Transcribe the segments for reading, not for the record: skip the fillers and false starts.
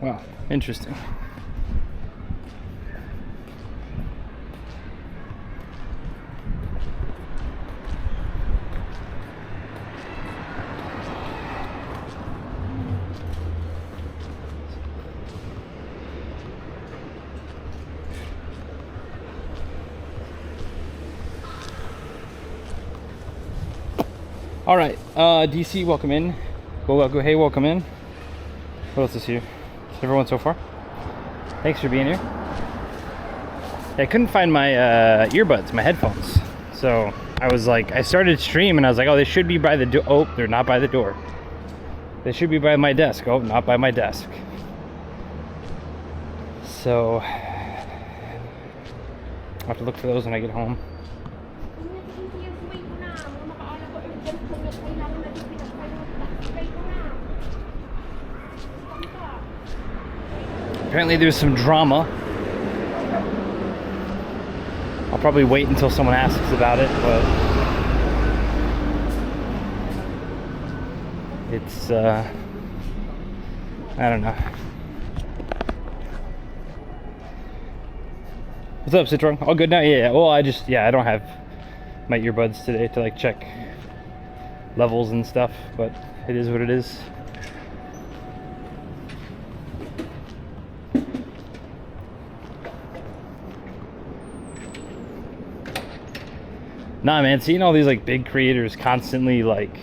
Wow, interesting. All right, DC, welcome in. Go, hey, welcome in. What else is here? Is everyone so far? Thanks for being here. I couldn't find my earbuds, my headphones. So I was like, I started stream and I was like, oh, they should be by the door. Oh, they're not by the door. They should be by my desk. Oh, not by my desk. So I'll have to look for those when I get home. Apparently there's some drama. I'll probably wait until someone asks about it, but it's I don't know. What's up, Citroen? All good now? Yeah. Well, I don't have my earbuds today to like check levels and stuff, but it is what it is. Nah, man, seeing all these like big creators constantly like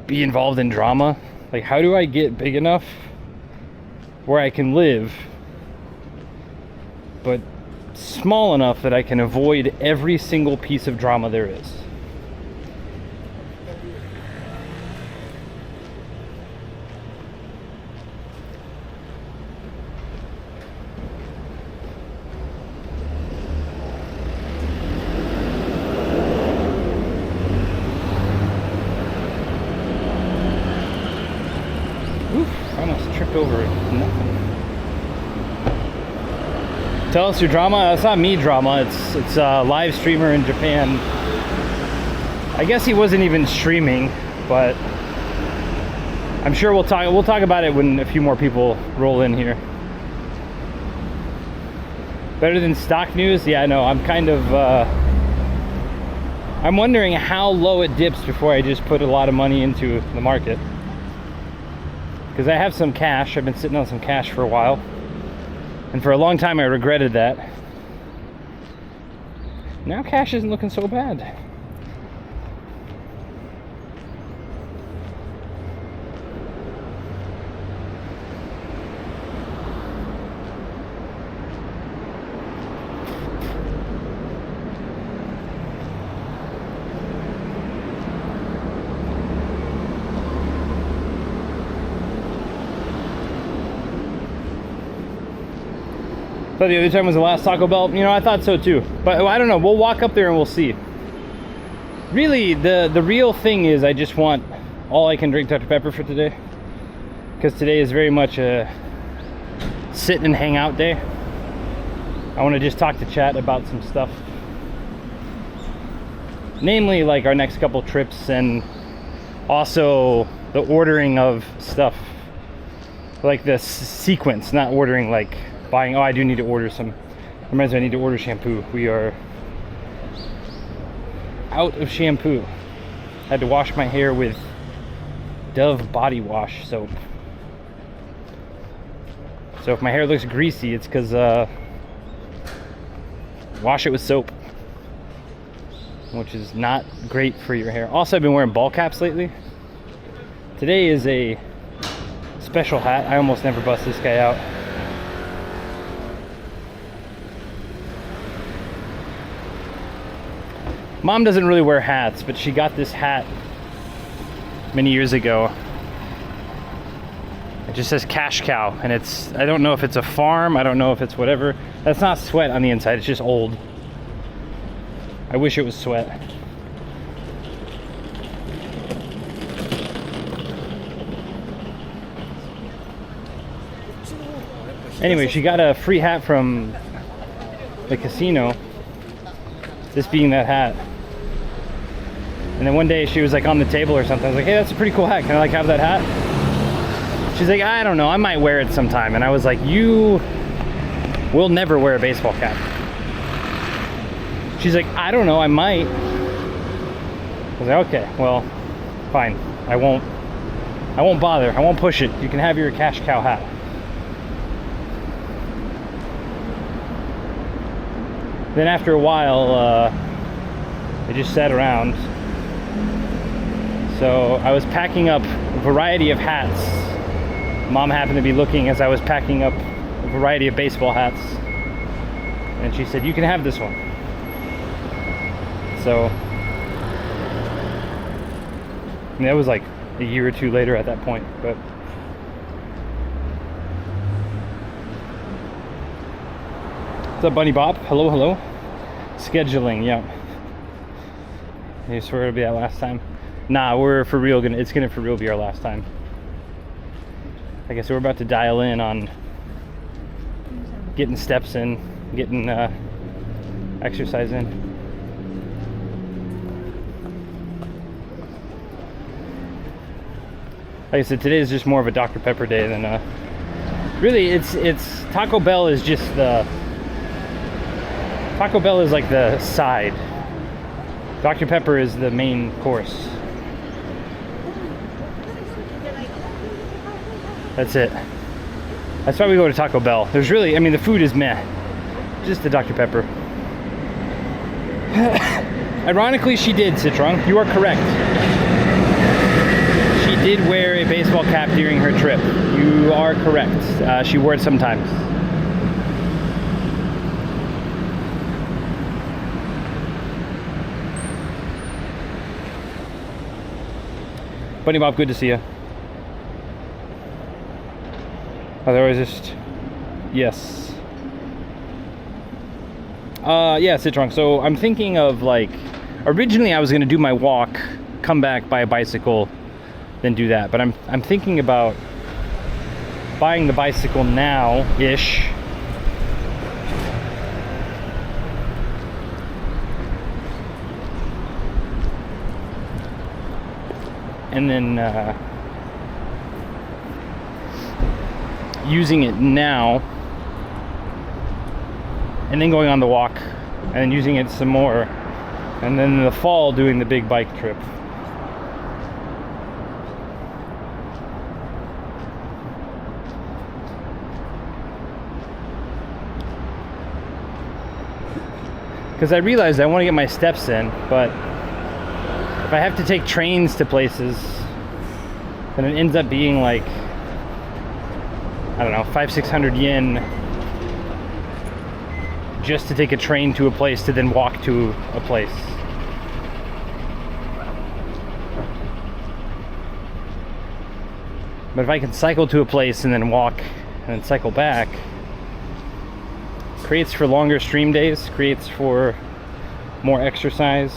be involved in drama, like how do I get big enough where I can live but small enough that I can avoid every single piece of drama there is? Over nothing. Tell us your drama. It's not me drama. It's a live streamer in Japan. I guess he wasn't even streaming, but I'm sure we'll talk about it when a few more people roll in here. Better than stock news? Yeah, I know. I'm kind of I'm wondering how low it dips before I just put a lot of money into the market. Because I have some cash. I've been sitting on some cash for a while. And for a long time I regretted that. Now cash isn't looking so bad. But the other time was the last Taco Bell. You know, I thought so too. But I don't know. We'll walk up there and we'll see. Really, the real thing is I just want all I can drink Dr. Pepper for today. Because today is very much a sit and hang out day. I want to just talk to chat about some stuff. Namely, like our next couple trips and also the ordering of stuff. Like the sequence, not ordering like buying. Oh, I do need to order some. Reminds me, I need to order shampoo. We are out of shampoo. I had to wash my hair with Dove body wash soap. So if my hair looks greasy, it's because wash it with soap, which is not great for your hair. Also, I've been wearing ball caps lately. Today is a special hat. I almost never bust this guy out. Mom doesn't really wear hats, but she got this hat many years ago. It just says Cash Cow, and it's, I don't know if it's a farm, I don't know if it's whatever. That's not sweat on the inside, it's just old. I wish it was sweat. Anyway, she got a free hat from the casino, this being that hat. And then one day she was like on the table or something. I was like, hey, that's a pretty cool hat. Can I like have that hat? She's like, I don't know, I might wear it sometime. And I was like, you will never wear a baseball cap. She's like, I don't know, I might. I was like, okay, well, fine. I won't bother. I won't push it. You can have your cash cow hat. Then after a while, I just sat around. So I was packing up a variety of hats. Mom happened to be looking as I was packing up a variety of baseball hats. And she said, you can have this one. So, I mean, that was like a year or two later at that point, but what's up, Bunny Bob? Hello, hello. Scheduling, yeah. You swear it'll be that last time? Nah, we're for real it's gonna for real be our last time. I guess we're about to dial in on getting steps in, getting exercise in. Like I said, today is just more of a Dr. Pepper day than really it's Taco Bell is just Taco Bell is like the side. Dr. Pepper is the main course. That's it. That's why we go to Taco Bell. There's really, I mean, the food is meh. Just the Dr. Pepper. Ironically, she did, Citron. You are correct. She did wear a baseball cap during her trip. You are correct. She wore it sometimes. Bunny Bob, good to see you. Otherwise, just yes. Yeah, Citron. So I'm thinking of like, originally I was gonna do my walk, come back, buy a bicycle, then do that. But I'm thinking about buying the bicycle now-ish. And then using it now, and then going on the walk, and then using it some more, and then in the fall doing the big bike trip. Because I realized I want to get my steps in, but if I have to take trains to places, then it ends up being like, I don't know, 500-600 yen just to take a train to a place to then walk to a place. But if I can cycle to a place and then walk and then cycle back, creates for longer stream days, creates for more exercise.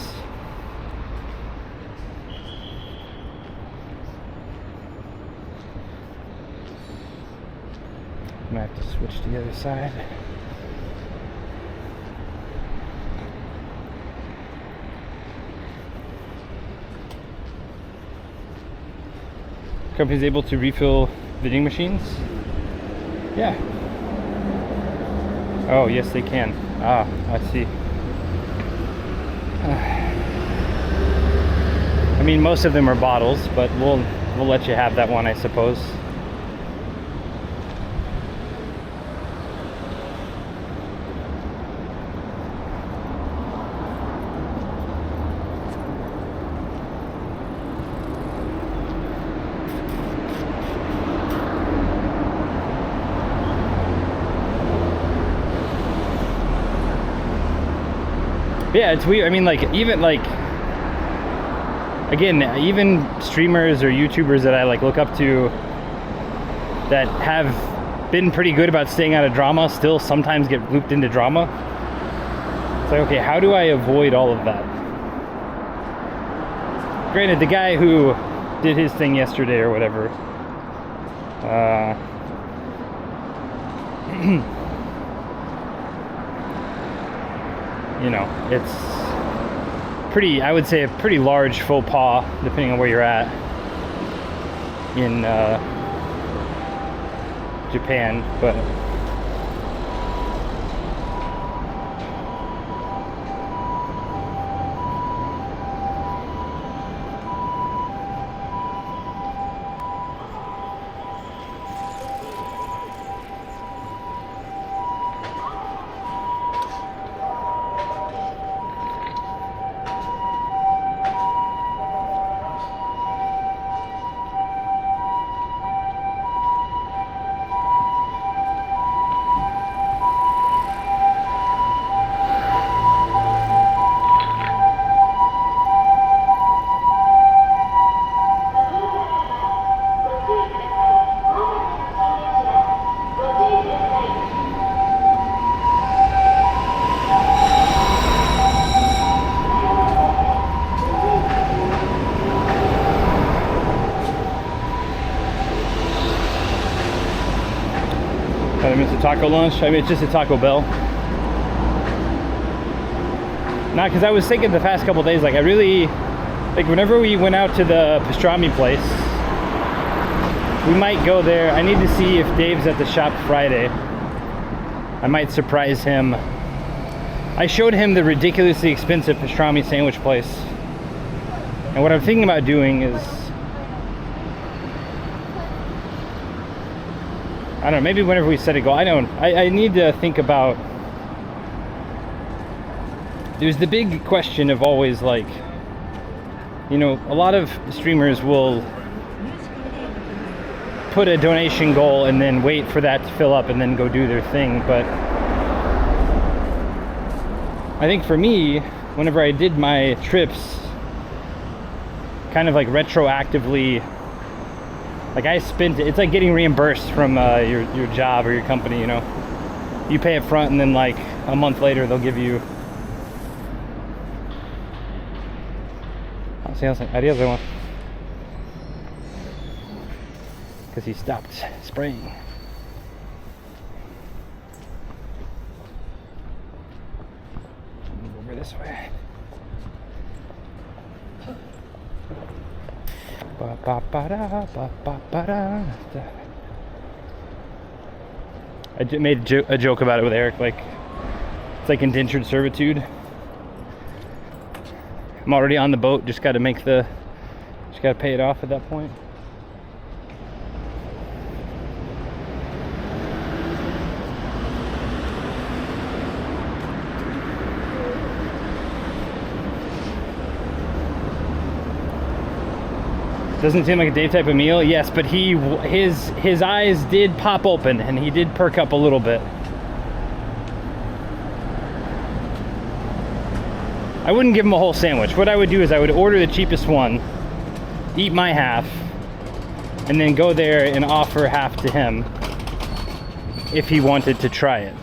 I might have to switch to the other side. Company's able to refill vending machines? Yeah. Oh, yes, they can. Ah, I see. I mean, most of them are bottles, but we'll let you have that one, I suppose. Yeah, it's weird. I mean, like, even like, again, even streamers or YouTubers that I like look up to that have been pretty good about staying out of drama still sometimes get looped into drama. It's like, okay, how do I avoid all of that? Granted, the guy who did his thing yesterday or whatever, you know, it's pretty, I would say a pretty large faux pas, depending on where you're at in Japan, but I missed a taco lunch. I mean, it's just a Taco Bell. Not because I was thinking the past couple days, like I really, like whenever we went out to the pastrami place, we might go there. I need to see if Dave's at the shop Friday. I might surprise him. I showed him the ridiculously expensive pastrami sandwich place. And what I'm thinking about doing is, I don't know, maybe whenever we set a goal, I need to think about, there's the big question of always like, you know, a lot of streamers will put a donation goal and then wait for that to fill up and then go do their thing. But I think for me, whenever I did my trips, kind of like retroactively, like I spent, it's like getting reimbursed from your job or your company, you know. You pay up front and then like a month later they'll give you. Adios, everyone. Because he stopped spraying. Move over this way. I made a joke about it with Eric, like it's like indentured servitude. I'm already on the boat, just got to pay it off at that point. Doesn't seem like a Dave type of meal. Yes, but his eyes did pop open and he did perk up a little bit. I wouldn't give him a whole sandwich. What I would do is I would order the cheapest one, eat my half, and then go there and offer half to him if he wanted to try it.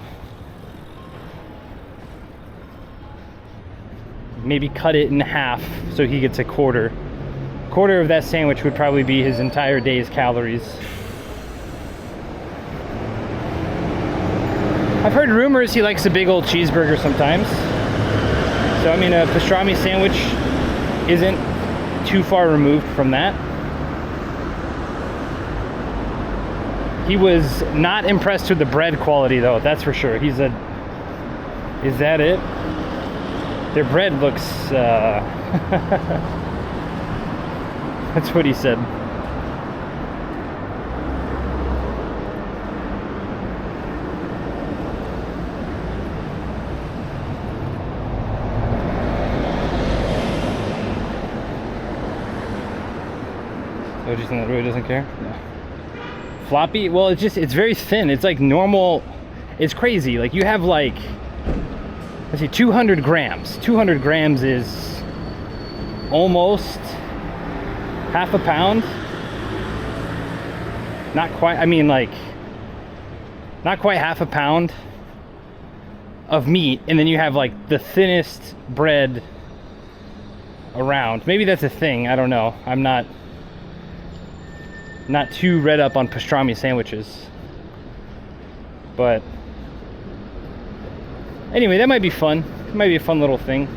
Maybe cut it in half so he gets a quarter. Quarter of that sandwich would probably be his entire day's calories. I've heard rumors he likes a big old cheeseburger sometimes. So I mean, a pastrami sandwich isn't too far removed from that. He was not impressed with the bread quality though, that's for sure. Is that it? Their bread looks, that's what he said. Oh, just think that really doesn't care? No. Floppy? Well, it's very thin. It's like normal. It's crazy. Like you have like, let's see, 200 grams. 200 grams is almost half a pound. Not quite, I mean like, not quite half a pound of meat. And then you have like the thinnest bread around. Maybe that's a thing. I don't know. I'm not too read up on pastrami sandwiches, but anyway, that might be fun. It might be a fun little thing.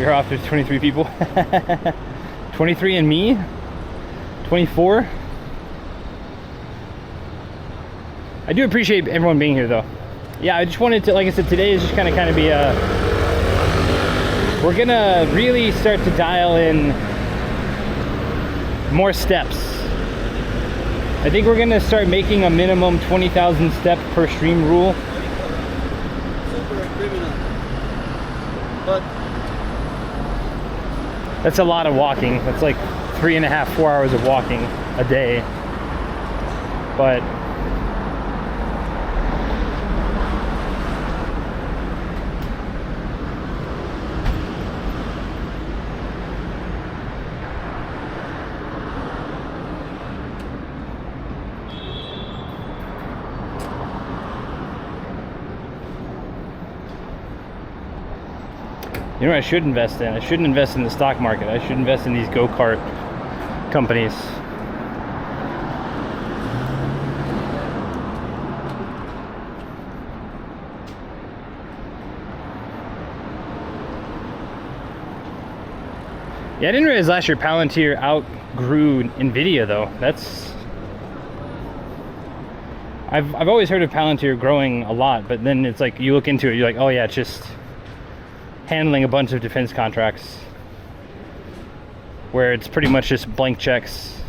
her off. There's 23 people. 23 and me? 24? I do appreciate everyone being here though. Yeah, I just wanted to, like I said, today is just kind of be a, we're gonna really start to dial in more steps. I think we're gonna start making a minimum 20,000 step per stream rule. Super criminal. But that's a lot of walking. That's like 3.5, 4 hours of walking a day. But you know what I should invest in? I shouldn't invest in the stock market. I should invest in these go-kart companies. Yeah, I didn't realize last year Palantir outgrew Nvidia though. That's, I've always heard of Palantir growing a lot, but then it's like you look into it, you're like, oh yeah, it's just handling a bunch of defense contracts where it's pretty much just blank checks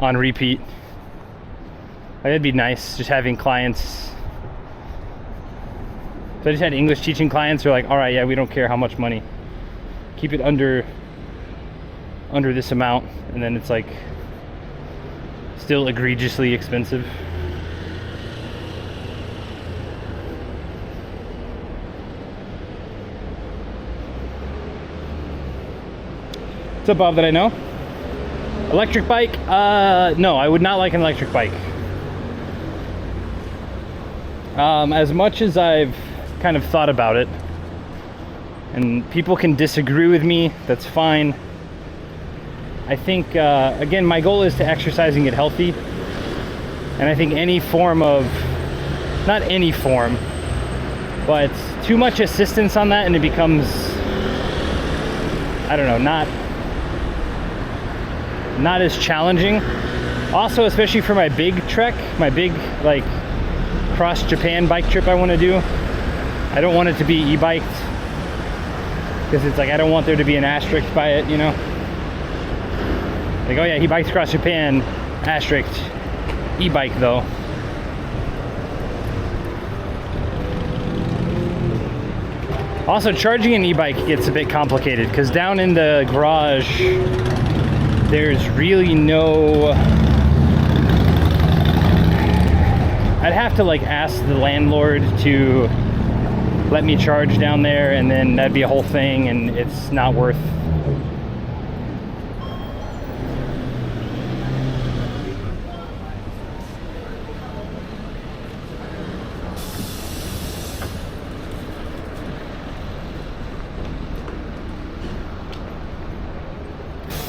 on repeat. Like, that'd be nice, just having clients. So I just had English teaching clients who are like, all right, yeah, we don't care how much money, keep it under this amount, and then it's like still egregiously expensive. What's up, Bob, that I know? Electric bike? No, I would not like an electric bike. As much as I've kind of thought about it, and people can disagree with me, that's fine. I think, again, my goal is to exercise and get healthy. And I think any form of, not any form, but too much assistance on that and it becomes, I don't know, not as challenging. Also, especially for my big trek, my big like cross Japan bike trip I want to do, I don't want it to be e-biked, because it's like I don't want there to be an asterisk by it, you know, like, oh yeah, he bikes across Japan, asterisk, e-bike though. Also, charging an e-bike gets a bit complicated because down in the garage there's really no, I'd have to like ask the landlord to let me charge down there, and then that'd be a whole thing, and it's not worth.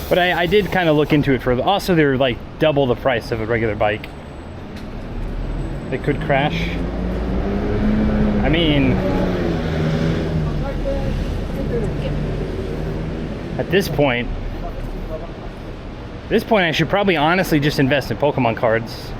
But I did kind of look into it further. Also, they're like double the price of a regular bike. They could crash. I mean, at this point I should probably honestly just invest in Pokemon cards.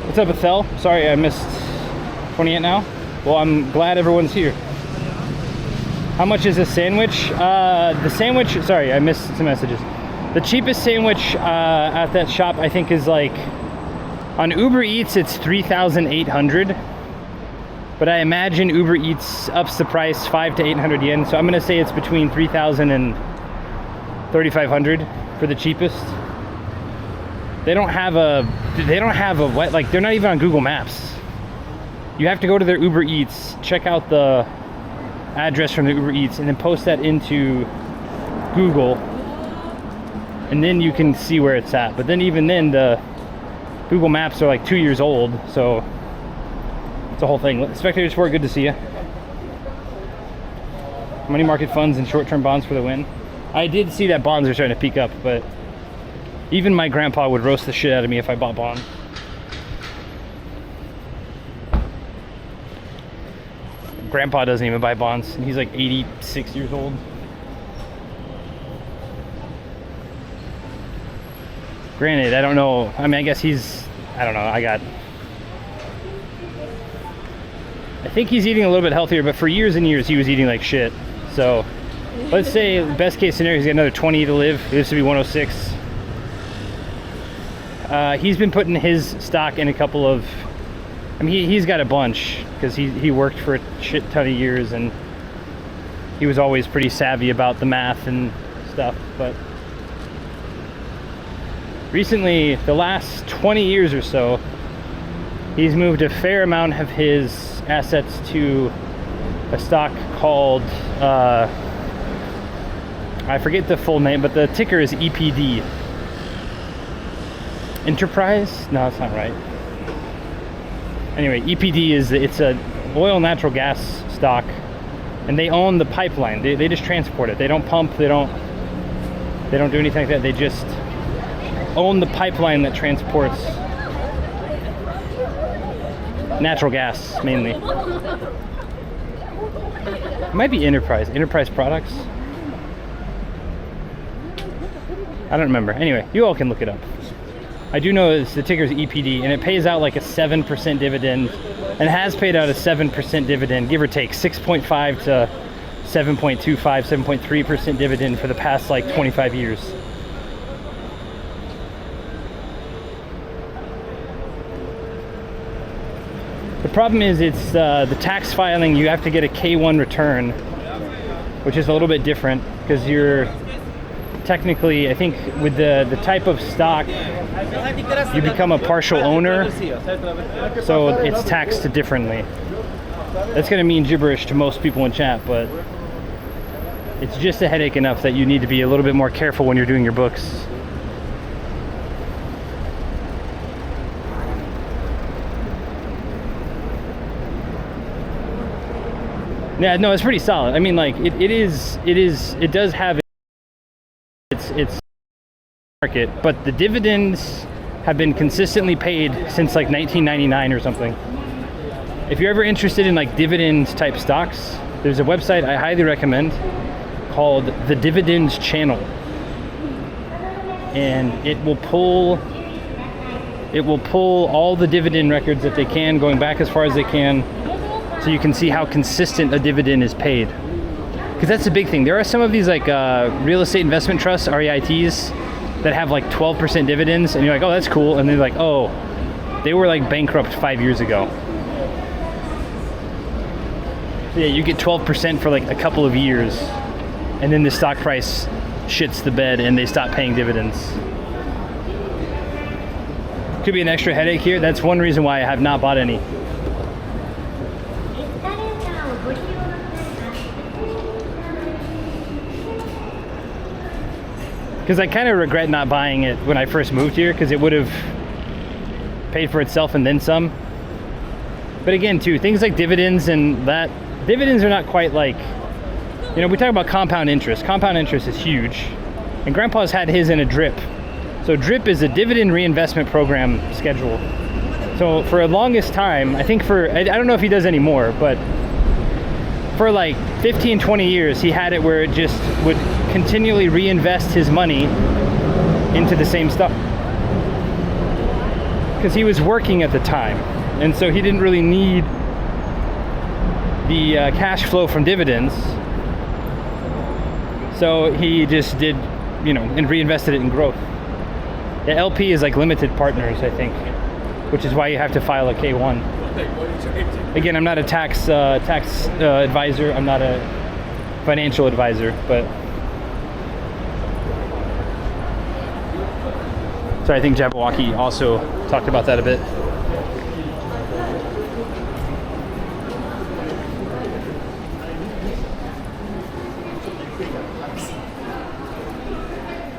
What's up, Ethel? Sorry I missed 28 now. Well, I'm glad everyone's here. How much is a sandwich? The sandwich, sorry, I missed some messages. The cheapest sandwich at that shop, I think, is like, on Uber Eats, it's 3,800. But I imagine Uber Eats ups the price 500 to 800 yen. So I'm gonna say it's between 3,000 and 3,500 for the cheapest. They don't have a what, like, they're not even on Google Maps. You have to go to their Uber Eats, check out the address from the Uber Eats, and then post that into Google. and then you can see where it's at. But then even then, the Google Maps are like 2 years old, so it's a whole thing. Spectator Sport, good to see you. Money market funds and short-term bonds for the win. I did see that bonds are starting to peak up, but even my grandpa would roast the shit out of me if I bought bonds. Grandpa doesn't even buy bonds, and he's like 86 years old. Granted, I don't know. I mean, I guess he's, I don't know. I think he's eating a little bit healthier, but for years and years he was eating like shit. So let's say best case scenario, he's got another 20 to live. He lives to be 106. He's been putting his stock in a couple of, I mean, he's got a bunch because he worked for a shit ton of years, and he was always pretty savvy about the math and stuff. But recently, the last 20 years or so, he's moved a fair amount of his assets to a stock called, I forget the full name, but the ticker is EPD. Enterprise? No, that's not right. Anyway, EPD it's a oil and natural gas stock, and they own the pipeline. They just transport it. They don't pump. They don't do anything like that. They just own the pipeline that transports natural gas mainly. It might be Enterprise Products. I don't remember. Anyway, you all can look it up. I do know the ticker's EPD, and it pays out like a 7% dividend, and has paid out a 7% dividend, give or take 6.5 to 7.25, 7.3% dividend for the past like 25 years. The problem is it's the tax filing. You have to get a K1 return, which is a little bit different because you're technically, I think with the type of stock, you become a partial owner, so it's taxed differently. That's going to mean gibberish to most people in chat, but it's just a headache enough that you need to be a little bit more careful when you're doing your books. Yeah, no, it's pretty solid. I mean, like it does have its market, but the dividends have been consistently paid since like 1999 or something. If you're ever interested in like dividend type stocks, there's a website I highly recommend called The Dividends Channel, and it will pull all the dividend records that they can, going back as far as they can, so you can see how consistent a dividend is paid. Because that's the big thing. There are some of these like real estate investment trusts, REITs, that have like 12% dividends, and you're like, oh, that's cool. And they're like, oh, they were like bankrupt 5 years ago. So yeah, you get 12% for like a couple of years, and then the stock price shits the bed and they stop paying dividends. Could be an extra headache here. That's one reason why I have not bought any. Because I kind of regret not buying it when I first moved here, because it would have paid for itself and then some. But again, too, things like dividends and that, dividends are not quite like, you know, we talk about compound interest. Compound interest is huge. And Grandpa's had his in a DRIP. So DRIP is a dividend reinvestment program schedule. So for the longest time, I think I don't know if he does anymore, but for like 15, 20 years, he had it where it just would continually reinvest his money into the same stuff. Because he was working at the time. And so he didn't really need the cash flow from dividends. So he just did, you know, and reinvested it in growth. The LP is like limited partners, I think, which is why you have to file a K1. Again, I'm not a tax advisor. I'm not a financial advisor, but so I think Jabberwocky also talked about that a bit.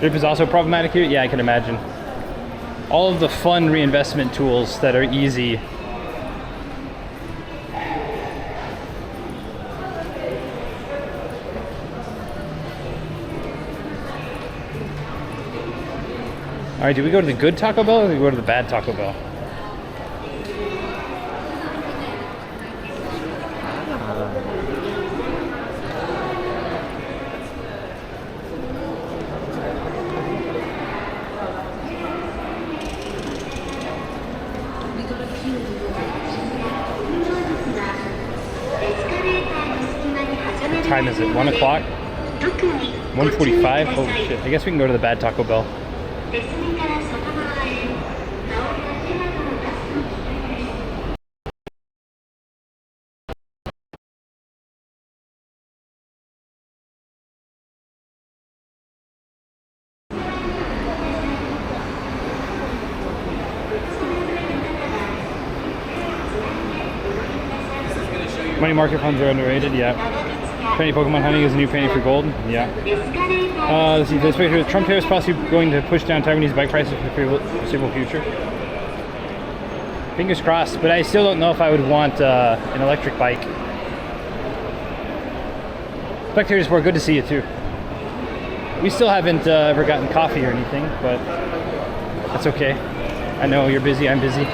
Drip is also problematic here? Yeah, I can imagine. All of the fun reinvestment tools that are easy. All right, do we go to the good Taco Bell or do we go to the bad Taco Bell? What time is it? 1 o'clock? 1:45? Holy shit. I guess we can go to the bad Taco Bell. Money market funds are underrated, yeah. Penny Pokemon hunting is a new penny for gold, yeah. Let's see, this picture, Trump tariffs possibly going to push down Taiwanese bike prices for the foreseeable future. Fingers crossed, but I still don't know if I would want an electric bike. Spectators, we're good to see you too. We still haven't ever gotten coffee or anything, but that's okay. I know you're busy, I'm busy.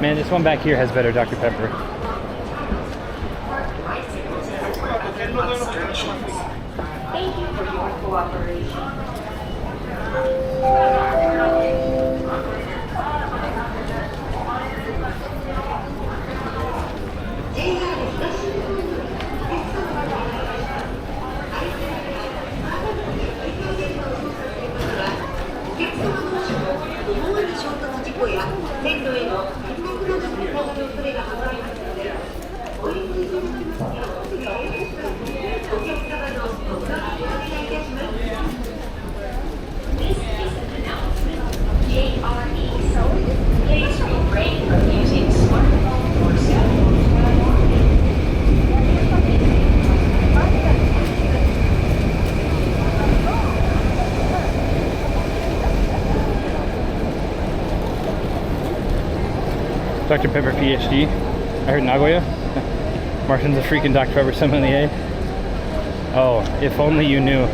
Man, this one back here has better Dr. Pepper. Thank you for your cooperation. Dr. Pepper PhD. I heard Nagoya. Martian's a freaking Dr. Pepper sommelier. Oh, if only you knew.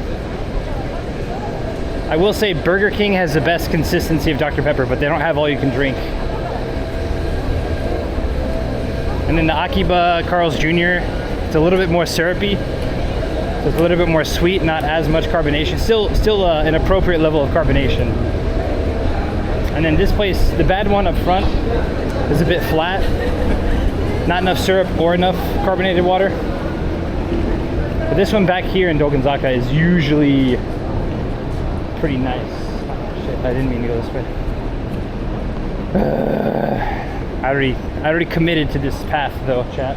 I will say Burger King has the best consistency of Dr. Pepper, but they don't have all you can drink. And then the Akiba Carl's Jr., it's a little bit more syrupy. So it's a little bit more sweet, not as much carbonation. Still an appropriate level of carbonation. And then this place, the bad one up front, is a bit flat. Not enough syrup or enough carbonated water. But this one back here in Dogonzaka is usually pretty nice. Oh, shit, I didn't mean to go this way. I already committed to this path though, chat.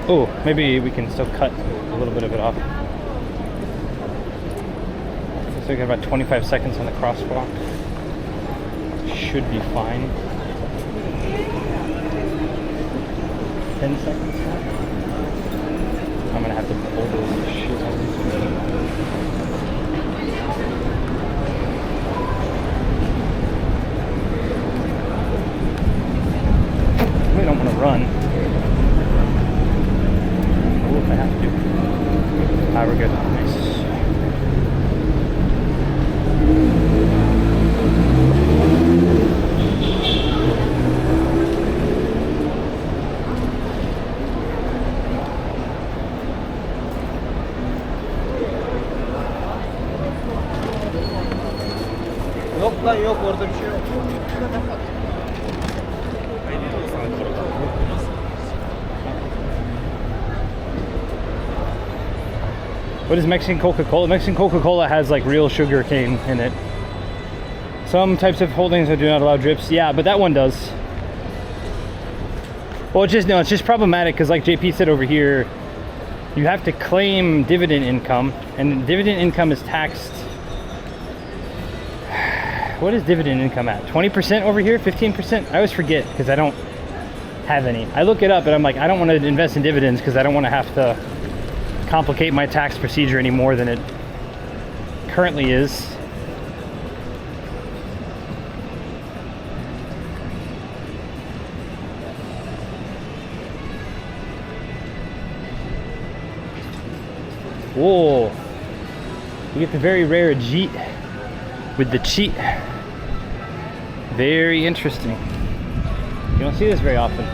Oh, maybe we can still cut a little bit of it off. So we got about 25 seconds on the crosswalk. Should be fine. 10 seconds now. I'm gonna have to pull this shit out of this. We don't want to run. Oh, if I have to. Ah, we're good. Nice. Yok lan yok orada bir şey yok. What is Mexican Coca-Cola? Mexican Coca-Cola has like real sugar cane in it. Some types of holdings do not allow drips. Yeah, but that one does. Well, it's just problematic because like JP said over here, you have to claim dividend income, and dividend income is taxed. What is dividend income at? 20% over here? 15%? I always forget because I don't have any. I look it up and I'm like, I don't want to invest in dividends because I don't want to have to complicate my tax procedure any more than it currently is. Whoa, we get the very rare Jeet with the cheat. Very interesting. You don't see this very often.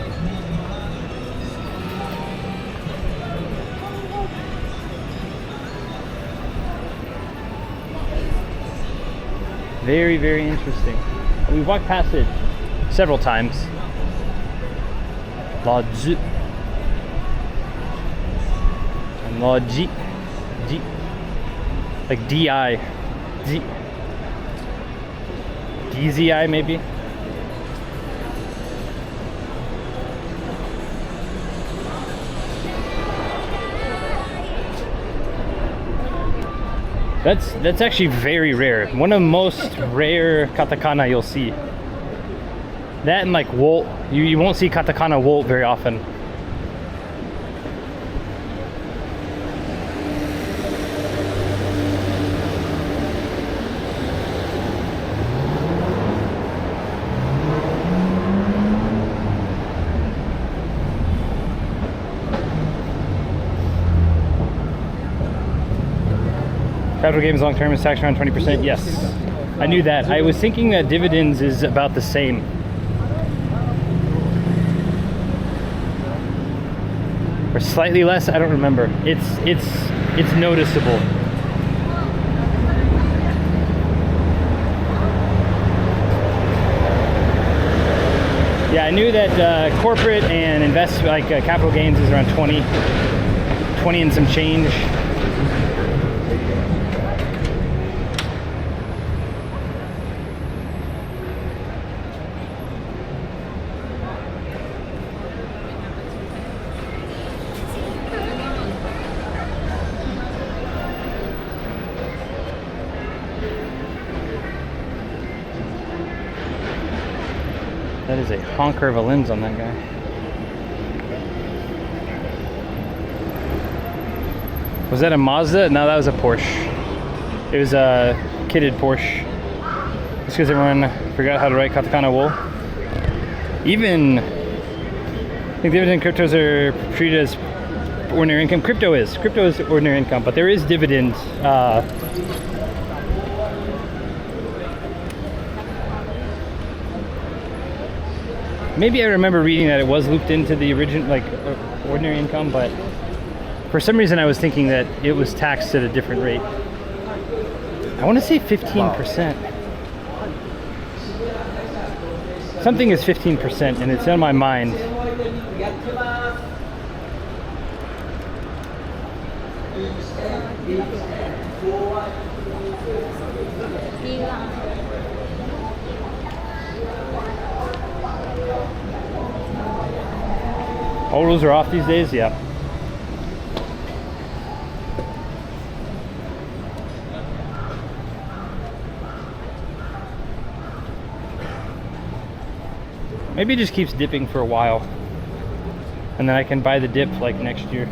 Very, very interesting. We've walked past it several times. La Jeet. And La Jeet. Jeet. Like D-I. Jeet. DZI maybe? That's actually very rare. One of the most rare katakana you'll see. That and like Wolt. You won't see katakana Wolt very often. Capital gains long term is taxed around 20%. Yes, I knew that. I was thinking that dividends is about the same. Or slightly less, I don't remember. It's noticeable. Yeah, I knew that corporate and capital gains is around 20 and some change. That is a honker of a lens on that guy. Was that a Mazda? No, that was a Porsche. It was a kitted Porsche. Just because everyone forgot how to write katakana wool. Even, I think dividend cryptos are treated as ordinary income. Crypto is ordinary income, but there is dividend. Maybe I remember reading that it was looped into the original, ordinary income, but for some reason I was thinking that it was taxed at a different rate. I want to say 15%. Something is 15%, and it's in my mind. All rules are off these days, yeah. Maybe it just keeps dipping for a while, and then I can buy the dip like next year.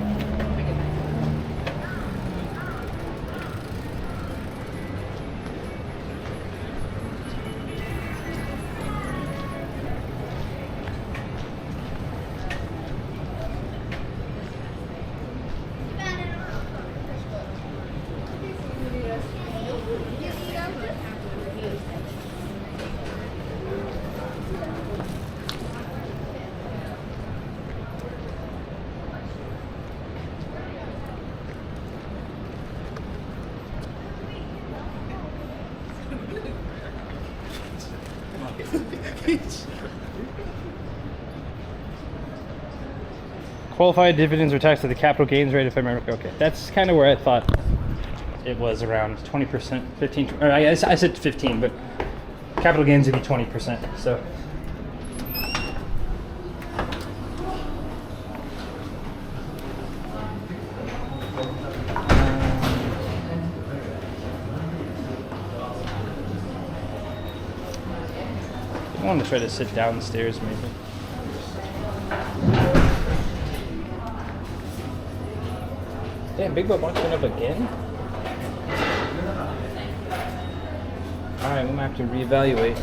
Qualified dividends are taxed at the capital gains rate if I remember. Okay, that's kind of where I thought it was, around 20%, 15. Or I said 15, but capital gains would be 20%. So. want to try to sit downstairs maybe. Damn, Big Boat Box went up again? Alright, we might have to reevaluate.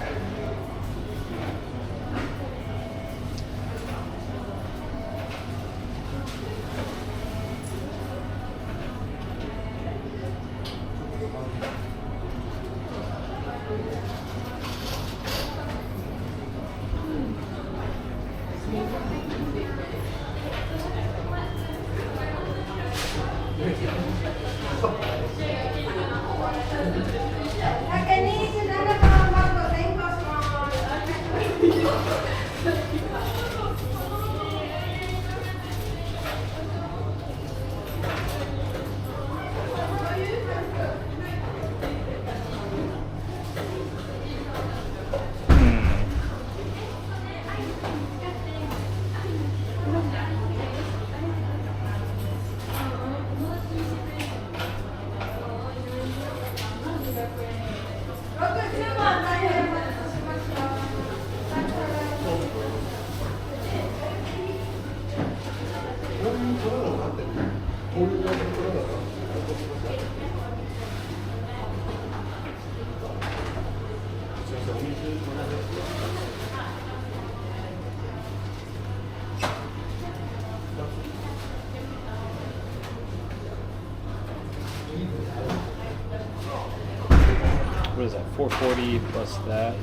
What is that? 440 plus that.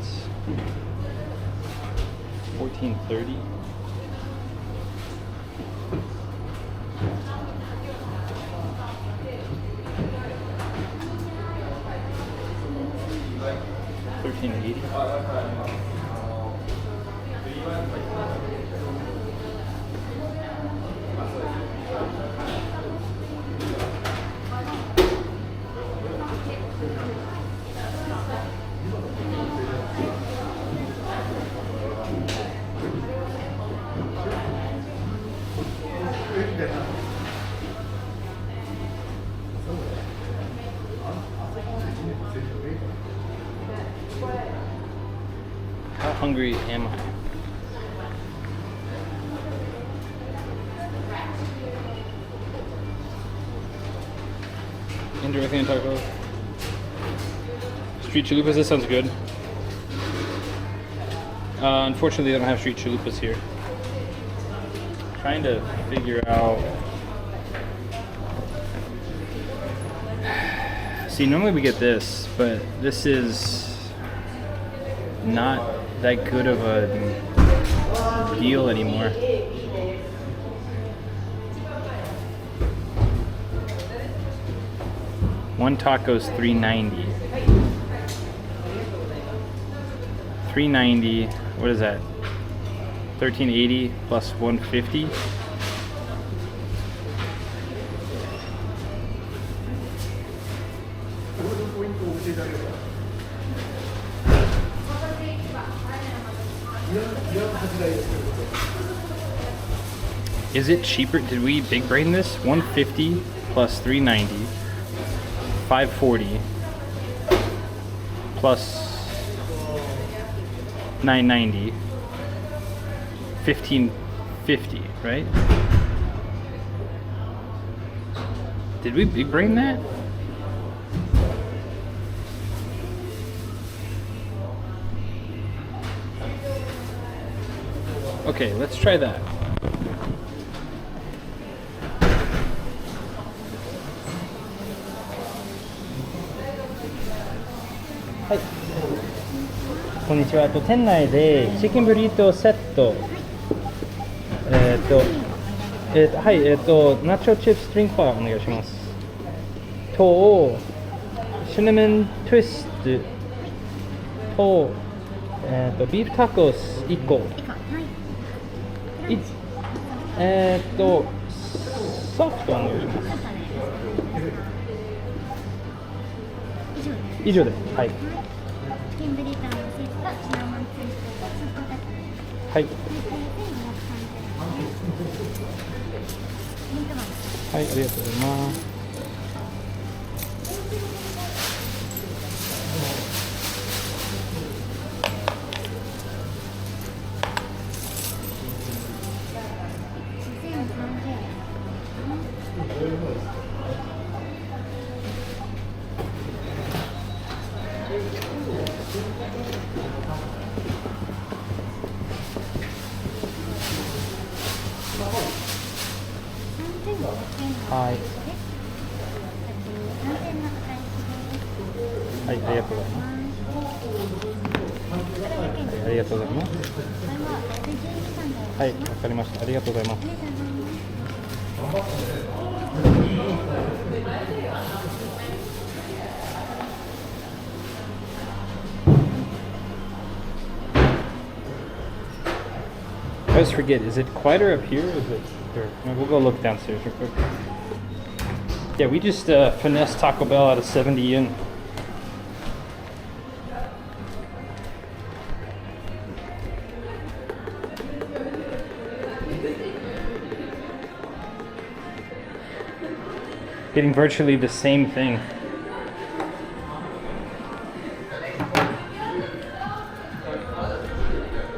1430. $13.80. How hungry am I? Andrew, anything to talk about? Street chalupas, this sounds good. Unfortunately, they don't have street chalupas here. Trying to figure out. See, normally we get this, but this is not that good of a deal anymore. One taco's $3.90. $3.90. What is that? $13.80 plus $1.50. Is it cheaper? Did we big brain this? $1.50 plus $3.90, $5.40 plus $9.90, $15.50, right? Did we big brain that? Okay, let's try that. Hi. こんにちは。店内でチキンブリトーセット、はい、ナチョチップストリンクバーお願いします。と、シナモントゥイストと、ビーフタコス1個。ソフトお願いします。以上です。はい。チキンブリトーのセット、シナモンツイストがソフトタコ。はい。はい、ありがとうございます。はい。はい、はい、ありがとうございます。ありがとうございます。はい、わかりました。ありがとうございます。I always forget, is it quieter up here? Or is it here? No, we'll go look downstairs real quick. Yeah, we just finessed Taco Bell out of 70 yen. Getting virtually the same thing.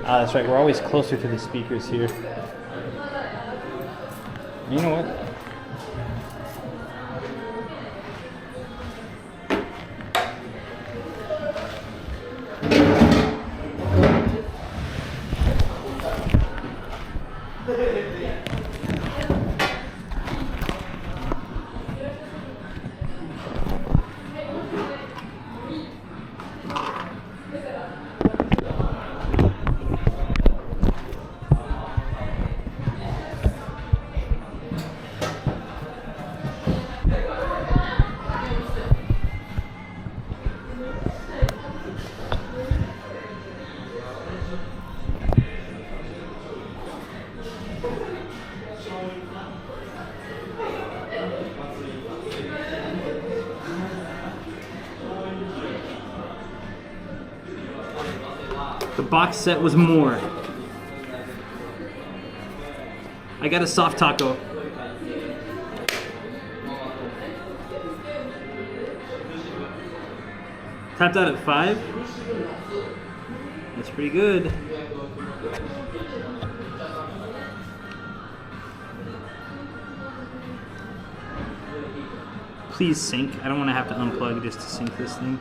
Ah, that's right. We're always closer to the speakers here. You know what? The box set was more. I got a soft taco. Tapped out at 5. That's pretty good. Please sync. I don't want to have to unplug just to sync this thing.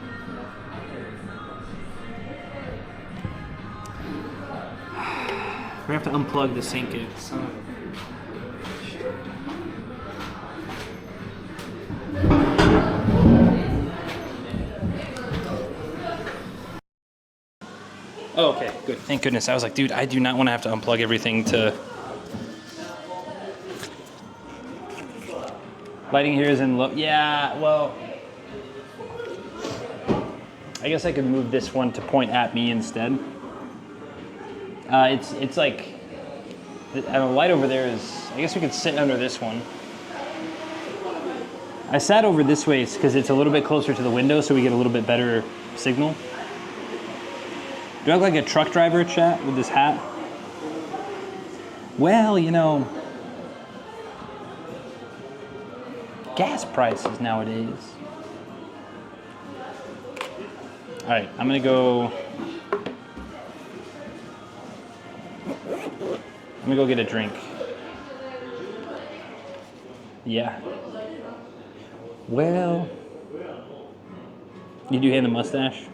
We're gonna have to unplug to sync it. Oh, okay, good. Thank goodness. I was like, dude, I do not want to have to unplug everything to... Lighting here is in low. Yeah, well... I guess I could move this one to point at me instead. It's like... The light over there is... I guess we could sit under this one. I sat over this way because it's a little bit closer to the window so we get a little bit better signal. Do I look like a truck driver, chat, with this hat? Well, you know, gas prices nowadays. All right, I'm gonna go get a drink. Yeah. Well, you do have the mustache?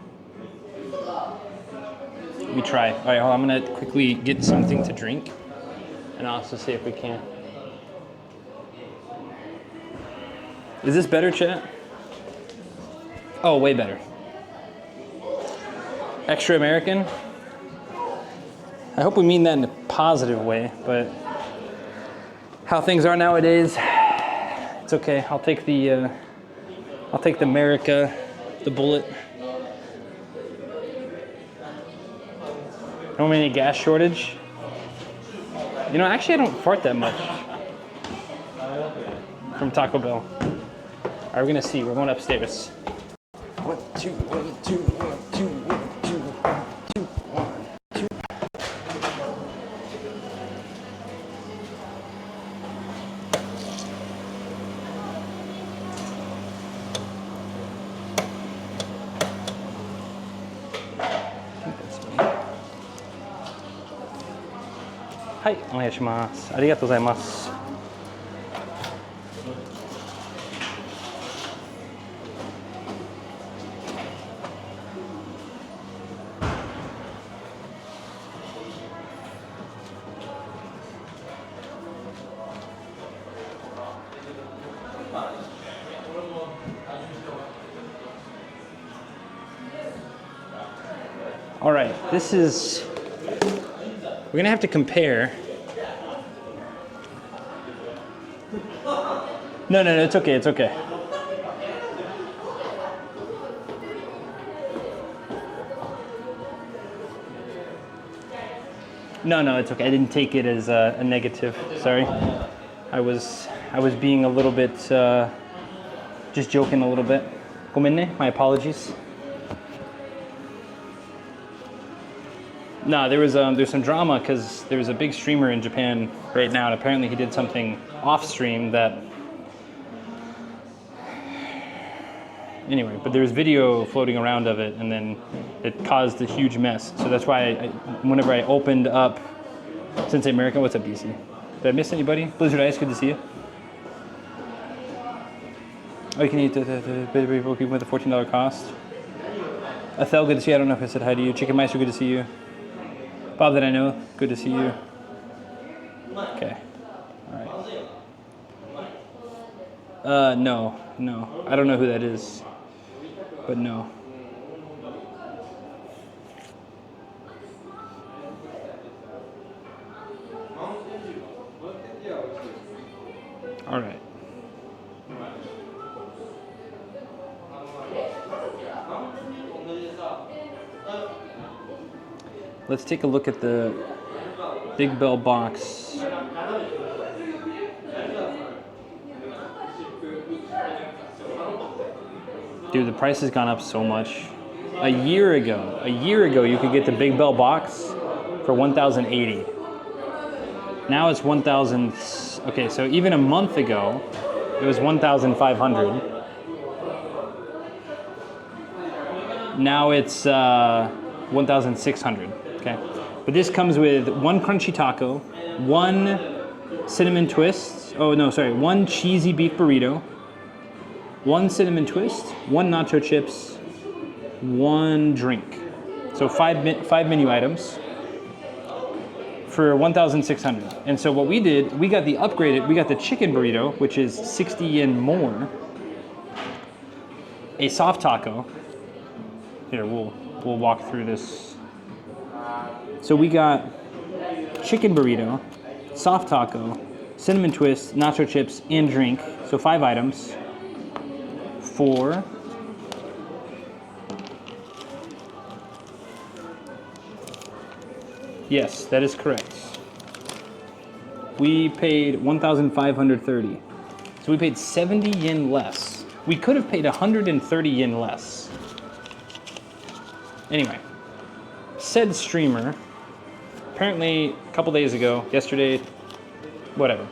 We try. All right, hold on, I'm gonna quickly get something to drink and also see if we can. Is this better, chat? Oh, way better. Extra American? I hope we mean that in a positive way, but how things are nowadays, it's okay. I'll take the America, the bullet. Don't mean any gas shortage. You know, actually I don't fart that much from Taco Bell. All right, we're gonna see. We're going upstairs. 1, 2, 1, 2, 1, 2, 1, 2, 1, 2, 1, 2. Hi, お願いします。ありがとうございます。All right, this is, we're gonna have to compare. No, it's okay, it's okay. No, it's okay. I didn't take it as a negative. Sorry, I was being a little bit, just joking a little bit. Gomenne, my apologies. No, there's some drama because there's a big streamer in Japan right now, and apparently he did something off stream that. Anyway, but there's video floating around of it, and then it caused a huge mess. So that's why whenever I opened up Sensei America, what's up, DC? Did I miss anybody? Blizzard Ice, good to see you. Oh, you can eat the baby Pokemon with a $14 cost. Athel, good to see you. I don't know if I said hi to you. Chicken Meister, good to see you. Bob, that I know, good to see you. Okay, all right. No, I don't know who that is, but no. All right. Let's take a look at the Big Bell box. Dude, the price has gone up so much. A year ago, you could get the Big Bell box for $1,080. Now it's 1,000. Okay, so even a month ago, it was 1,500. Now it's 1,600. Okay, but this comes with one crunchy taco, one cinnamon twist. Oh no, sorry, one cheesy beef burrito, one cinnamon twist, one nacho chips, one drink. So five menu items for 1,600. And so what we did, we got the upgraded, we got the chicken burrito, which is 60 yen more, a soft taco. Here, we'll walk through this. So we got chicken burrito, soft taco, cinnamon twist, nacho chips, and drink. So 5 items for yes, that is correct. We paid 1,530. So we paid 70 yen less. We could have paid 130 yen less. Anyway, said streamer, apparently a couple days ago, yesterday, whatever,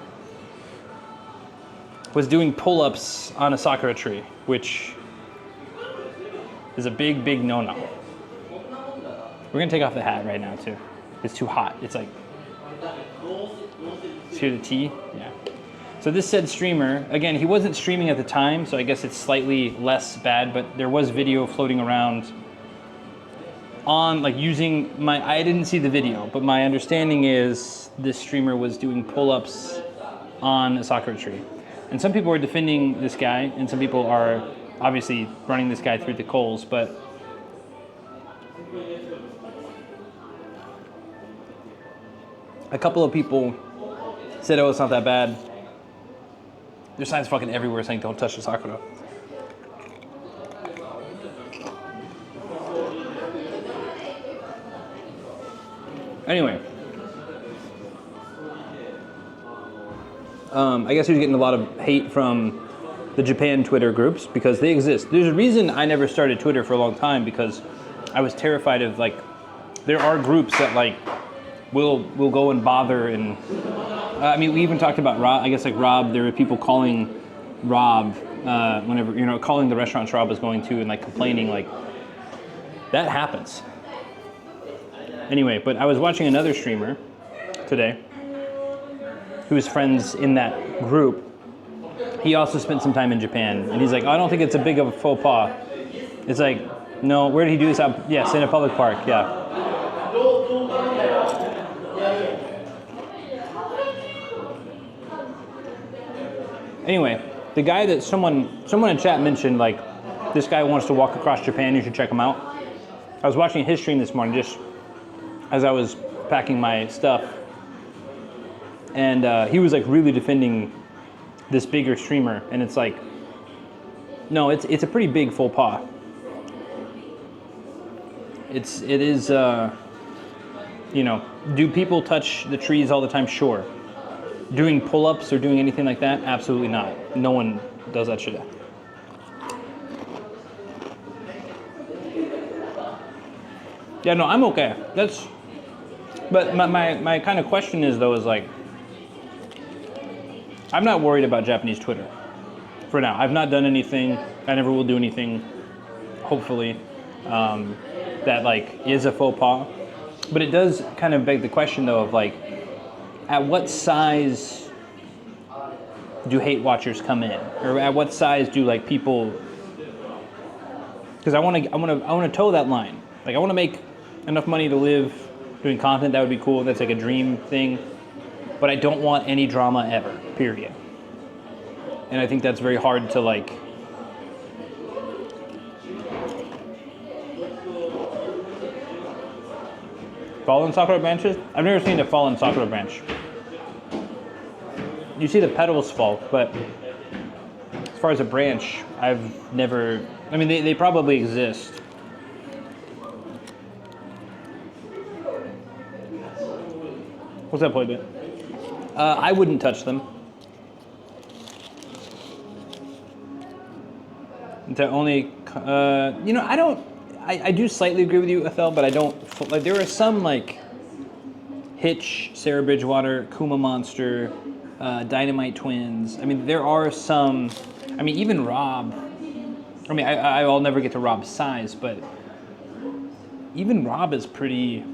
was doing pull-ups on a sakura tree, which is a big, big no-no. We're gonna take off the hat right now too. It's too hot. It's like, see the tea? Yeah. So this said streamer, again, he wasn't streaming at the time, so I guess it's slightly less bad, but there was video floating around on, like, using my, I didn't see the video, but my understanding is this streamer was doing pull-ups on a sakura tree. And some people are defending this guy, and some people are obviously running this guy through the coals, but a couple of people said, oh, it's not that bad. There's signs fucking everywhere saying don't touch the sakura. Anyway, I guess he was getting a lot of hate from the Japan Twitter groups because they exist. There's a reason I never started Twitter for a long time because I was terrified of, like, there are groups that, like, will go and bother and, I mean, we even talked about Rob, I guess, like Rob, there were people calling Rob, whenever, you know, calling the restaurants Rob was going to and, like, complaining, like, that happens. Anyway, but I was watching another streamer today who is friends in that group. He also spent some time in Japan, and he's like, oh, I don't think it's a big of a faux pas. It's like, no, where did he do this? Yes, in a public park, yeah. Anyway, the guy that someone in chat mentioned, like, this guy wants to walk across Japan, you should check him out. I was watching his stream this morning just as I was packing my stuff, and he was like really defending this bigger streamer, and it's like, no, it's a pretty big faux pas. It is, you know, do people touch the trees all the time? Sure. Doing pull-ups or doing anything like that? Absolutely not. No one does that shit. Yeah, no, I'm okay. But my kind of question is though, is like, I'm not worried about Japanese Twitter for now. I've not done anything. I never will do anything, hopefully, that like is a faux pas. But it does kind of beg the question though of like, at what size do hate watchers come in, or at what size do like people? Because I want to toe that line. Like I want to make enough money to live doing content. That would be cool. That's like a dream thing. But I don't want any drama ever. Period. And I think that's very hard to like. Fallen sakura branches? I've never seen a fallen sakura branch. You see the petals fall, but as far as a branch, I've never. I mean, they probably exist. What's that play bit? I wouldn't touch them. The only, you know, I don't. I do slightly agree with you, Ethel, but I don't. Like, there are some like Hitch, Sarah Bridgewater, Kuma Monster, Dynamite Twins. I mean, there are some. I mean, even Rob. I mean, I'll never get to Rob's size, but even Rob is pretty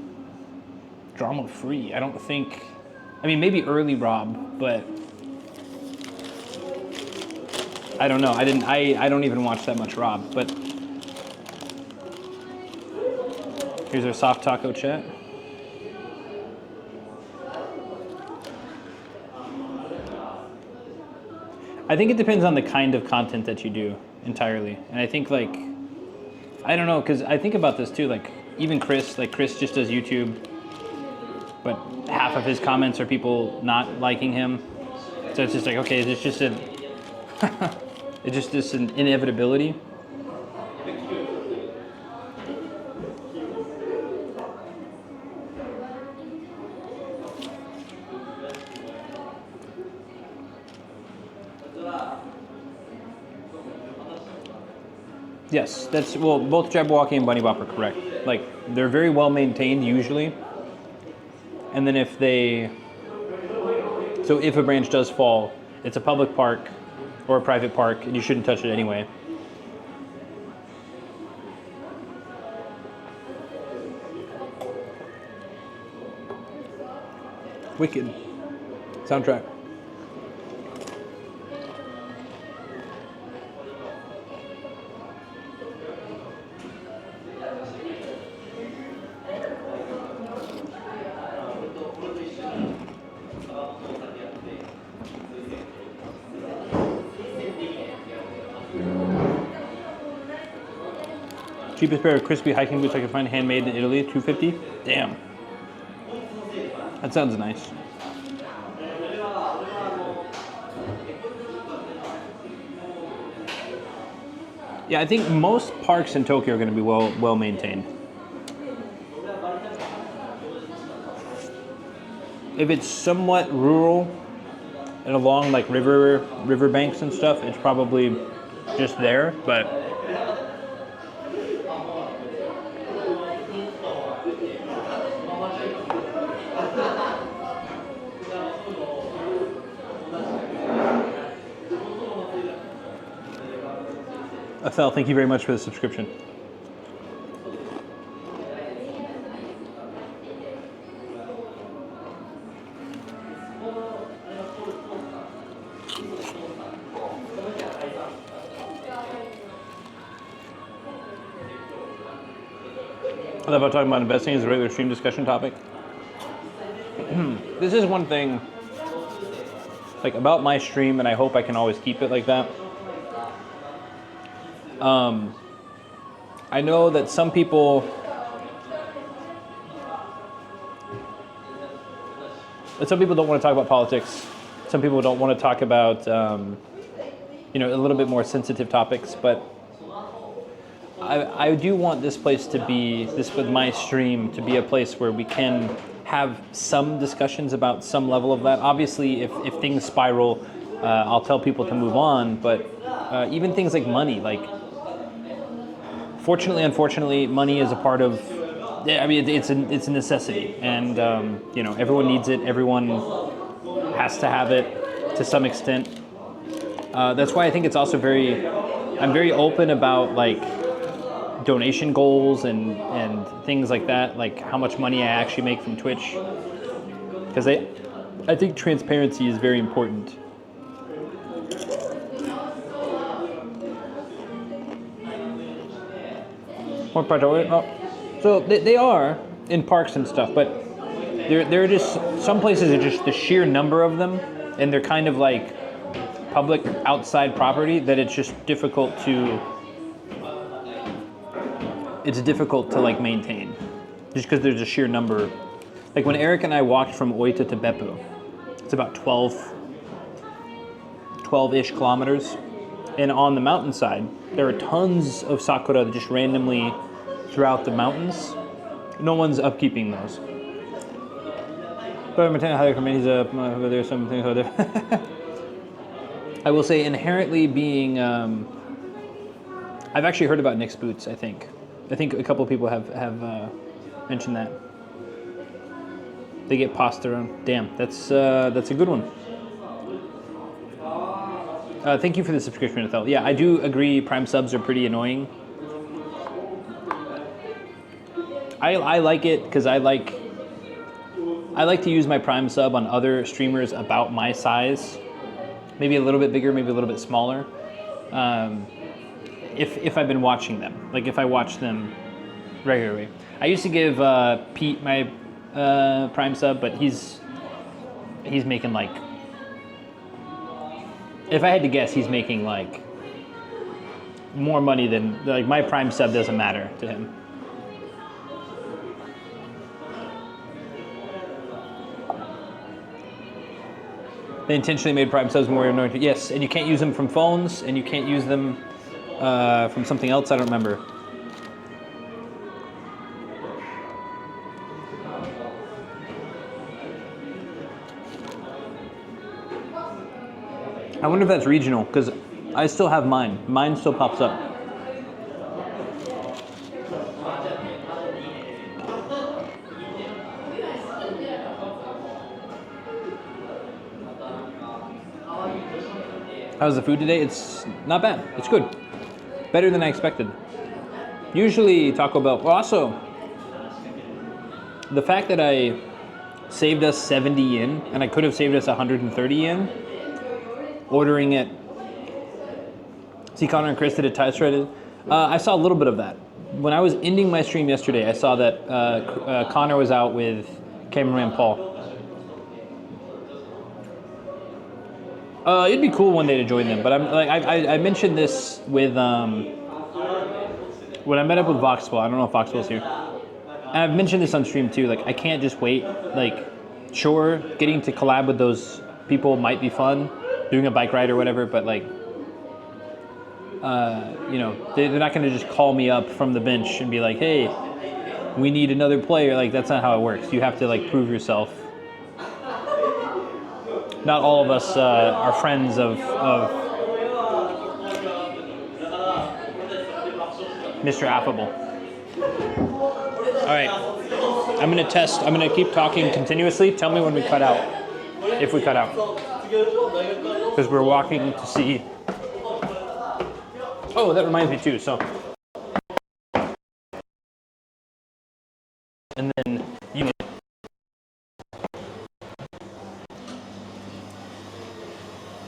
drama-free. I don't think. I mean, maybe early Rob, but I don't know. I don't even watch that much Rob, but here's our soft taco chat. I think it depends on the kind of content that you do entirely. And I think like, I don't know, because I think about this too, like even Chris, like Chris just does YouTube, but half of his comments are people not liking him. So it's just like, okay, it's just an, it's just this an inevitability. Yes, that's, well, both Jabberwocky and Bunny Bop are correct. Like, they're very well maintained usually. And then if they, so if a branch does fall, it's a public park or a private park, and you shouldn't touch it anyway. Wicked soundtrack. Cheapest pair of crispy hiking boots I can find handmade in Italy, $250. Damn. That sounds nice. Yeah, I think most parks in Tokyo are going to be well maintained. If it's somewhat rural and along like river banks and stuff, it's probably just there, but Athel, thank you very much for the subscription. I love how talking about investing is a regular stream discussion topic. This is one thing like about my stream, and I hope I can always keep it like that. I know that some people some people don't want to talk about politics. Some people don't want to talk about you know, a little bit more sensitive topics, but I do want this place to be, this with my stream, to be a place where we can have some discussions about some level of that. Obviously, if things spiral, I'll tell people to move on, but even things like money, like, fortunately, unfortunately, money is a part of, I mean, it's a necessity, and you know, everyone needs it, everyone has to have it to some extent. That's why I think it's also I'm very open about like donation goals and things like that, like how much money I actually make from Twitch, because I think transparency is very important. More project. Oh, so they are in parks and stuff, but there are just some places are just the sheer number of them, and they're kind of like public outside property that it's just difficult to like maintain, just because there's a sheer number. Like when Eric and I walked from Oita to Beppu, it's about 12-ish kilometers, and on the mountainside there are tons of sakura that just randomly throughout the mountains. No one's upkeeping those. But there's some things out there. I will say inherently being, I've actually heard about Nick's boots. I think a couple of people have mentioned that. They get pasta on. Damn, that's a good one. Thank you for the subscription, Othello. Yeah, I do agree. Prime subs are pretty annoying. I like it because I like to use my Prime sub on other streamers about my size. Maybe a little bit bigger, maybe a little bit smaller. If I've been watching them, like if I watch them regularly. I used to give Pete my Prime sub, but he's making like, if I had to guess, he's making like more money than, like, my Prime sub doesn't matter to him. They intentionally made Prime subs more annoying. Yes, and you can't use them from phones, and you can't use them from something else, I don't remember. I wonder if that's regional, because I still have mine. Mine still pops up. How's the food today? It's not bad. It's good. Better than I expected. Usually Taco Bell. Well, also, the fact that I saved us 70 yen, and I could have saved us 130 yen, ordering it. See, Connor and Chris did a tie threaded. I saw a little bit of that. When I was ending my stream yesterday, I saw that Connor was out with cameraman Paul. It'd be cool one day to join them, but I'm like I mentioned this with when I met up with Voxwell. I don't know if Voxwell's here. And I've mentioned this on stream too. Like, I can't just wait. Like, sure, getting to collab with those people might be fun, doing a bike ride or whatever. But like, you know, they're not going to just call me up from the bench and be like, "Hey, we need another player." Like, that's not how it works. You have to like prove yourself. Not all of us are friends of Mr. Affable. All right, I'm gonna test. I'm gonna keep talking continuously. Tell me when we cut out, if we cut out, because we're walking to see. Oh, that reminds me too. So, and then you.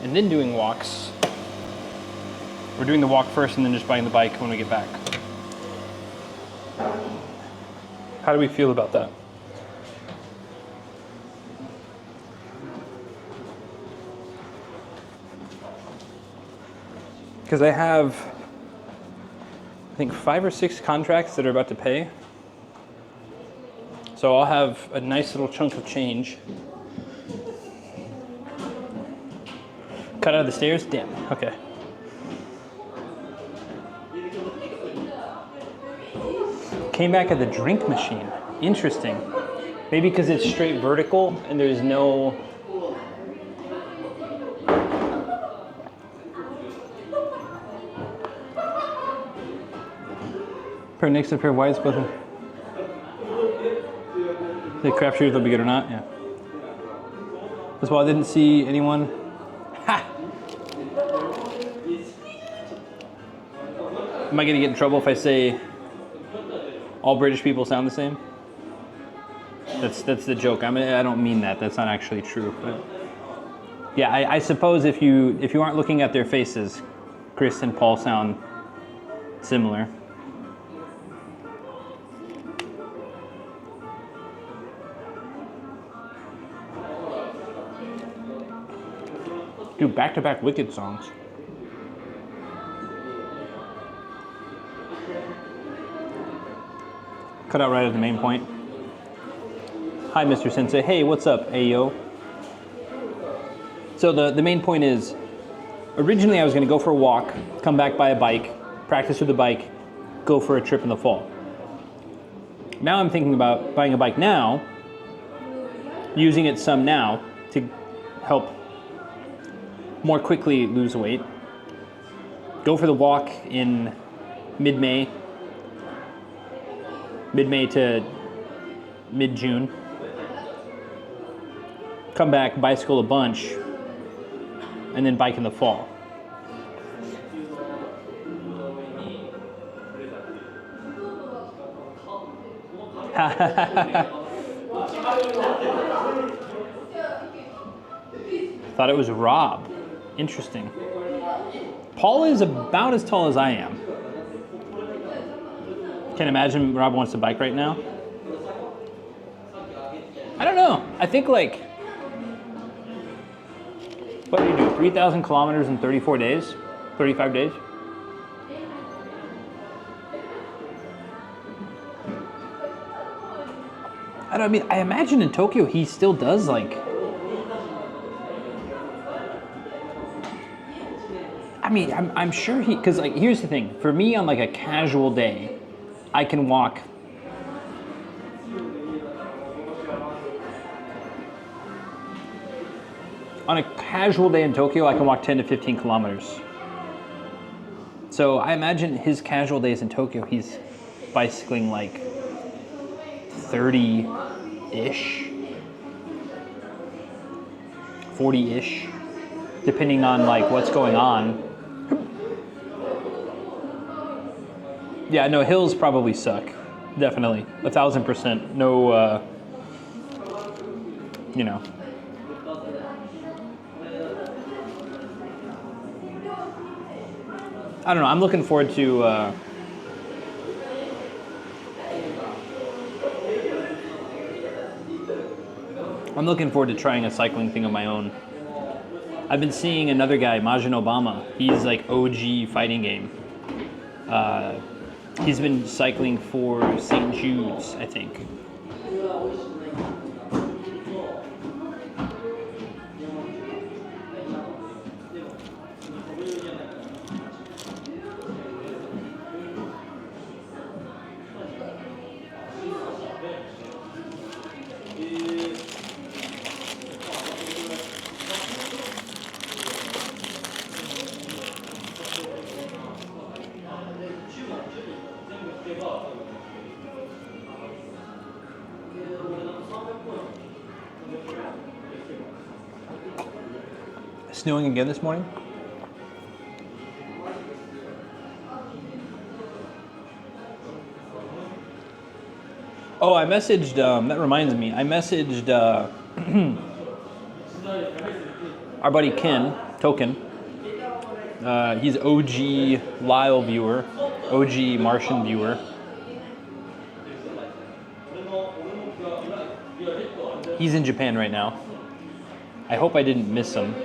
And then doing walks. We're doing the walk first and then just buying the bike when we get back. How do we feel about that? Because I have, I think, 5 or 6 contracts that are about to pay. So I'll have a nice little chunk of change Cut out of the stairs? Damn. Okay. Came back at the drink machine. Interesting. Maybe because it's straight vertical and there's no... Pair next to a pair of whites, both. The craft shoes will be good or not? Yeah. That's why I didn't see anyone. Ha! Am I gonna get in trouble if I say all British people sound the same? That's the joke. I don't mean that. That's not actually true. But yeah, I suppose if you aren't looking at their faces, Chris and Paul sound similar. Dude, back-to-back Wicked songs. Cut out right at the main point. Hi, Mr. Sensei. Hey, what's up, Ayo? So the main point is, originally I was going to go for a walk, come back by a bike, practice with the bike, go for a trip in the fall. Now I'm thinking about buying a bike now, using it some now to help more quickly lose weight. Go for the walk in mid-May to mid-June. Come back, bicycle a bunch, and then bike in the fall. Thought it was Rob. Interesting. Paul is about as tall as I am. Can't imagine Rob wants to bike right now. I don't know. I think like, what do you do? 3,000 kilometers in 34 days? 35 days? I mean, I imagine in Tokyo he still does like, I mean, I'm sure he, because like, here's the thing. For me on like a casual day, I can walk on a casual day in Tokyo, I can walk 10 to 15 kilometers. So I imagine his casual days in Tokyo, he's bicycling like 30-ish, 40-ish, depending on like what's going on. Yeah, no, hills probably suck. Definitely, 1,000%. No, you know. I don't know. I'm looking forward to. I'm looking forward to trying a cycling thing of my own. I've been seeing another guy, Majin Obama. He's like OG fighting game. He's been cycling for St. Jude's, I think. Snowing again this morning? Oh, I messaged, that reminds me, I messaged our buddy Ken, Token. He's OG Lyle viewer, OG Martian viewer. He's in Japan right now. I hope I didn't miss him.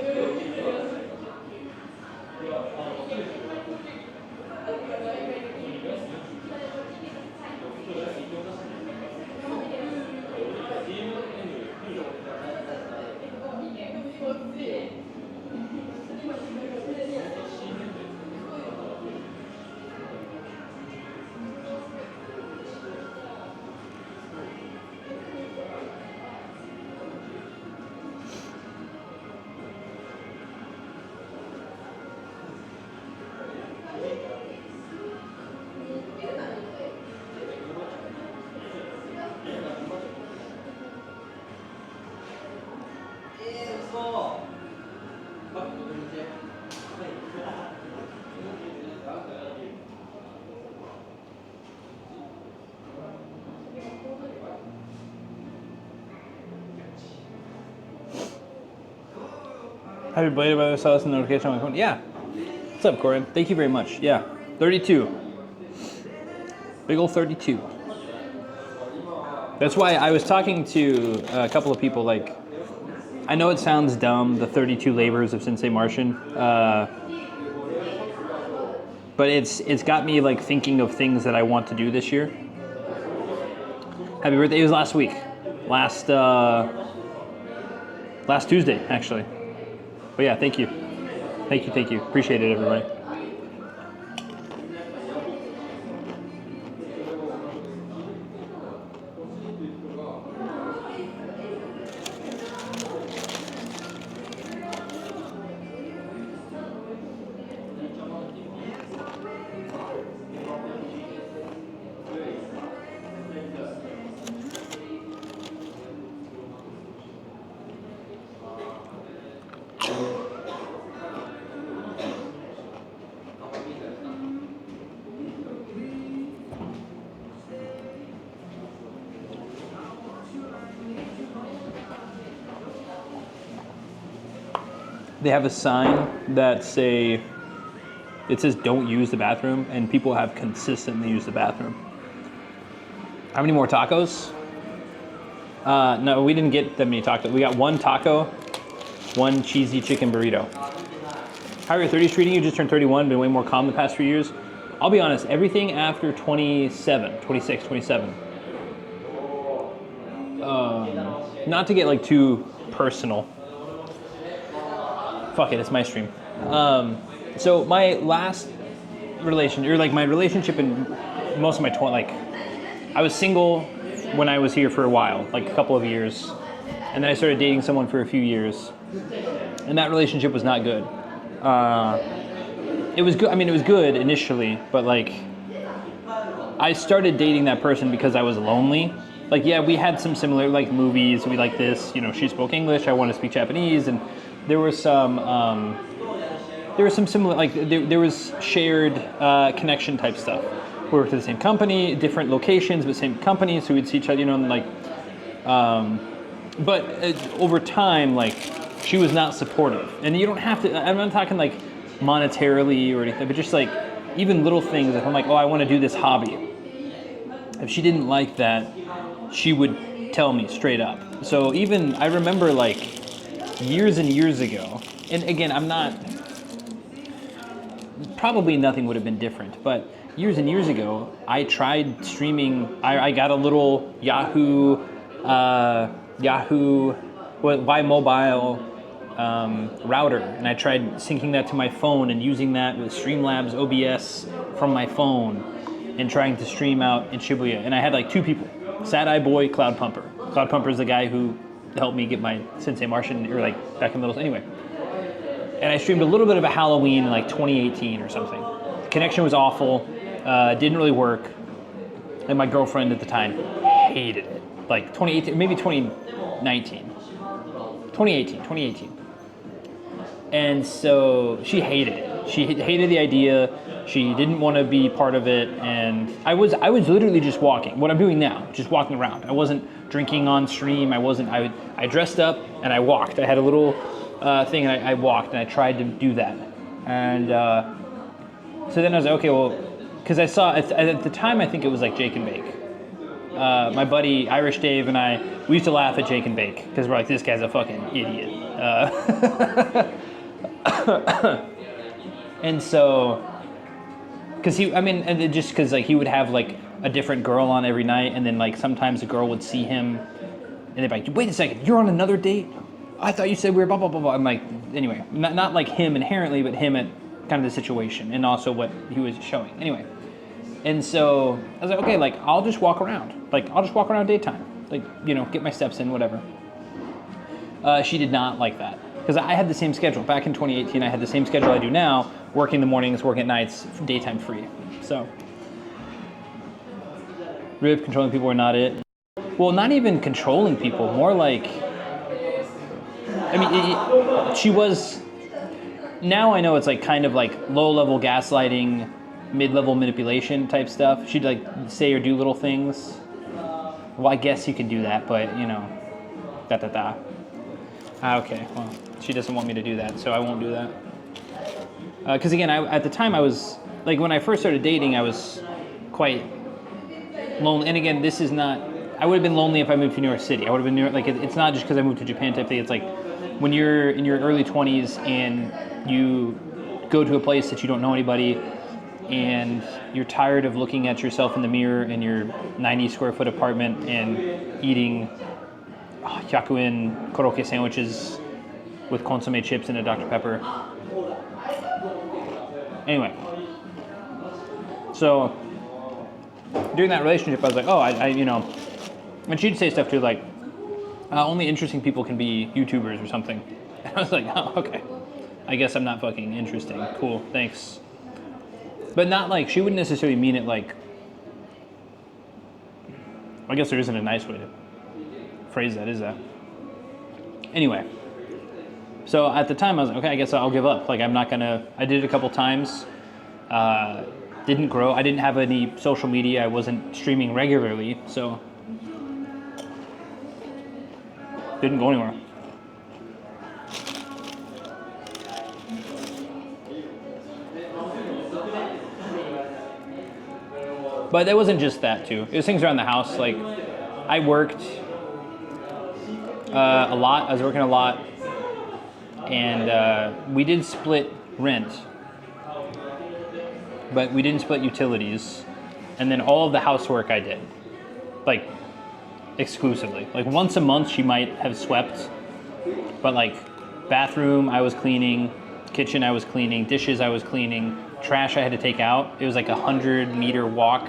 Have you bladed by the sauce and notification on my phone? Yeah. What's up, Corey? Thank you very much. Yeah. 32. Big ol' 32. That's why I was talking to a couple of people, like, I know it sounds dumb, the 32 labors of Sensei Martian, but it's got me like thinking of things that I want to do this year. Happy birthday! It was last week, last Tuesday actually. But yeah, thank you, appreciate it, everybody. They have a sign that says don't use the bathroom, and people have consistently used the bathroom. How many more tacos? No, we didn't get that many tacos. We got one taco, one cheesy chicken burrito. How are your 30s treating you? Just turned 31, been way more calm the past few years. I'll be honest, everything after 26, 27. Not to get like too personal. Fuck it, it's my stream. So my last my relationship in most of my I was single when I was here for a while, like a couple of years, and then I started dating someone for a few years, and that relationship was not good. It was good. I mean, it was good initially, but like I started dating that person because I was lonely. Like, yeah, we had some similar like movies. We like this, you know. She spoke English. I want to speak Japanese, and there was some similar, like there was shared connection type stuff. We worked at the same company, different locations, but same company, so we'd see each other, you know, and like, but over time, like, she was not supportive. And you don't have to, I'm not talking like monetarily or anything, but just like even little things. If I'm like, oh, I want to do this hobby. If she didn't like that, she would tell me straight up. So even, I remember like, years and years ago, and again, probably nothing would have been different, but years and years ago, I tried streaming. I got a little Yahoo by mobile router, and I tried syncing that to my phone and using that with Streamlabs OBS from my phone and trying to stream out in Shibuya. And I had like two people, Sad Eye Boy, Cloud Pumper. Cloud Pumper is the guy who helped me get my Sensei Martian, or like back in the middle, anyway. And I streamed a little bit of a Halloween in like 2018 or something. The connection was awful, didn't really work, and my girlfriend at the time hated it. Like 2018, maybe 2019. 2018. And so she hated it. She hated the idea. She didn't want to be part of it, and I was literally just walking. What I'm doing now, just walking around. I wasn't drinking on stream. I dressed up and I walked. I had a little thing, and I walked, and I tried to do that. And so then I was like, okay, well, because I saw at the time, I think it was like Jake and Bake. My buddy Irish Dave and I, we used to laugh at Jake and Bake because we're like, this guy's a fucking idiot. And so, because like he would have like a different girl on every night, and then like sometimes a girl would see him, and they'd be like, wait a second, you're on another date? I thought you said we were blah, blah, blah, blah. I'm like, anyway, not like him inherently, but him at kind of the situation, and also what he was showing. Anyway, and so I was like, okay, like I'll just walk around. Like I'll just walk around daytime. Like, you know, get my steps in, whatever. She did not like that. Because I had the same schedule. Back in 2018, I had the same schedule I do now, working the mornings, working at nights, daytime free. So, Rip, controlling people were not it. Well, not even controlling people, more like, I mean, she was, now I know it's like kind of like low-level gaslighting, mid-level manipulation type stuff. She'd like say or do little things. Well, I guess you can do that, but you know, Ah, okay. Well, she doesn't want me to do that, so I won't do that. Because again, at the time I was like when I first started dating, I was quite lonely. And again, this is not. I would have been lonely if I moved to New York City. I would have been like it's not just because I moved to Japan type thing. It's like when you're in your early 20s and you go to a place that you don't know anybody, and you're tired of looking at yourself in the mirror in your 90 square foot apartment and eating Hyakuin koroke sandwiches with consomme chips and a Dr. Pepper. Anyway, so during that relationship, I was like, oh, I you know, and she'd say stuff too like, only interesting people can be YouTubers or something. And I was like, oh, okay. I guess I'm not fucking interesting. Cool, thanks. But not like, she wouldn't necessarily mean it like, I guess there isn't a nice way to phrase that, is that? Anyway, so at the time I was like, okay, I guess I'll give up. Like I'm not gonna, I did it a couple times, didn't grow. I didn't have any social media. I wasn't streaming regularly, so didn't go anywhere. But it wasn't just that too. It was things around the house. Like I worked a lot. I was working a lot, and we did split rent, but we didn't split utilities. And then all of the housework I did, like exclusively. Like once a month she might have swept, but like bathroom I was cleaning, kitchen I was cleaning, dishes I was cleaning, trash I had to take out. It was like 100-meter walk.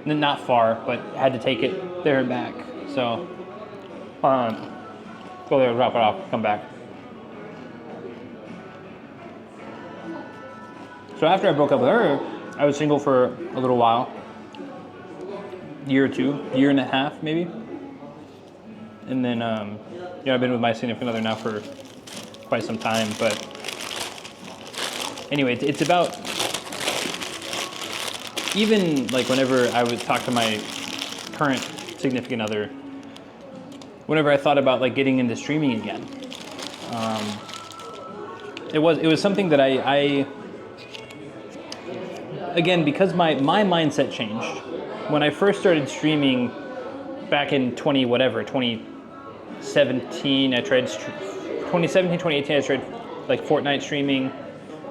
Not far, but had to take it there and back. So, go there, drop it off, come back. So after I broke up with her, I was single for a little while. Year or two, year and a half maybe. And then, yeah, I've been with my significant other now for quite some time. But anyway, it's about, even like whenever I would talk to my current significant other, whenever I thought about like getting into streaming again, it was something that I again, because my mindset changed. When I first started streaming back in 2017, I tried 2017, 2018, I tried like Fortnite streaming,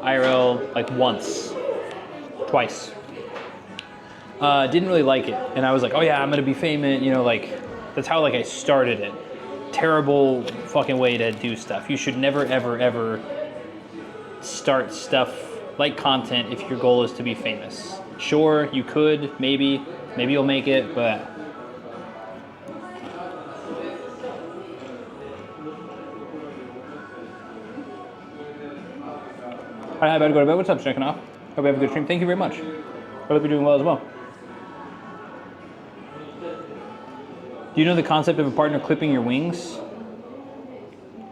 IRL, like twice. Didn't really like it, and I was like, oh yeah, I'm gonna be famous, you know, like that's how like I started it. Terrible fucking way to do stuff. You should never ever start stuff like content if your goal is to be famous. Sure, you could, maybe you'll make it, but alright, I better go to bed. What's up, checking off? Hope you have a good stream. Thank you very much. I hope you're doing well as well. Do you know the concept of a partner clipping your wings?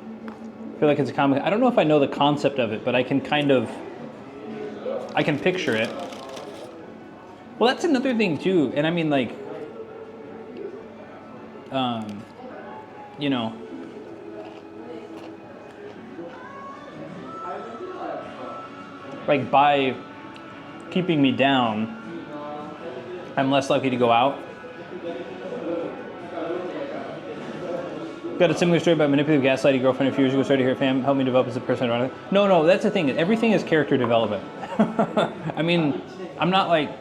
I feel like it's a common. I don't know if I know the concept of it, but I can picture it. Well, that's another thing too, and I mean like, you know, like by keeping me down, I'm less likely to go out. Got a similar story about manipulative gaslighting girlfriend a few years ago. Sorry to hear, fam. Help me develop as a person. No, that's the thing. Everything is character development. I mean, I'm not like,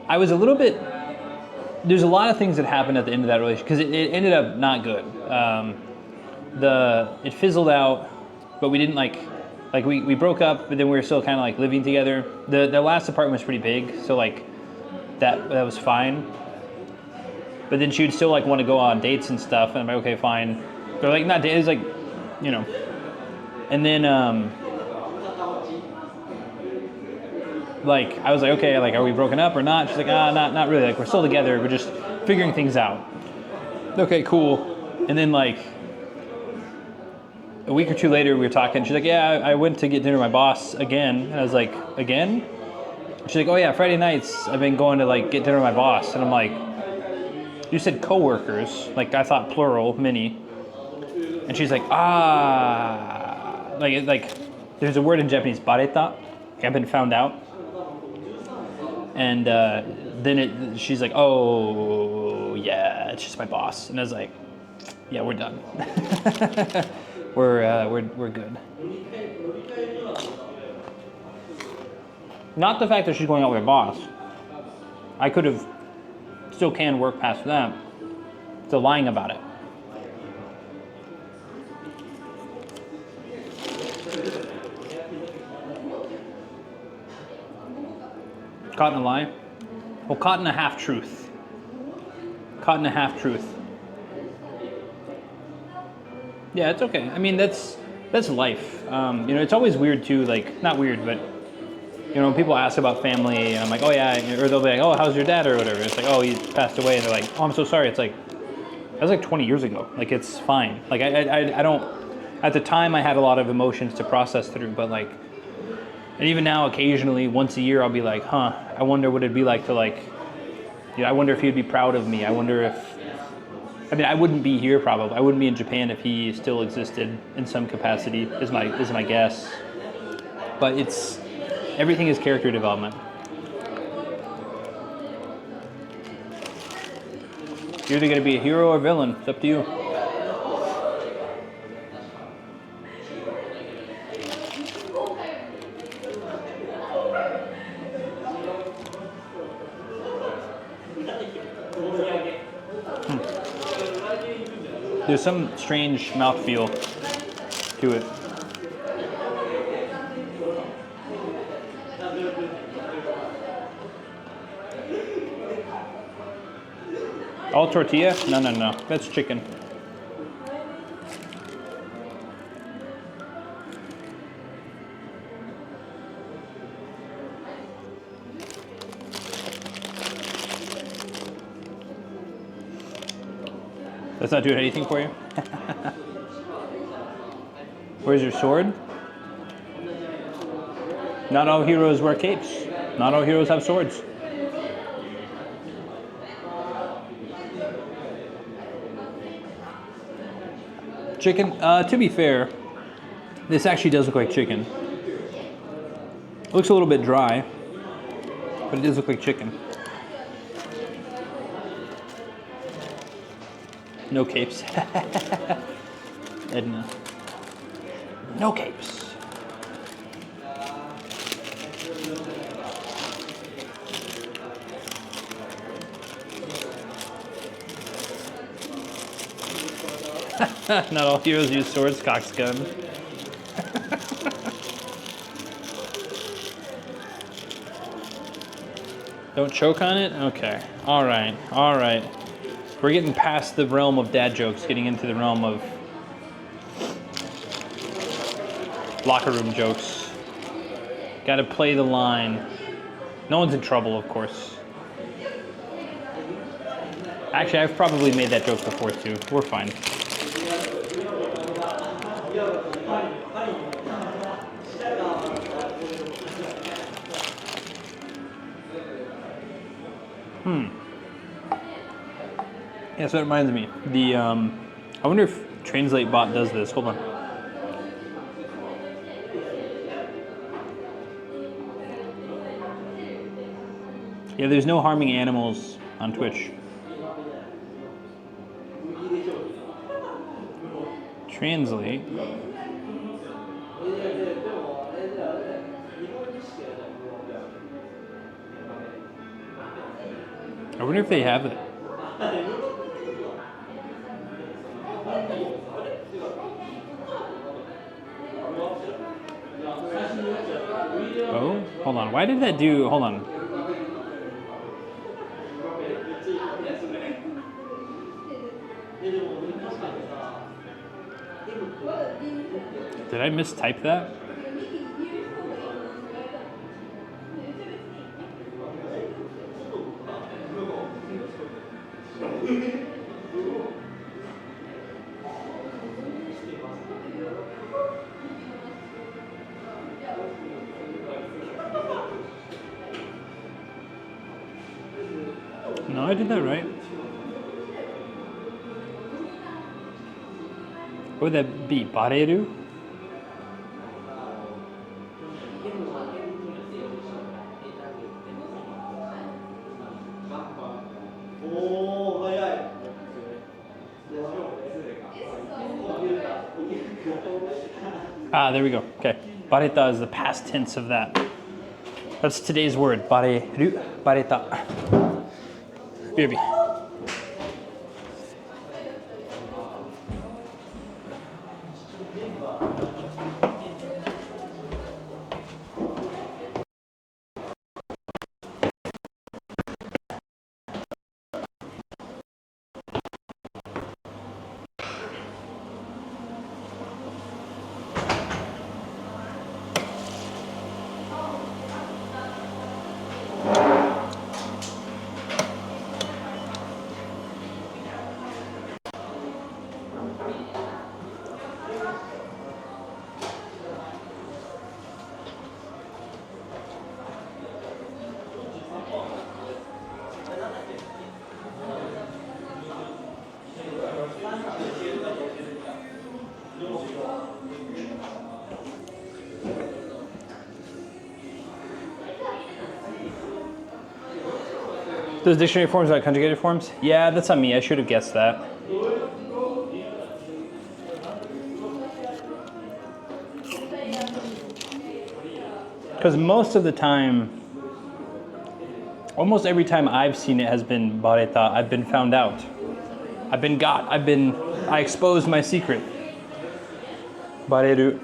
I was a little bit, there's a lot of things that happened at the end of that relationship, because it ended up not good. It fizzled out, but we didn't like we broke up, but then we were still kind of like living together. The last apartment was pretty big, so like that was fine. But then she would still like want to go on dates and stuff, and I'm like, okay, fine. But like not dates, like, you know. And then like I was like, okay, like are we broken up or not? She's like, not really. Like we're still together. We're just figuring things out. Okay, cool. And then like a week or two later, we were talking. She's like, yeah, I went to get dinner with my boss again. And I was like, again? She's like, oh yeah, Friday nights I've been going to like get dinner with my boss. And I'm like, you said coworkers, like I thought plural, many. And she's like, ah, like there's a word in Japanese, bareta. I've been found out. And then she's like, oh yeah, it's just my boss. And I was like, yeah, we're done. we're good. Not the fact that she's going out with her boss. I could have, still can work past that. Still lying about it. Caught in a lie? Well, caught in a half truth. Caught in a half truth. Yeah, it's okay. I mean, that's life. You know, it's always weird too. Like, not weird, but you know, when people ask about family, and I'm like, oh yeah, or they'll be like, oh, how's your dad or whatever. It's like, oh, he passed away, and they're like, oh, I'm so sorry. It's like, that was like 20 years ago. Like, it's fine. Like, I don't. At the time, I had a lot of emotions to process through, but like. And even now, occasionally, once a year, I'll be like, huh, I wonder what it'd be like to like, you know, I wonder if he'd be proud of me. I wonder if, I mean, I wouldn't be here probably. I wouldn't be in Japan if he still existed in some capacity, is my guess. But it's, everything is character development. You're either gonna be a hero or villain. It's up to you. There's some strange mouthfeel to it. All tortilla? No. That's chicken. That's not doing anything for you? Where's your sword? Not all heroes wear capes. Not all heroes have swords. Chicken, to be fair, this actually does look like chicken. It looks a little bit dry, but it does look like chicken. No capes. Edna. No capes. Not all heroes use swords, coxgun. Don't choke on it? Okay. Alright. We're getting past the realm of dad jokes, getting into the realm of locker room jokes. Gotta play the line. No one's in trouble, of course. Actually, I've probably made that joke before too. We're fine. Yeah, so it reminds me. I wonder if TranslateBot does this. Hold on. Yeah, there's no harming animals on Twitch. Translate. I wonder if they have it. Oh, hold on. Why did that do? Hold on. Did I mistype that? No, I did that right. What would that be? Bareru? Ah, there we go. Okay. Bareta is the past tense of that. That's today's word. Bareru, bareta. BRB. Those dictionary forms are conjugated forms? Yeah, that's on me. I should have guessed that. Because most of the time, almost every time I've seen it has been bareta. I've been found out. I've been got. I exposed my secret. Bareru.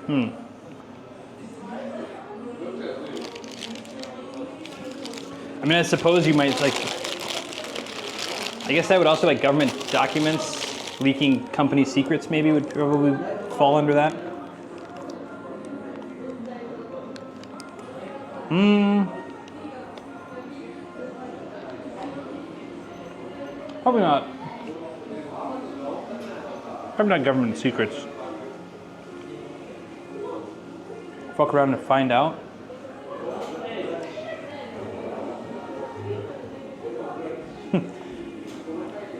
I mean, I suppose you might like, I guess that would also like government documents, leaking company secrets maybe would probably fall under that. Probably not. Probably not government secrets. Fuck around and find out.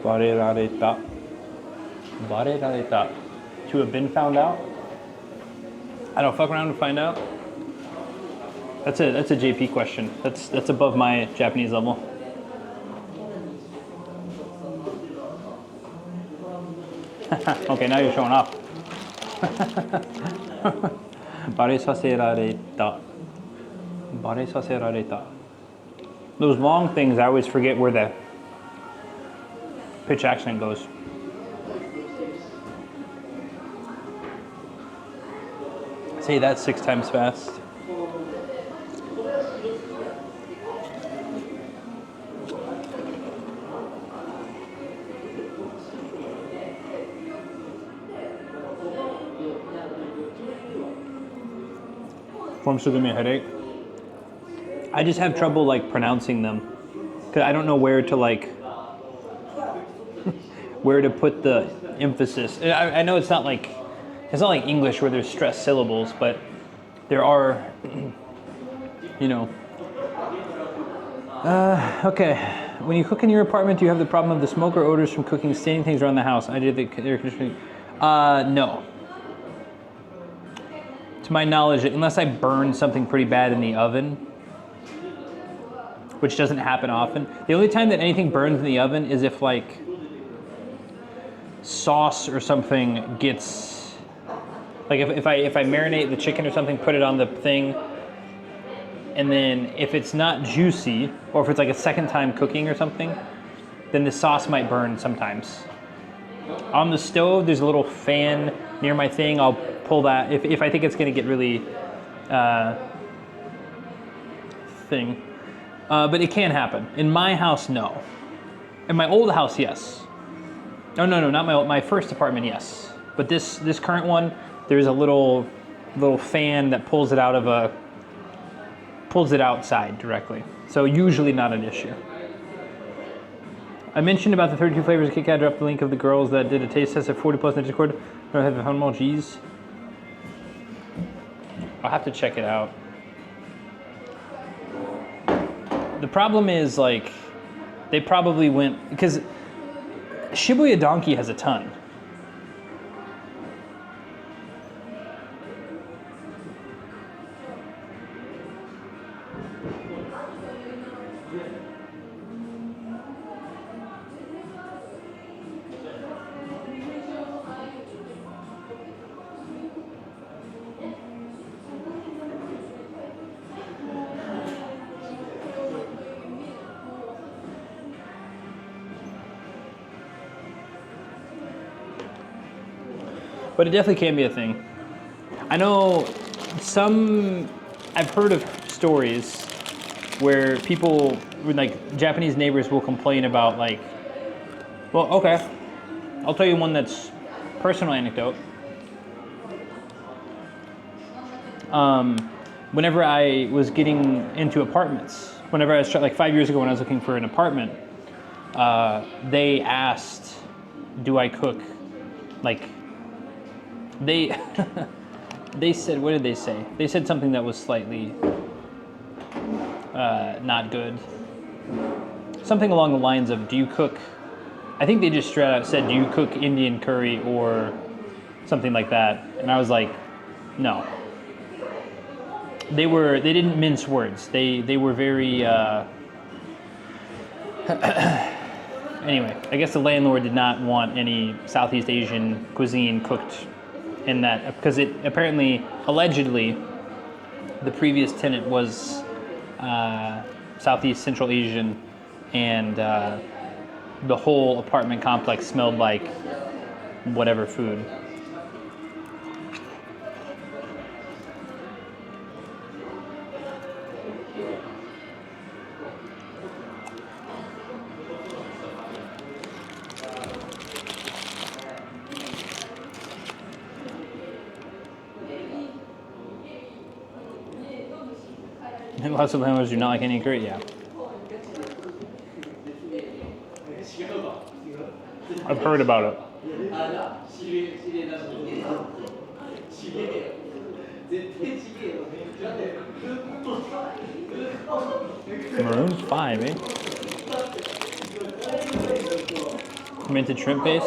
Barerareta. Barerareta. To have been found out? I don't fuck around and find out. That's a JP question. That's above my Japanese level. Okay, now you're showing off. Baresasarareta. Baresasarareta. Those long things, I always forget where the pitch accent goes. Say that 6 times fast. Forms still give me a headache. I just have trouble like pronouncing them because I don't know where to like where to put the emphasis. I know it's not like English where there's stressed syllables, but there are, you know. Okay. When you cook in your apartment, do you have the problem of the smoke or odors from cooking staining things around the house? I did the air conditioning. No. To my knowledge, unless I burn something pretty bad in the oven, which doesn't happen often. The only time that anything burns in the oven is if like sauce or something gets, like if I marinate the chicken or something, put it on the thing, and then if it's not juicy, or if it's like a second time cooking or something, then the sauce might burn sometimes. On the stove, there's a little fan near my thing. I'll pull that if I think it's gonna get really thing. But it can happen. In my house, no. In my old house, yes. No, not my first apartment, yes. But this current one, there's a little fan that pulls it outside directly. So usually not an issue. I mentioned about the 32 flavors of Kit Kat. Dropped the link of the girls that did a taste test at 40 plus in Discord. I don't have found them all. Geez. I'll have to check it out. The problem is like, they probably went, because Shibuya Donkey has a ton. But it definitely can be a thing. I know I've heard of stories where people, like Japanese neighbors will complain about like, well, okay, I'll tell you one that's personal anecdote. Whenever I was getting into apartments, whenever I was like 5 years ago when I was looking for an apartment, they asked, do I cook? Like, they they said, what did they say? They said something that was slightly not good. Something along the lines of, do you cook? I think they just straight out said, do you cook Indian curry or something like that? And I was like, no. They didn't mince words. They were very anyway, I guess the landlord did not want any Southeast Asian cuisine cooked in that, because it apparently, allegedly, the previous tenant was Southeast Central Asian, and the whole apartment complex smelled like whatever food. Lots of landlords do not like Indian curry, yeah. I've heard about it. Maroon 5, eh? Minted shrimp paste.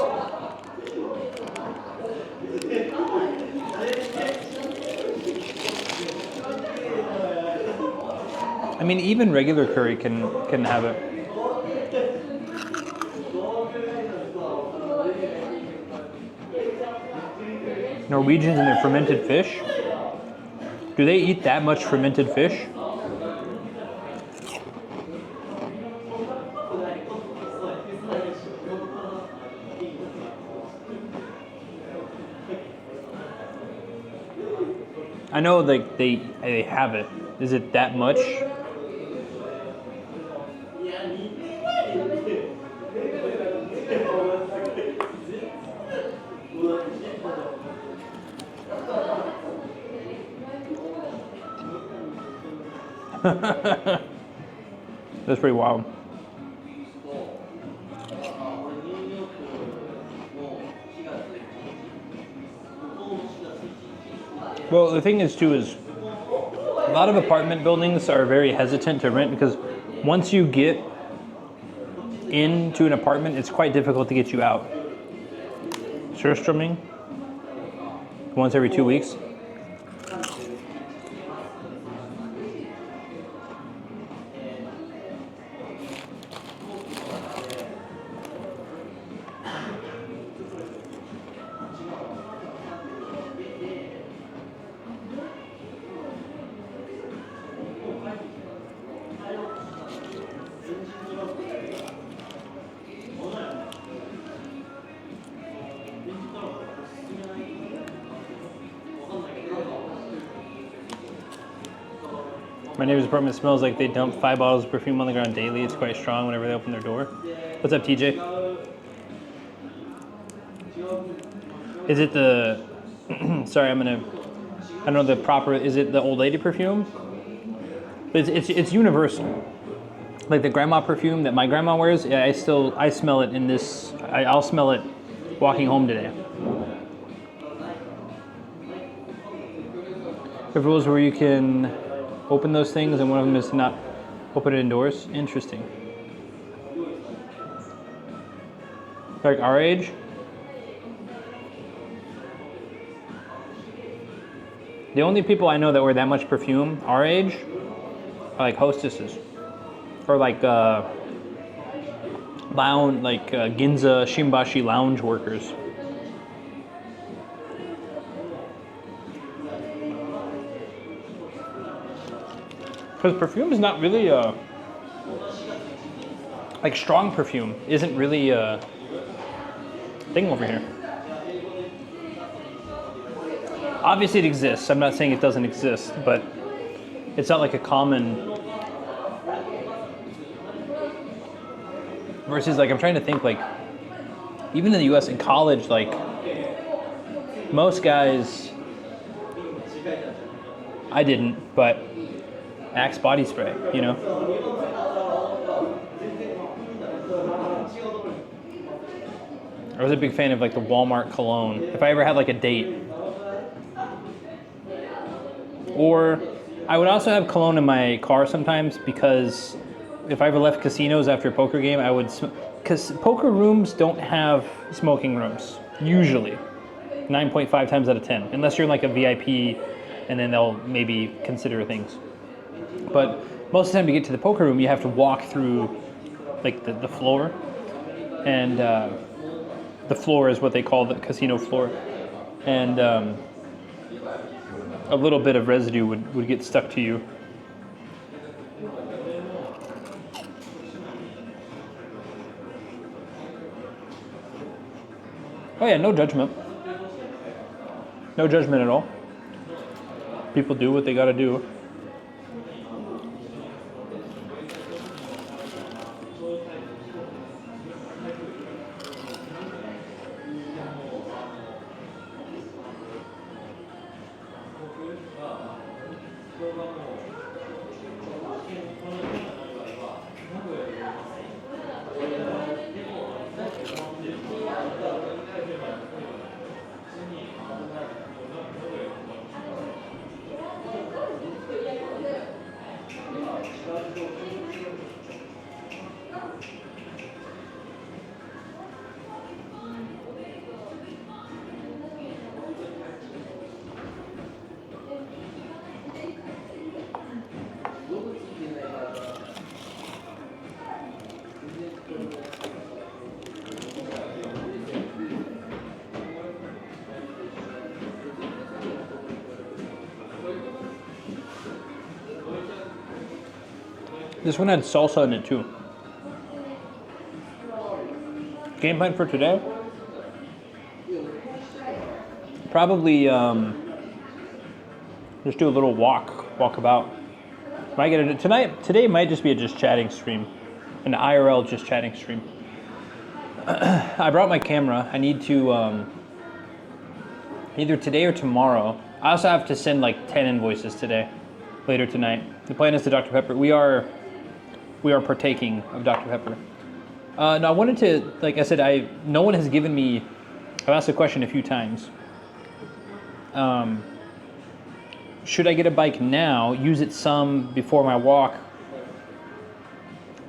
I mean, even regular curry can have it. Norwegians and their fermented fish? Do they eat that much fermented fish? I know like they have it. Is it that much? That's pretty wild. Well, the thing is too is a lot of apartment buildings are very hesitant to rent because once you get into an apartment, it's quite difficult to get you out. Surströmming once every 2 weeks. My neighbor's apartment smells like they dump 5 bottles of perfume on the ground daily. It's quite strong whenever they open their door. What's up, TJ? Is it the... Sorry, I don't know the proper... Is it the old lady perfume? But it's universal. Like the grandma perfume that my grandma wears, yeah, I smell it in this... I'll smell it walking home today. There are rules where you can open those things, and one of them is to not open it indoors. Interesting. Like our age? The only people I know that wear that much perfume our age are like hostesses. or like lounge, like Ginza Shimbashi lounge workers. Because perfume is not really like strong perfume isn't really a thing over here. Obviously it exists. I'm not saying it doesn't exist, but it's not like a common. Versus like I'm trying to think like even in the US in college, like most guys, I didn't, but Axe body spray, you know? I was a big fan of like the Walmart cologne. If I ever had like a date. Or I would also have cologne in my car sometimes because if I ever left casinos after a poker game, I would, because poker rooms don't have smoking rooms, usually. 9.5 times out of 10, unless you're like a VIP and then they'll maybe consider things. But most of the time to get to the poker room, you have to walk through like the floor. And the floor is what they call the casino floor. And a little bit of residue would get stuck to you. Oh yeah, no judgment. No judgment at all. People do what they gotta do. This one had salsa in it too. Game plan for today? Probably just do a little walk about. Might get it today might just be a just chatting stream, an IRL just chatting stream. I brought my camera. I need to either today or tomorrow. I also have to send like 10 invoices today, later tonight. The plan is to Dr. Pepper. We are partaking of Dr. Pepper. No, I wanted to, like I said, no one has given me, I've asked the question a few times. Should I get a bike now, use it some before my walk,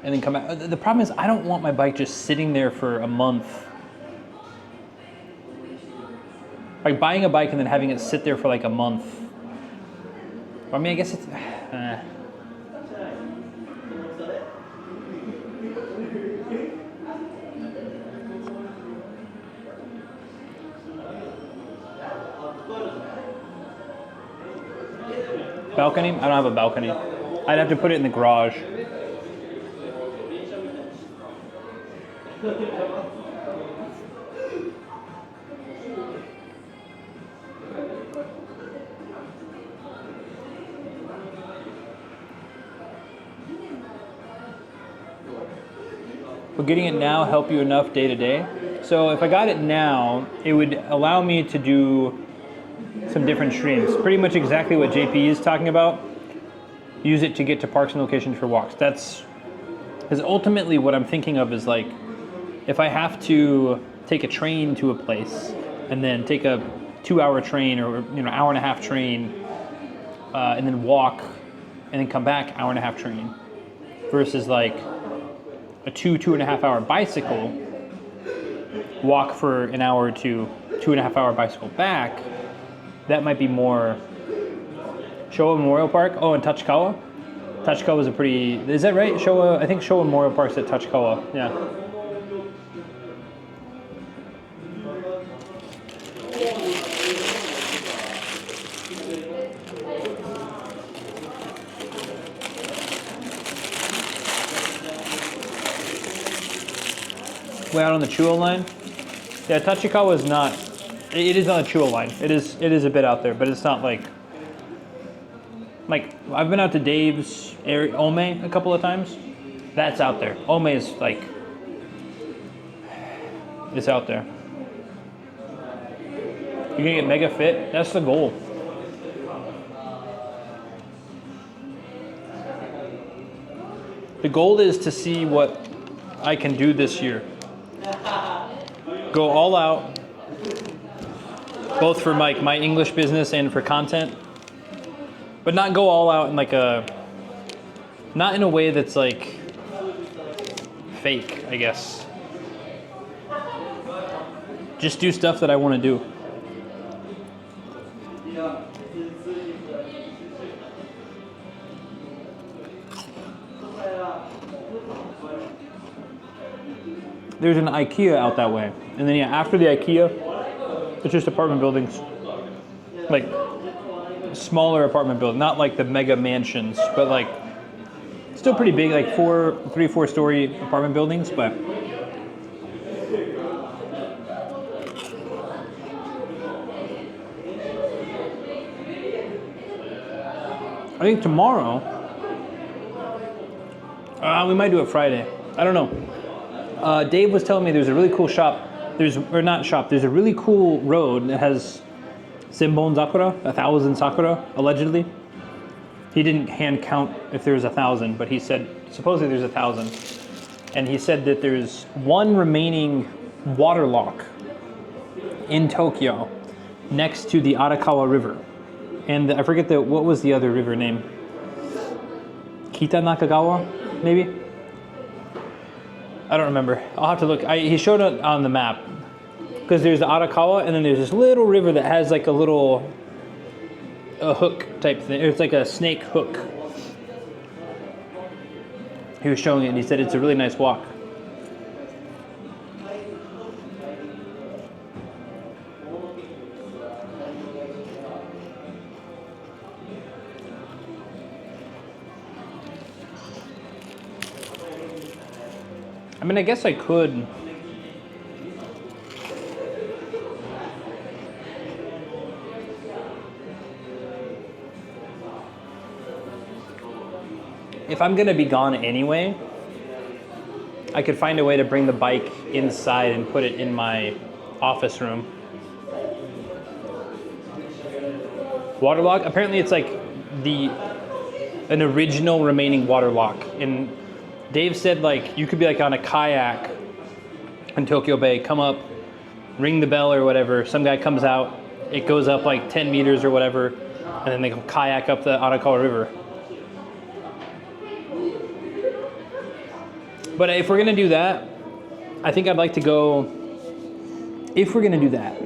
and then come back? The problem is I don't want my bike just sitting there for a month. Like buying a bike and then having it sit there for like a month. I mean, I guess it's, balcony? I don't have a balcony. I'd have to put it in the garage. Will getting it now help you enough day to day? So if I got it now, it would allow me to do some different streams. Pretty much exactly what JP is talking about. Use it to get to parks and locations for walks. That's ultimately what I'm thinking of is like, if I have to take a train to a place and then take a 2-hour train or hour and a half train and then walk and then come back hour and a half train versus like a 2.5 hour bicycle, walk for an hour or 2.5 hour bicycle back, that might be more. Showa Memorial Park, oh, in Tachikawa? Tachikawa is a pretty. Is that right? Showa. I think Showa Memorial Park's at Tachikawa. Yeah. Way out on the Chuo line. Yeah, Tachikawa is not. It is on the Chuo line. It is a bit out there, but it's not like. Like I've been out to Dave's area, Ome a couple of times. That's out there. Ome is like. It's out there. You're gonna get mega fit. That's the goal. The goal is to see what I can do this year. Go all out, both for my English business and for content, but not go all out in like not in a way that's like fake, I guess. Just do stuff that I want to do. There's an IKEA out that way. And then yeah, after the IKEA, it's just apartment buildings. Like smaller apartment buildings, not like the mega mansions, but like still pretty big, like 3-4 story apartment buildings, but I think tomorrow, we might do it Friday. I don't know. Dave was telling me there's a really cool shop. There's a really cool road that has Senbon Sakura, 1,000 sakura, allegedly. He didn't hand count if there was 1,000, but he said supposedly there's 1,000. And he said that there's one remaining water lock in Tokyo next to the Arakawa River. And I forget what was the other river name? Kita Nakagawa, maybe? I don't remember. I'll have to look. He showed it on the map. Because there's the Arakawa, and then there's this little river that has like a hook type thing. It's like a snake hook. He was showing it, and he said it's a really nice walk. I mean, I guess I could. If I'm gonna be gone anyway, I could find a way to bring the bike inside and put it in my office room. Waterlock, apparently it's like an original remaining waterlock. And Dave said like you could be like on a kayak in Tokyo Bay, come up, ring the bell or whatever, some guy comes out, it goes up like 10 meters or whatever, and then they go kayak up the Arakawa River. But if we're gonna do that, I think I'd like to go, if we're gonna do that,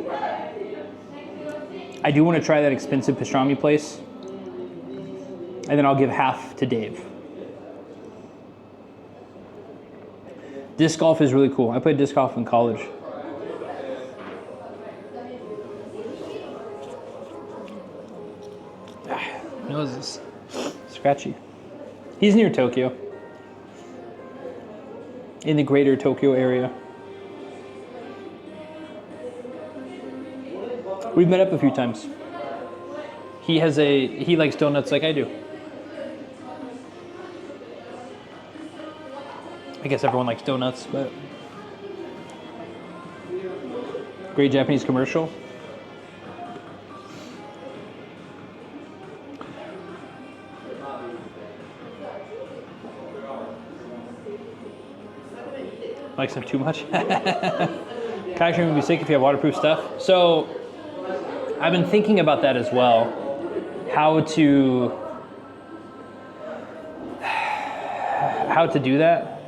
I do wanna try that expensive pastrami place, and then I'll give half to Dave. Disc golf is really cool. I played disc golf in college. Nose is scratchy. He's near Tokyo. In the greater Tokyo area. We've met up a few times. He likes donuts like I do. I guess everyone likes donuts, but great Japanese commercial. Likes them too much. Kayak would be sick if you have waterproof stuff. So I've been thinking about that as well. How to do that,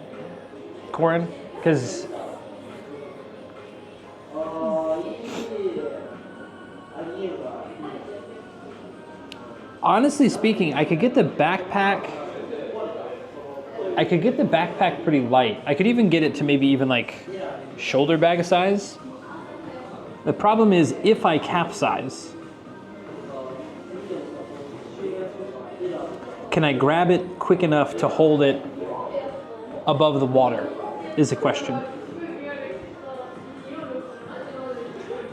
Corin? Because honestly speaking, I could get the backpack I could get the backpack pretty light. I could even get it to maybe even like shoulder bag size. The problem is if I capsize, can I grab it quick enough to hold it above the water is the question.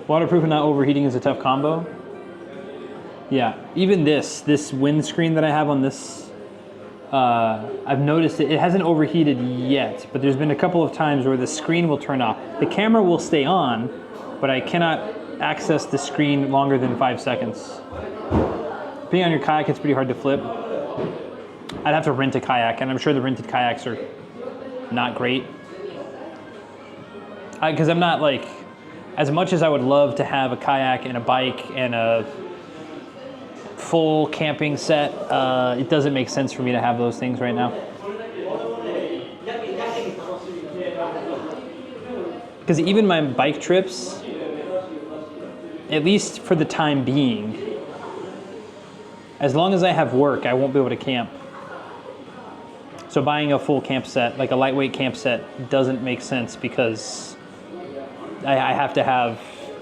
Waterproof and not overheating is a tough combo. Yeah, even this windscreen that I have on this, I've noticed it hasn't overheated yet, but there's been a couple of times where the screen will turn off. The camera will stay on, but I cannot access the screen longer than 5 seconds. Depending on your kayak, it's pretty hard to flip. I'd have to rent a kayak, and I'm sure the rented kayaks are not great. Because I'm not like, as much as I would love to have a kayak and a bike and a full camping set, it doesn't make sense for me to have those things right now. Because even my bike trips, at least for the time being, as long as I have work, I won't be able to camp. So buying a full camp set, like a lightweight camp set, doesn't make sense because I have to have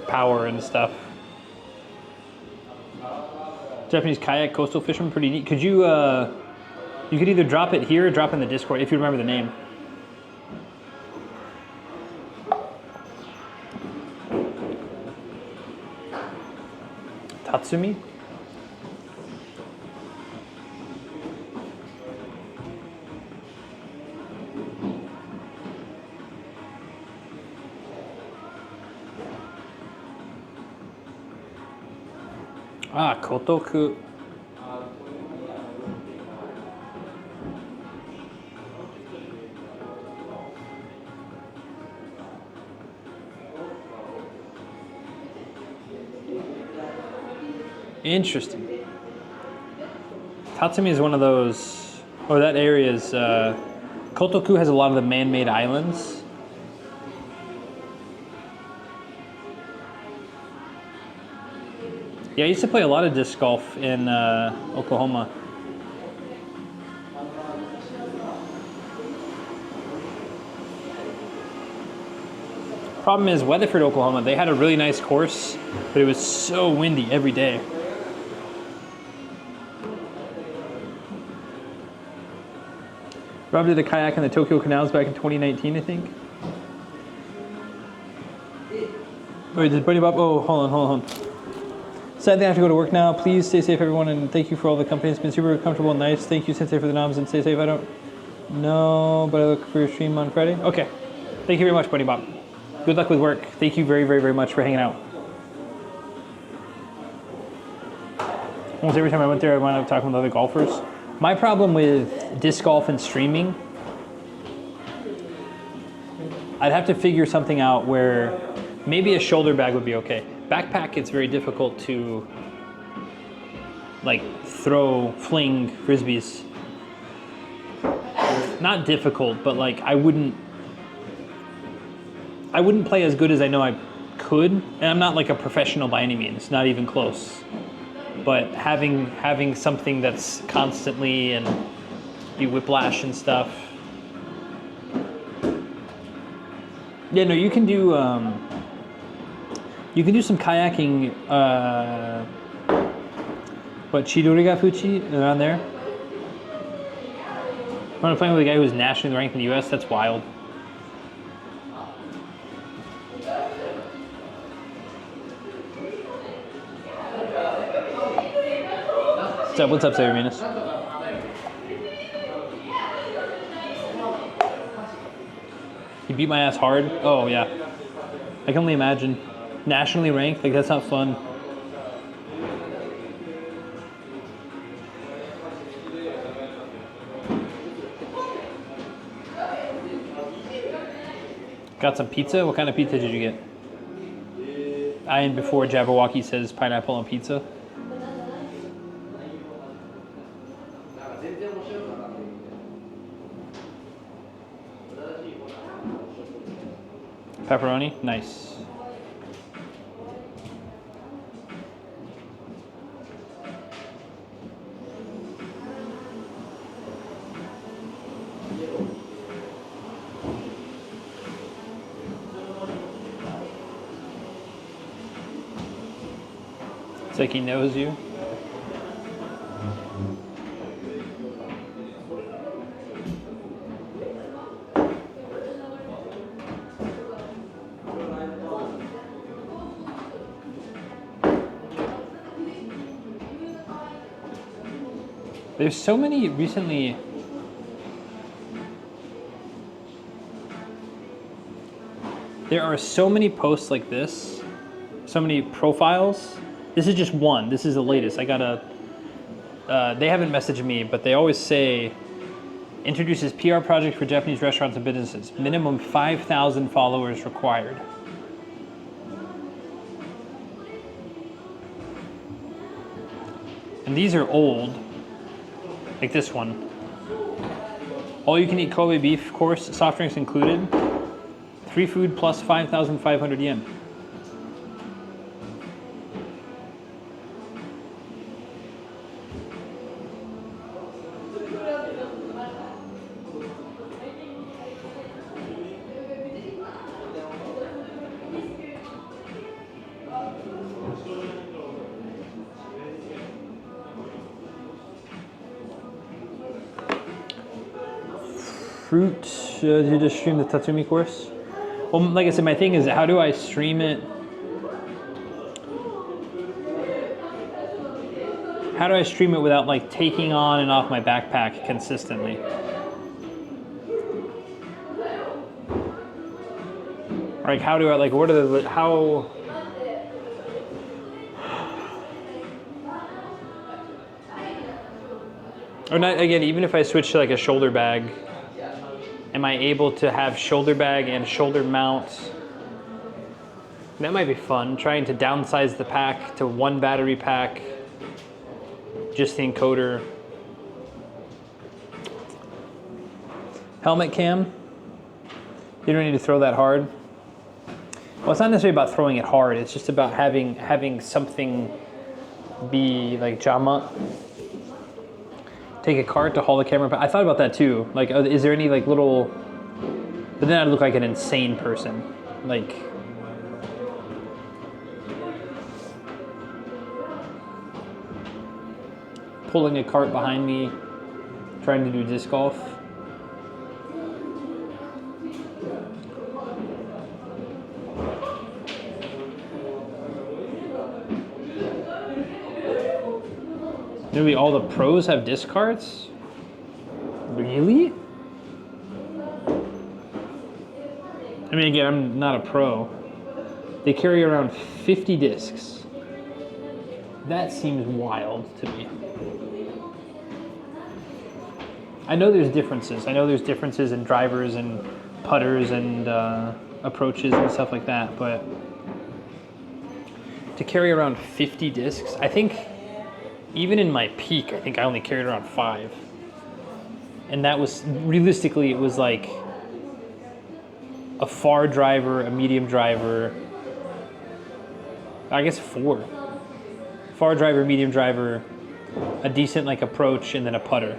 power and stuff. Japanese kayak coastal fisherman, pretty neat. Could you, you could either drop it here or drop it in the Discord if you remember the name. Tatsumi? Ah, Kotoku. Interesting. Tatsumi is one of those, or that area is, Kotoku has a lot of the man-made islands. Yeah, I used to play a lot of disc golf in Oklahoma. Problem is, Weatherford, Oklahoma, they had a really nice course, but it was so windy every day. Rob did a kayak in the Tokyo canals back in 2019, I think. Wait, did Buddy Bob? Oh, hold on. Sadly, I have to go to work now. Please stay safe, everyone, and thank you for all the company. It's been super comfortable and nice. Thank you, Sensei, for the noms, and stay safe. I don't know, but I look for your stream on Friday. Okay. Thank you very much, Buddy Bob. Good luck with work. Thank you very, very, very much for hanging out. Almost every time I went there, I wound up talking with other golfers. My problem with disc golf and streaming, I'd have to figure something out where maybe a shoulder bag would be okay. Backpack, it's very difficult to like fling frisbees. Not difficult, but like I wouldn't play as good as I know I could. And I'm not like a professional by any means, not even close. But having something that's constantly and be whiplash and stuff. Yeah, no, you can do some kayaking, Chidoriga Fuchi, around there. I'm playing with a guy who's nationally ranked in the US, that's wild. What's up, Sarah Venus? He beat my ass hard? Oh, yeah. I can only imagine. Nationally ranked? Like, that's not fun. Got some pizza? What kind of pizza did you get? Ian before Jabberwocky says pineapple on pizza. Pepperoni? Nice. It's like he knows you. There's so many recently. There are so many posts like this, so many profiles. This is just one. This is the latest. I got a. They haven't messaged me, but they always say, introduces PR project for Japanese restaurants and businesses. Minimum 5,000 followers required. And these are old. Like this one. All you can eat Kobe beef course, soft drinks included. Free food plus 5,500 yen. Fruit to just stream the Tatsumi course? Well, like I said, my thing is, how do I stream it? How do I stream it without like taking on and off my backpack consistently? Like, how do I, like, what are the, how? Or not, again, even if I switch to like a shoulder bag, am I able to have shoulder bag and shoulder mount? That might be fun, trying to downsize the pack to one battery pack, just the encoder. Helmet cam, you don't need to throw that hard. Well, it's not necessarily about throwing it hard, it's just about having something be like jama. Take a cart to haul the camera. I thought about that too. Like, is there any like little? But then I'd look like an insane person. Like, pulling a cart behind me, trying to do disc golf. Maybe all the pros have disc carts? Really? I mean, again, I'm not a pro. They carry around 50 discs. That seems wild to me. I know there's differences. I know there's differences in drivers and putters and approaches and stuff like that, but to carry around 50 discs, I think even in my peak, I think I only carried around 5. And that was, realistically, it was like a far driver, a medium driver, I guess 4. Far driver, medium driver, a decent like approach, and then a putter.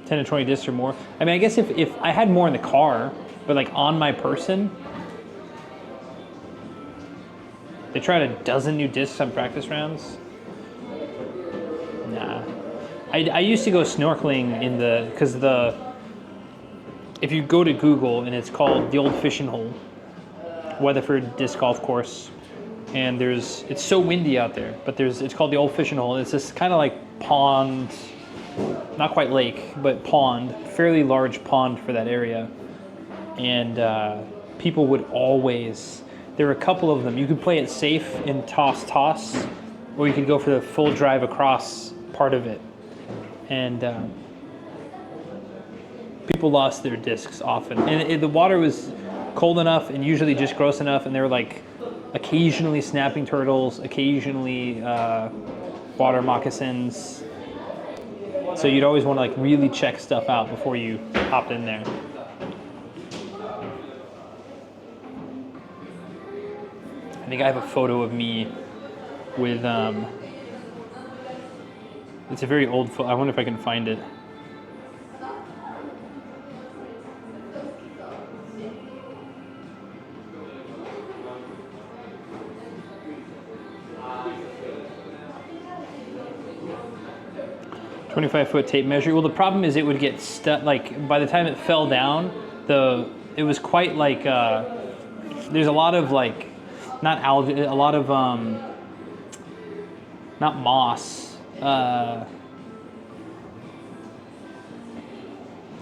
10 to 20 discs or more. I mean, I guess if I had more in the car, but like on my person, they tried a dozen new discs on practice rounds. Nah. I used to go snorkeling in the, because if you go to Google and it's called the Old Fishing Hole, Weatherford Disc Golf Course, and it's so windy out there, but it's called the Old Fishing Hole, and it's this kind of like pond, not quite lake, but pond, fairly large pond for that area. And people would always, there were a couple of them. You could play it safe in toss, or you could go for the full drive across part of it. And people lost their discs often. And the water was cold enough and usually just gross enough, and they were like occasionally snapping turtles, occasionally water moccasins. So you'd always want to like really check stuff out before you hopped in there. I think I have a photo of me with, it's a very old photo. I wonder if I can find it. 25-foot tape measure. Well, the problem is it would get stuck. Like by the time it fell down, it was quite like there's a lot of like not algae, a lot of not moss.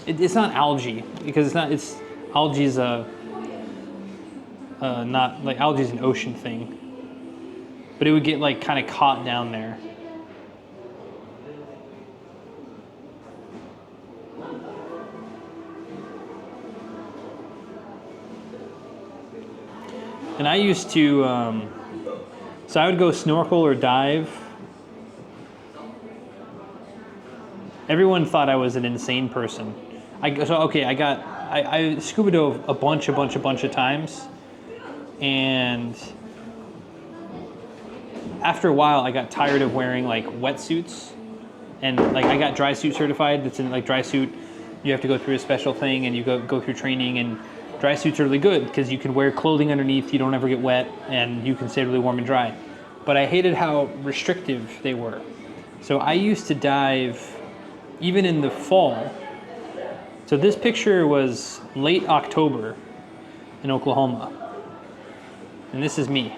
It's not algae because it's not. It's algae's not like algae's an ocean thing, but it would get like kind of caught down there. And I used to, so I would go snorkel or dive. Everyone thought I was an insane person. I scuba dove a bunch of times, and after a while I got tired of wearing like wetsuits, and like I got dry suit certified. That's in like dry suit, you have to go through a special thing and you go through training, and dry suits are really good because you can wear clothing underneath, you don't ever get wet, and you can stay really warm and dry. But I hated how restrictive they were. So I used to dive even in the fall. So this picture was late October in Oklahoma. And this is me.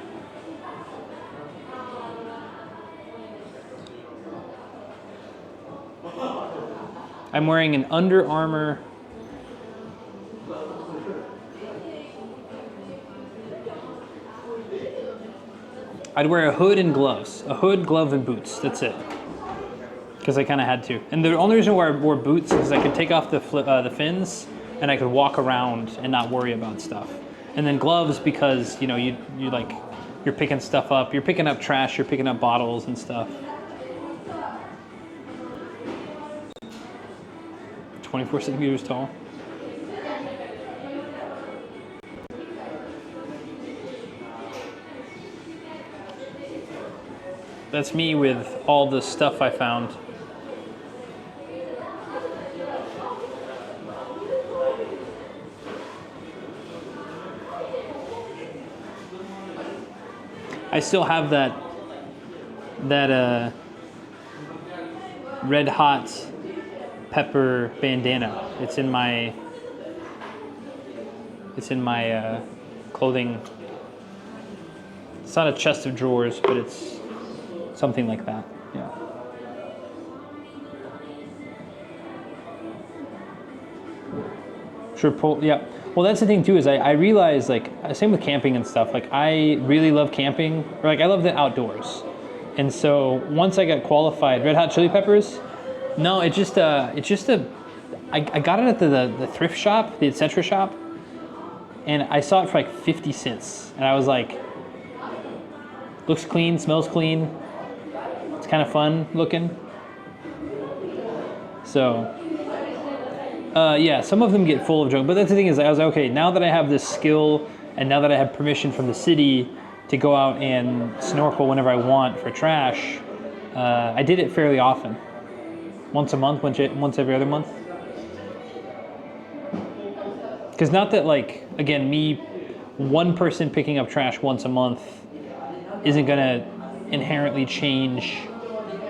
I'm wearing an Under Armour I'd wear a hood and gloves. A hood, glove, and boots. That's it. Because I kind of had to. And the only reason why I wore boots is I could take off the fins and I could walk around and not worry about stuff. And then gloves because, you know, you're picking stuff up. You're picking up trash. You're picking up bottles and stuff. 24 centimeters tall. That's me with all the stuff I found. I still have that Red Hot Pepper bandana. It's in my clothing. It's not a chest of drawers, but it's something like that, yeah. Sure, yeah. Well, that's the thing too, is I realize, like, same with camping and stuff, like I really love camping, or like I love the outdoors. And so once I got qualified, Red Hot Chili Peppers, no, I got it at the thrift shop, the Etc. shop, and I saw it for like 50 cents. And I was like, looks clean, smells clean. It's kind of fun looking. So, yeah, some of them get full of junk. But that's the thing is, I was like, okay, now that I have this skill and now that I have permission from the city to go out and snorkel whenever I want for trash, I did it fairly often. Once a month, once every other month. Because not that, like, again, one person picking up trash once a month isn't going to inherently change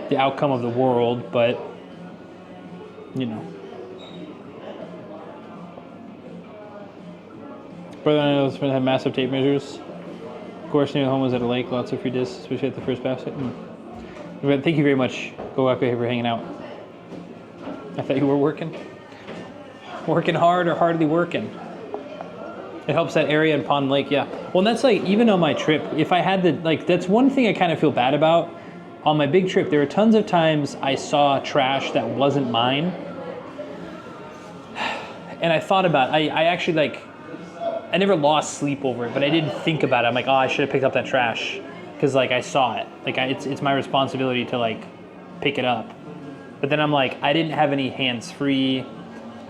the outcome of the world, but, you know. Brother, I know this friend had massive tape measures. Of course, near home was at a lake, lots of free discs, especially at the first basket. Thank you very much, Gowaku, for hanging out. I thought you were working. Working hard or hardly working. It helps that area in Pond Lake, yeah. Well, and that's like, even on my trip, if I had that's one thing I kind of feel bad about. On my big trip, there were tons of times I saw trash that wasn't mine. And I thought about it. I actually, I never lost sleep over it, but I didn't think about it. I'm like, oh, I should have picked up that trash. Because, I saw it. It's my responsibility to, pick it up. But then I'm like, I didn't have any hands-free.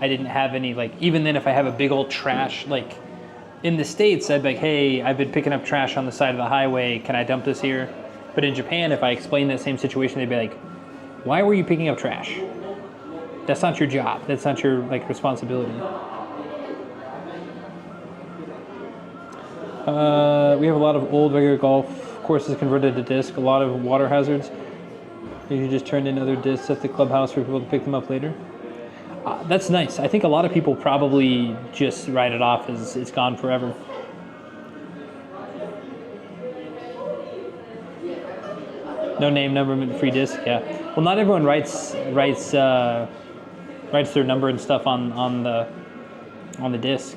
I didn't have any, even then if I have a big old trash, in the States, I'd be like, hey, I've been picking up trash on the side of the highway. Can I dump this here? But in Japan, if I explain that same situation, they'd be like, why were you picking up trash? That's not your job. That's not your, responsibility. We have a lot of old regular golf courses converted to disc, a lot of water hazards. You just turned in other discs at the clubhouse for people to pick them up later. That's nice. I think a lot of people probably just write it off as it's gone forever. No name, number, free disc. Yeah. Well, not everyone writes their number and stuff on the disc.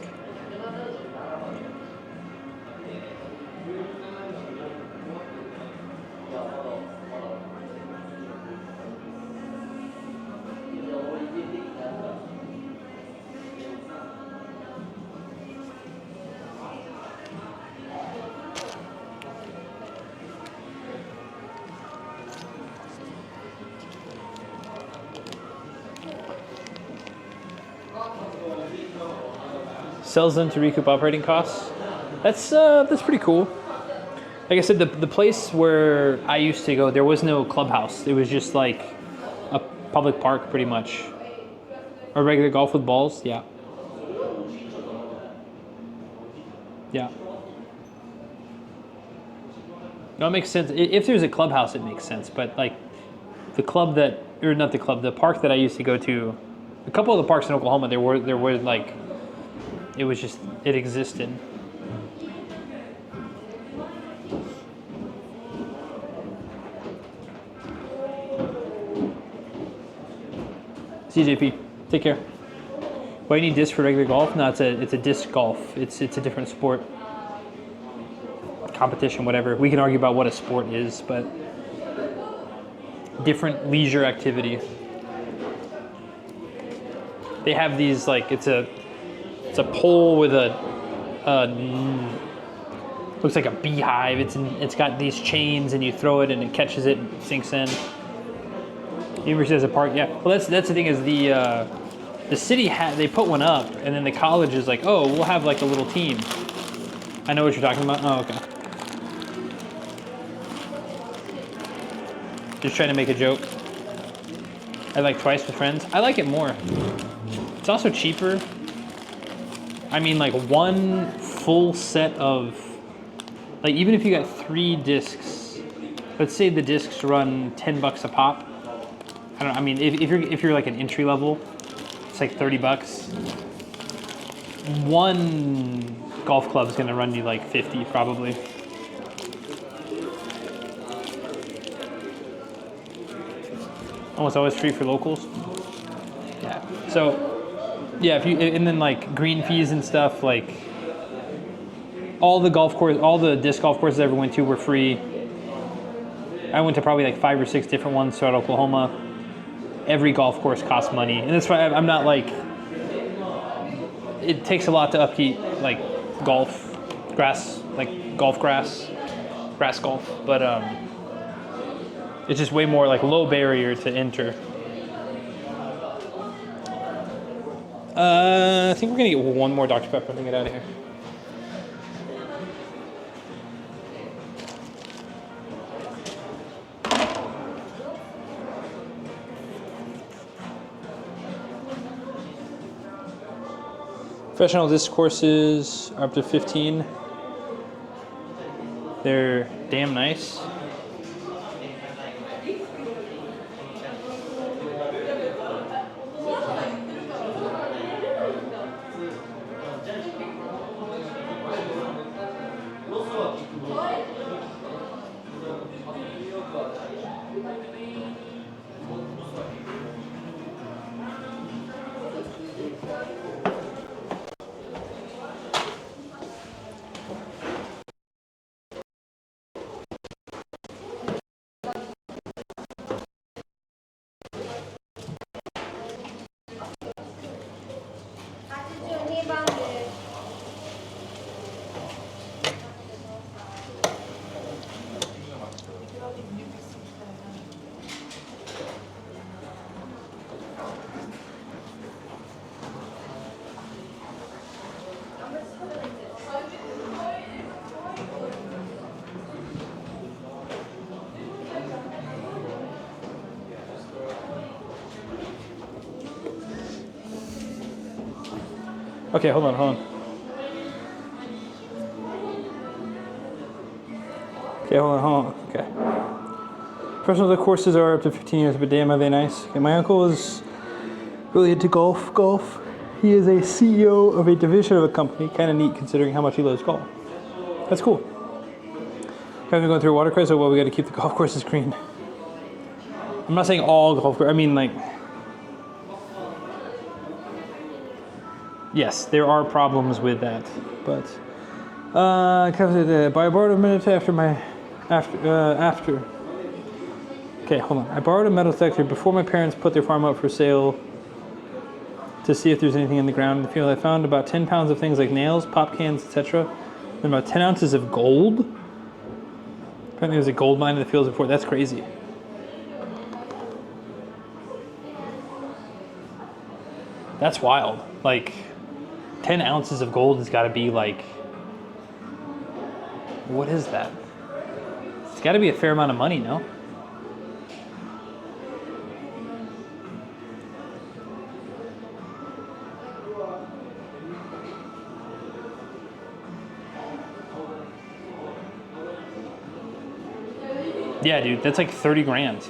Sells them to recoup operating costs. That's pretty cool. Like I said, the place where I used to go, there was no clubhouse. It was just like a public park, pretty much. Or regular golf with balls, yeah. Yeah. No, it makes sense. If there's a clubhouse, it makes sense. But like the club that, or not the club, the park that I used to go to, a couple of the parks in Oklahoma, there were like, it was just, it existed. CJP, take care. Why do you need disc for regular golf? No, it's a disc golf. It's a different sport. Competition, whatever. We can argue about what a sport is, but different leisure activity. They have these like it's a pole with a looks like a beehive. It's got these chains, and you throw it, and it catches it and sinks in. University has a park, yeah. Well, that's the thing is the city they put one up, and then the college is like, oh, we'll have like a little team. I know what you're talking about. Oh, okay. Just trying to make a joke. I like Twice with Friends. I like it more. It's also cheaper. I mean, like one full set of, like even if you got 3 discs, let's say the discs run $10 a pop. I mean, if you're like an entry level, it's like $30. One golf club is gonna run you like 50 probably. Almost always free for locals. Yeah. So, yeah, and then like green fees and stuff, like all the disc golf courses I ever went to were free. I went to probably like 5 or 6 different ones throughout Oklahoma. Every golf course costs money, and that's why I'm not like. It takes a lot to upkeep like golf, grass, like golf grass golf, but it's just way more like low barrier to enter. I think we're gonna get one more Dr. Pepper and get out of here. Professional disc courses are up to 15. They're damn nice. Okay, hold on. Okay, hold on. Okay. Professional courses are up to 15 years, but damn, are they nice. Okay, my uncle is really into golf. He is a CEO of a division of a company. Kind of neat considering how much he loves golf. That's cool. Kind of going through a water crisis, well, we got to keep the golf courses green. I'm not saying all golf courses, I mean like, yes, there are problems with that, but I borrowed a minute after. Okay, hold on. I borrowed a metal detector before my parents put their farm up for sale to see if there's anything in the ground in the field. I found about 10 pounds of things like nails, pop cans, etc. And about 10 ounces of gold. Apparently there's a gold mine in the fields before. That's crazy. That's wild. Like, 10 ounces of gold has got to be like, what is that? It's got to be a fair amount of money, no? Yeah, dude, that's like 30 grand.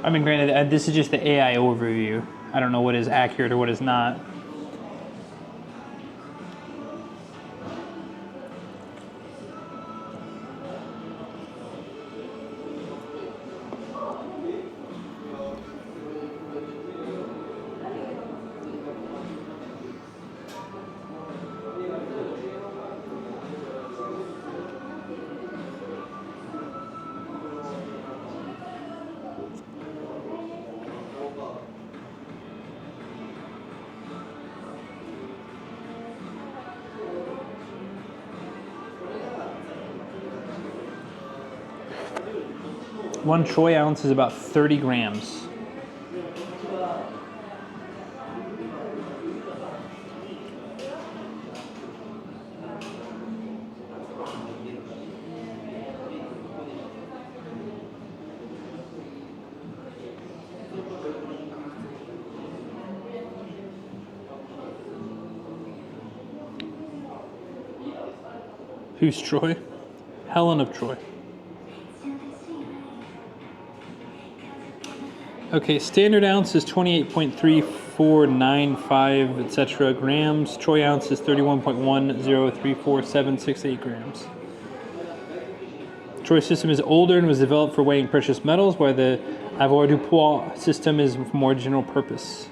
I mean, granted, this is just the AI overview. I don't know what is accurate or what is not. One troy ounce is about 30 grams. Who's Troy? Helen of Troy. Okay, standard ounce is 28.3495, etc. grams. Troy ounce is 31.10347668 grams. Troy system is older and was developed for weighing precious metals, while the avoirdupois system is more general purpose.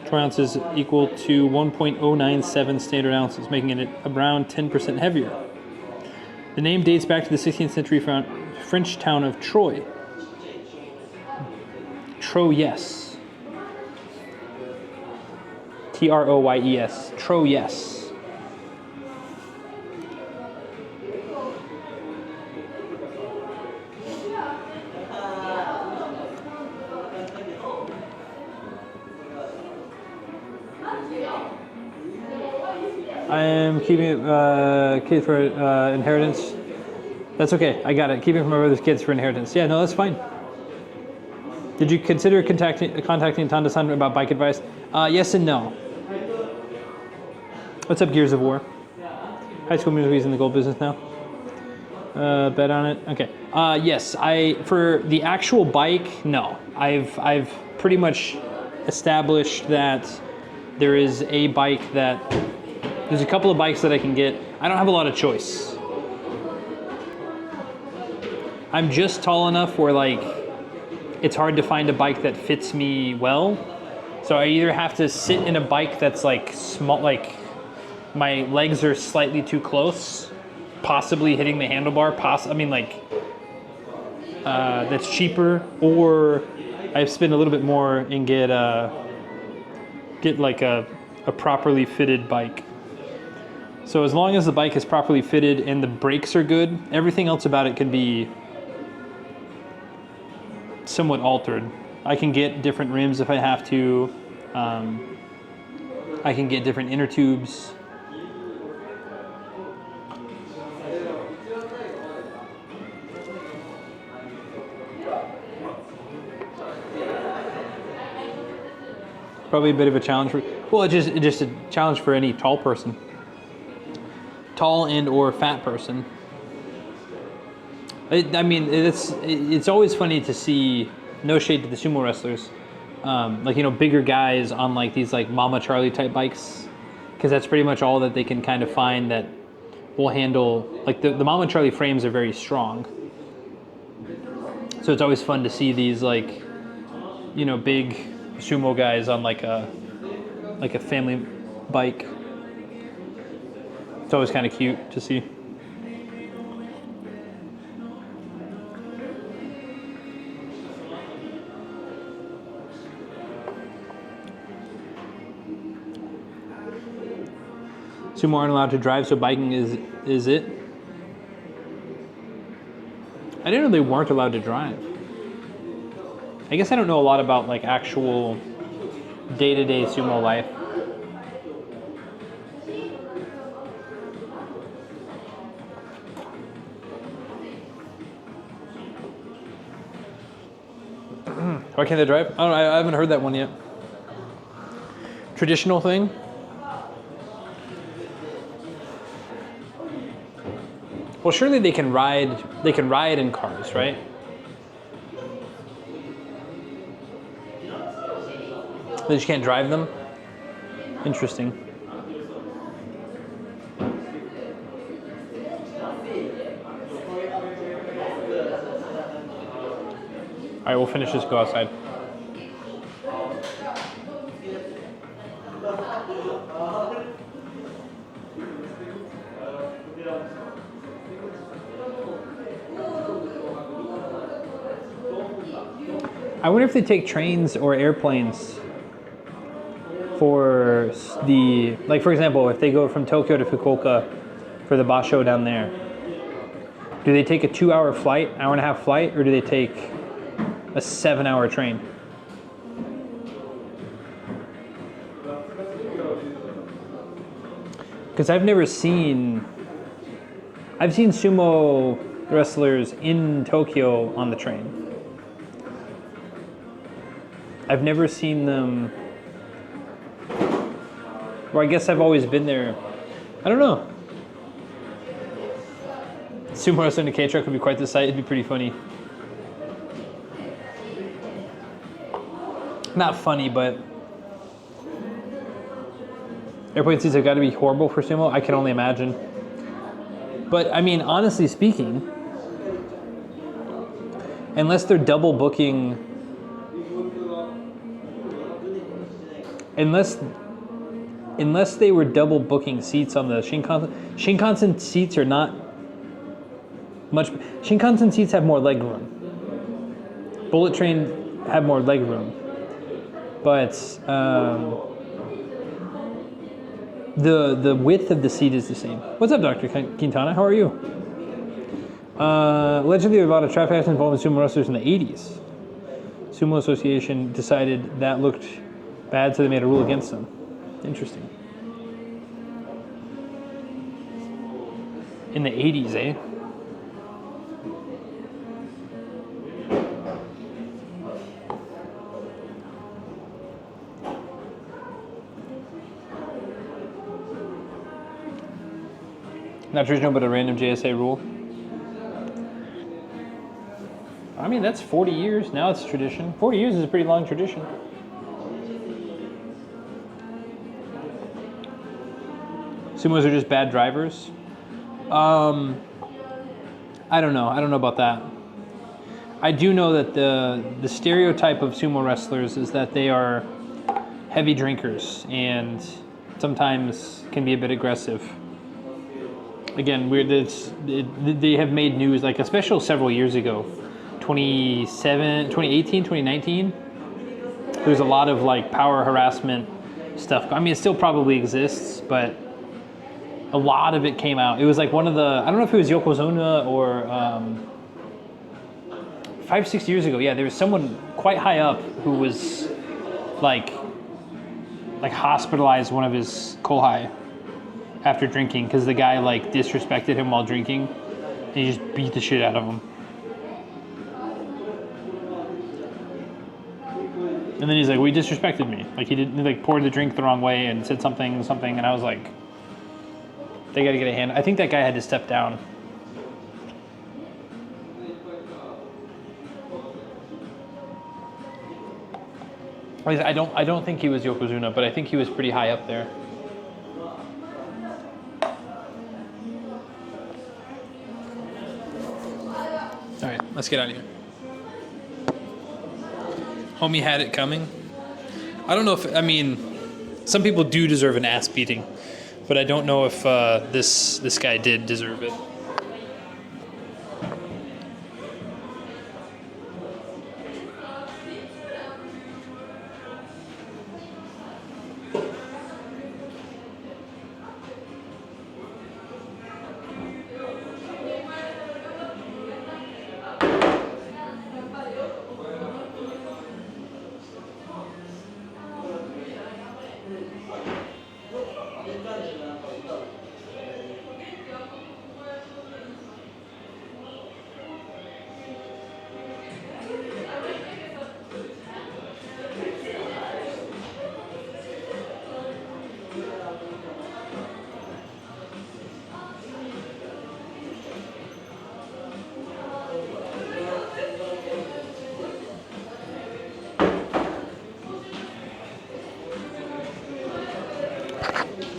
Troy ounce is equal to 1.097 standard ounces, making it around 10% heavier. The name dates back to the 16th century French town of Troy. Troyes. Troyes. Troyes. I am keeping kids for inheritance. That's okay. I got it. Keeping from my brother's kids for inheritance. Yeah, no, that's fine. Did you consider contacting Tanda-san about bike advice? Yes and no. What's up, Gears of War? High School Musical is in the gold business now. Bet on it. Okay. Yes. For the actual bike, no. I've pretty much established that there is a bike that there's a couple of bikes that I can get. I don't have a lot of choice. I'm just tall enough where like it's hard to find a bike that fits me well. So I either have to sit in a bike that's like small, like my legs are slightly too close, possibly hitting the handlebar, that's cheaper, or I spend a little bit more and get like a properly fitted bike. So as long as the bike is properly fitted and the brakes are good, everything else about it can be somewhat altered. I can get different rims if I have to. I can get different inner tubes. Probably a bit of a challenge for, well, it's just a challenge for any tall person. Tall and or fat person. I mean, it's always funny to see, no shade to the sumo wrestlers, like, you know, bigger guys on like these like Mama Charlie type bikes, because that's pretty much all that they can kind of find that will handle, like the Mama Charlie frames are very strong. So it's always fun to see these like, you know, big sumo guys on like a family bike. It's always kind of cute to see. Sumo aren't allowed to drive, so biking is it? I didn't know they weren't allowed to drive. I guess I don't know a lot about like actual day-to-day sumo life. Why can't they drive? I don't know, I haven't heard that one yet. Traditional thing? Well, surely they can ride in cars, right? They just can't drive them? Interesting. All right, we'll finish this, go outside. I wonder if they take trains or airplanes for the, like for example, if they go from Tokyo to Fukuoka for the Basho down there, do they take a 2-hour flight, hour and a half flight, or do they take a 7-hour train? Because I've seen sumo wrestlers in Tokyo on the train. I've never seen them, or I guess I've always been there. I don't know. Sumo wrestling in a K-truck would be quite the sight. It'd be pretty funny. Not funny, but airplane seats have got to be horrible for sumo. I can only imagine. But I mean, honestly speaking, unless they're double booking, unless they were double booking seats on the Shinkansen seats are not much. Shinkansen seats have more leg room. Bullet train have more leg room, but the width of the seat is the same. What's up, Dr. Quintana? How are you? Allegedly, there were a lot of traffic accidents involving sumo wrestlers in the 80s. Sumo Association decided that looked bad, so they made a rule against them. Interesting. In the 80s, eh? Not traditional, but a random JSA rule. I mean, that's 40 years. Now it's tradition. 40 years is a pretty long tradition. Sumos are just bad drivers. I don't know. I don't know about that. I do know that the stereotype of sumo wrestlers is that they are heavy drinkers and sometimes can be a bit aggressive. Again, they have made news, like especially several years ago, 2018, 2019. There's a lot of like power harassment stuff. I mean, it still probably exists, but a lot of it came out. It was like one of the, I don't know if it was Yokozuna or 5-6 years ago. Yeah, there was someone quite high up who was like hospitalized one of his kohai after drinking because the guy like disrespected him while drinking and he just beat the shit out of him. And then he's like, well, he disrespected me. Like he didn't like poured the drink the wrong way and said something, and I was like, they gotta get a hand. I think that guy had to step down. I don't think he was Yokozuna, but I think he was pretty high up there. All right, let's get out of here. Homie had it coming. I don't know if, I mean, some people do deserve an ass beating, but I don't know if this guy did deserve it.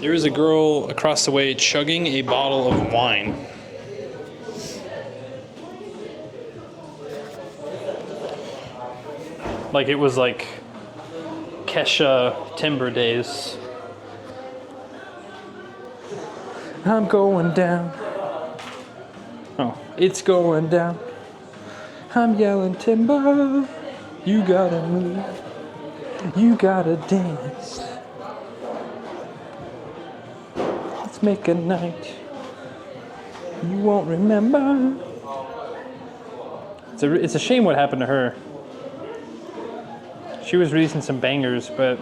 There is a girl across the way chugging a bottle of wine. Like it was like Kesha Timber days. I'm going down. Oh, it's going down. I'm yelling timber. You gotta move. You gotta dance. Make a night you won't remember. It's a shame what happened to her. She was releasing some bangers, but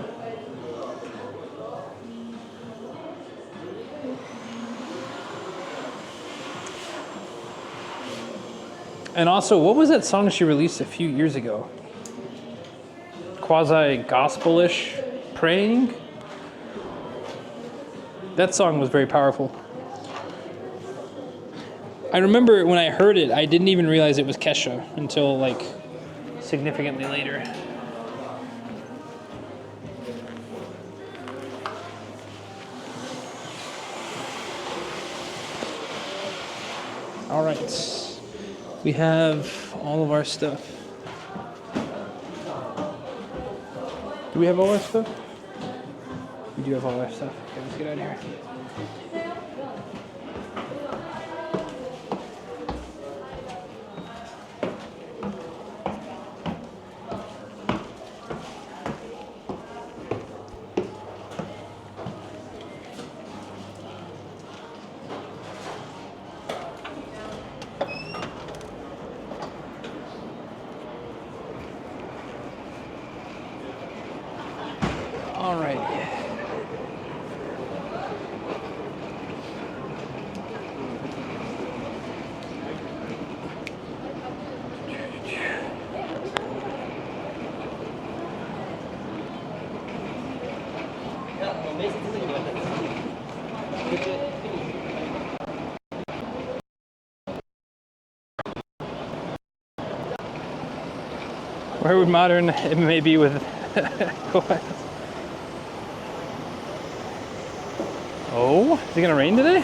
and also, what was that song she released a few years ago? Quasi-gospel-ish praying? That song was very powerful. I remember when I heard it, I didn't even realize it was Kesha until like significantly later. All right, we have all of our stuff. Do we have all our stuff? We do have all our stuff. Okay, let's get out of here. All right. Where would modern MMA be with Kawhi? Oh, is it gonna rain today?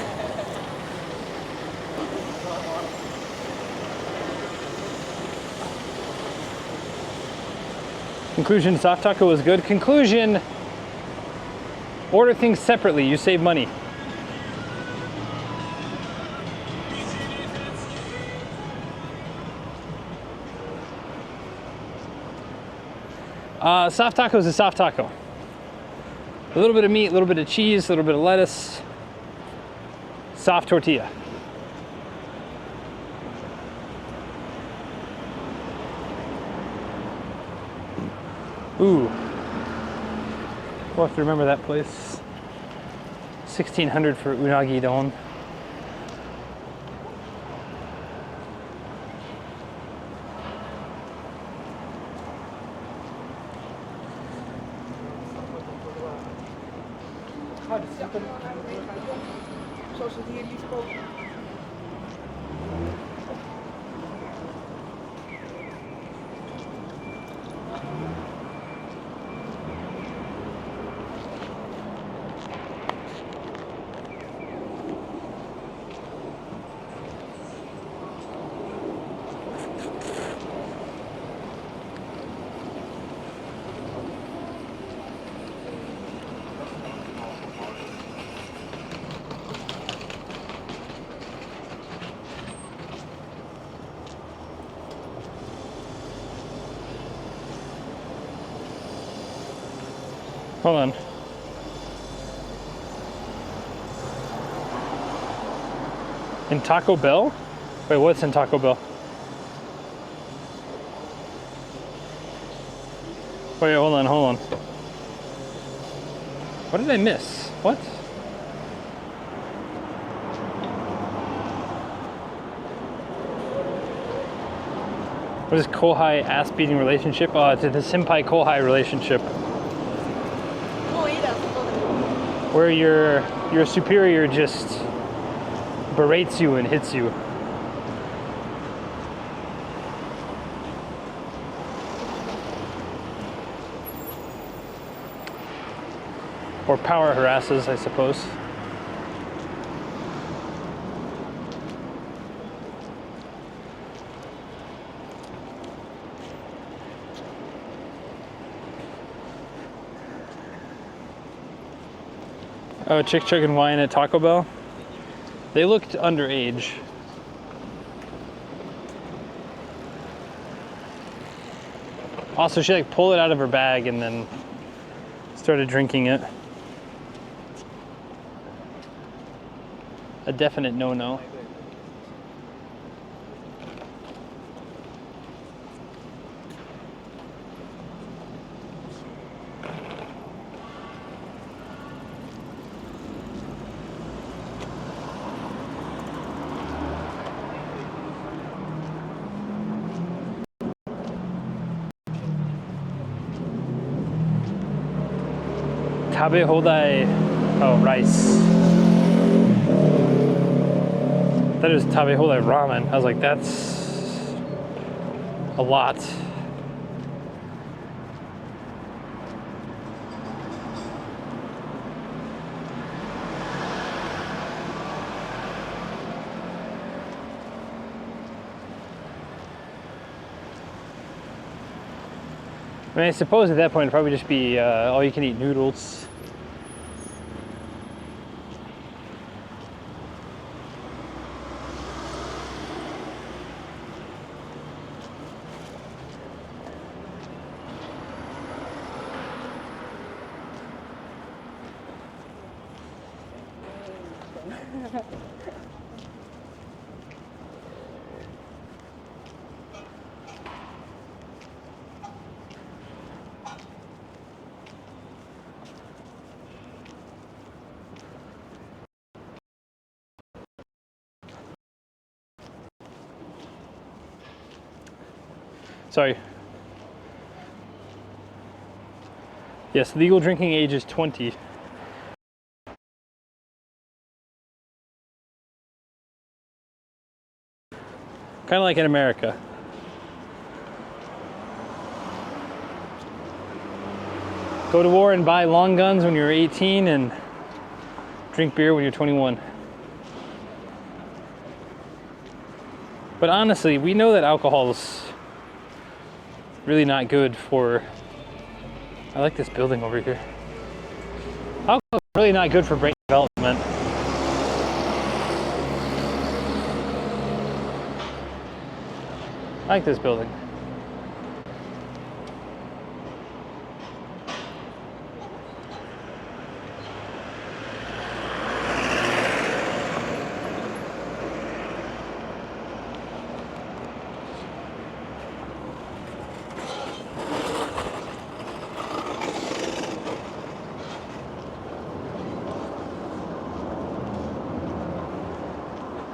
Conclusion, soft taco was good. Conclusion, order things separately, you save money. Soft taco is a soft taco. A little bit of meat, a little bit of cheese, a little bit of lettuce. Soft tortilla. Ooh. We'll have to remember that place. 1600 for unagi don. Zoals het hier lief kopen. Hold on. In Taco Bell? Wait, what's in Taco Bell? Wait, hold on, hold on. What did I miss? What? What is Kohai ass beating relationship? Oh, it's the senpai Kohai relationship. Where your superior just berates you and hits you. Or power harasses, I suppose. Oh, chick chugging wine at Taco Bell. They looked underage. Also, she like pulled it out of her bag and then started drinking it. A definite no-no. Tabe hodai. Oh, rice. That is tabe hodai ramen. I was like, that's a lot. I mean, I suppose at that point it'd probably just be all you can eat noodles. Sorry. Yes, legal drinking age is 20. Kind of like in America. Go to war and buy long guns when you're 18 and drink beer when you're 21. But honestly, we know that alcohol's really not good for... I like this building over here. Alcohol's really not good for brain development. I like this building.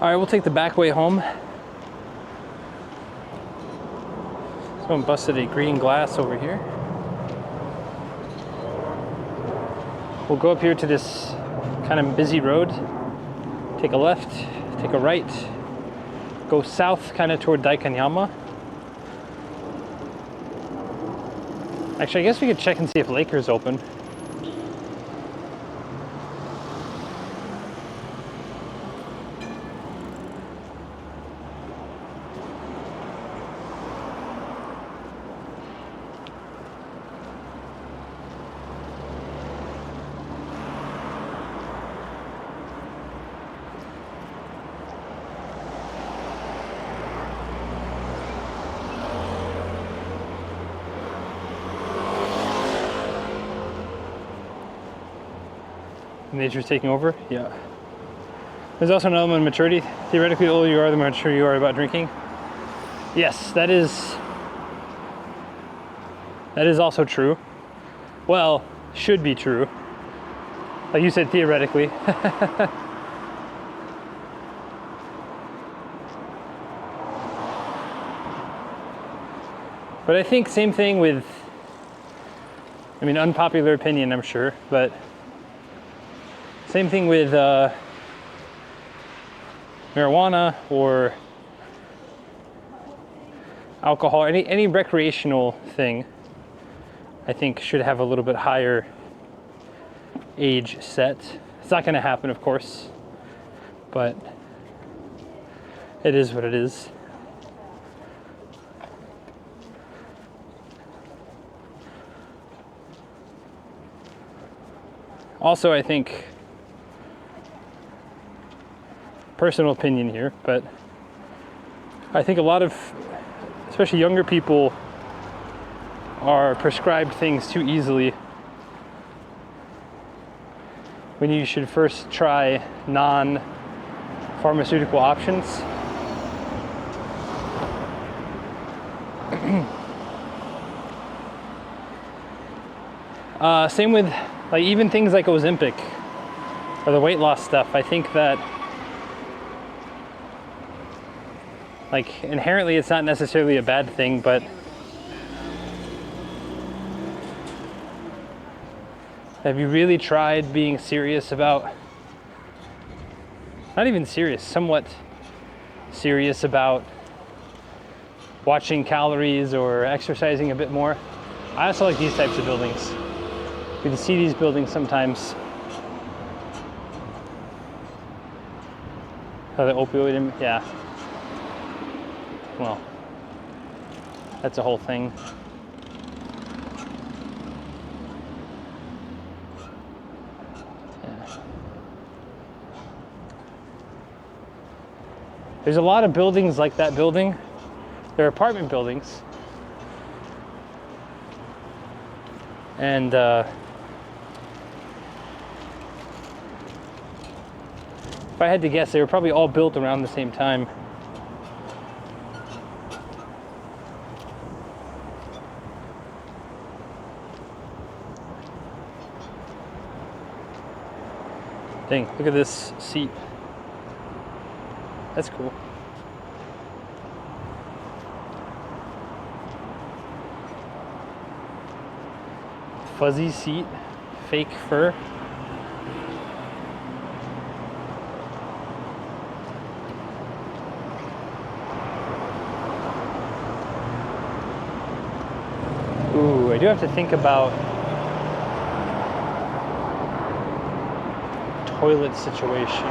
All right, we'll take the back way home. Someone busted a green glass over here. We'll go up here to this kind of busy road. Take a left, take a right, go south kind of toward Daikanyama. Actually, I guess we could check and see if Laker's open. Nature's taking over? Yeah. There's also an element of maturity. Theoretically, the older you are, the more mature you are about drinking. Yes, that is also true. Well, should be true. Like you said, theoretically. But I think same thing with, I mean, unpopular opinion, I'm sure, but same thing with marijuana or alcohol, any recreational thing, I think should have a little bit higher age set. It's not going to happen, of course, but it is what it is. Also, I think, personal opinion here, but I think a lot of, especially younger people, are prescribed things too easily when you should first try non-pharmaceutical options. Same with like even things like Ozempic or the weight loss stuff. I think that like inherently it's not necessarily a bad thing, but have you really tried being serious about, not even serious, somewhat serious about watching calories or exercising a bit more? I also like these types of buildings. You can see these buildings sometimes. Oh, the opioid, yeah. Well, that's a whole thing. Yeah. There's a lot of buildings like that building. They're apartment buildings. And if I had to guess, they were probably all built around the same time. Dang, look at this seat. That's cool. Fuzzy seat, fake fur. Ooh, I do have to think about toilet situation.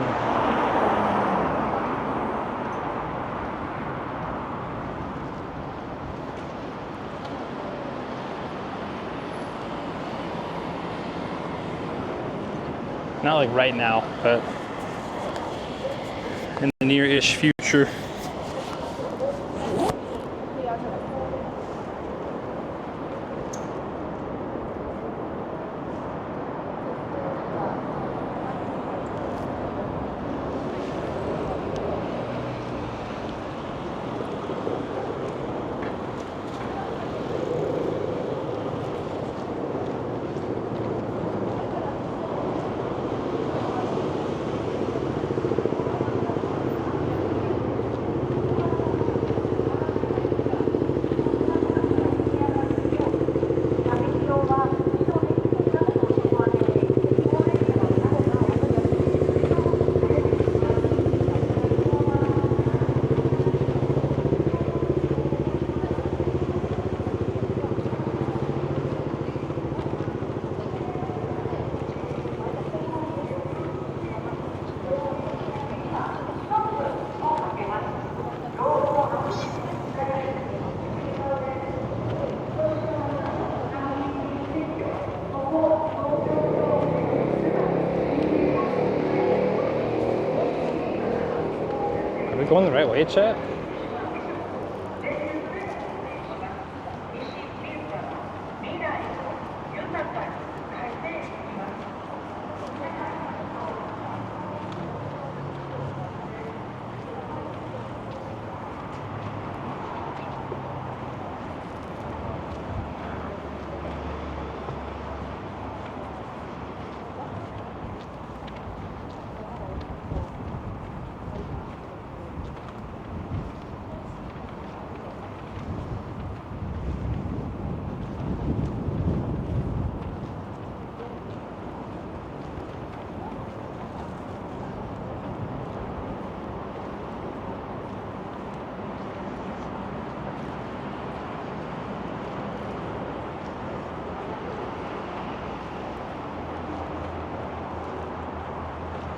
Not like right now, but in the near-ish future. we going the right way, chat?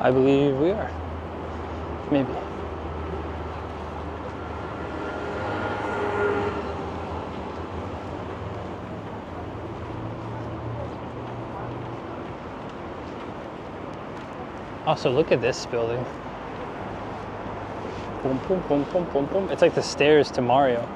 I believe we are. Maybe. Also, look at this building. Boom, boom, boom, boom, boom, boom. It's like the stairs to Mario.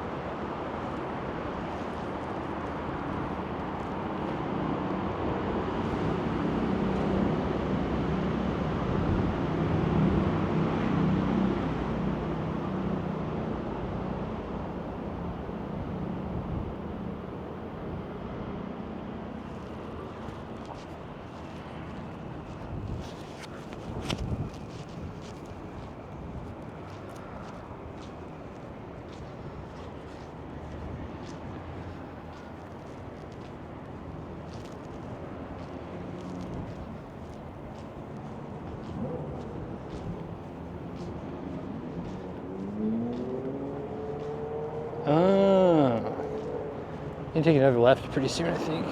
You take another left pretty soon, I think.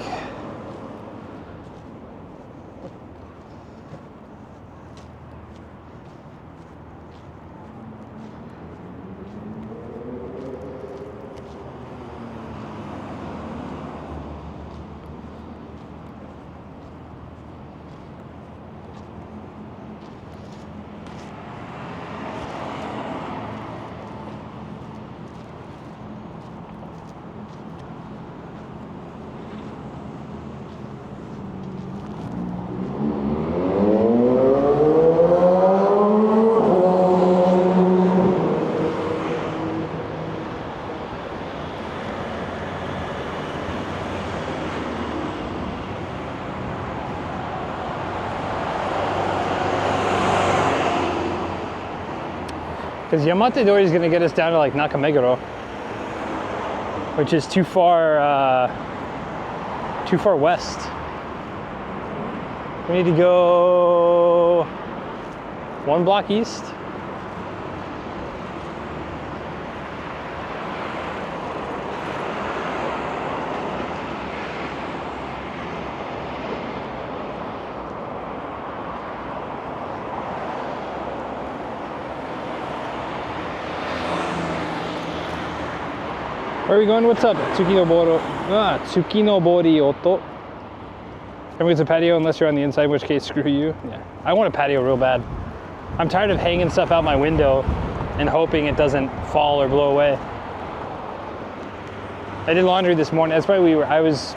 Because Yamatedori is going to get us down to like Nakameguro, which is too far west. We need to go 1 block east. Where are we going? What's up? Tsukinobori Oto. Everyone gets a patio unless you're on the inside, in which case, screw you. Yeah, I want a patio real bad. I'm tired of hanging stuff out my window and hoping it doesn't fall or blow away. I did laundry this morning. That's why I was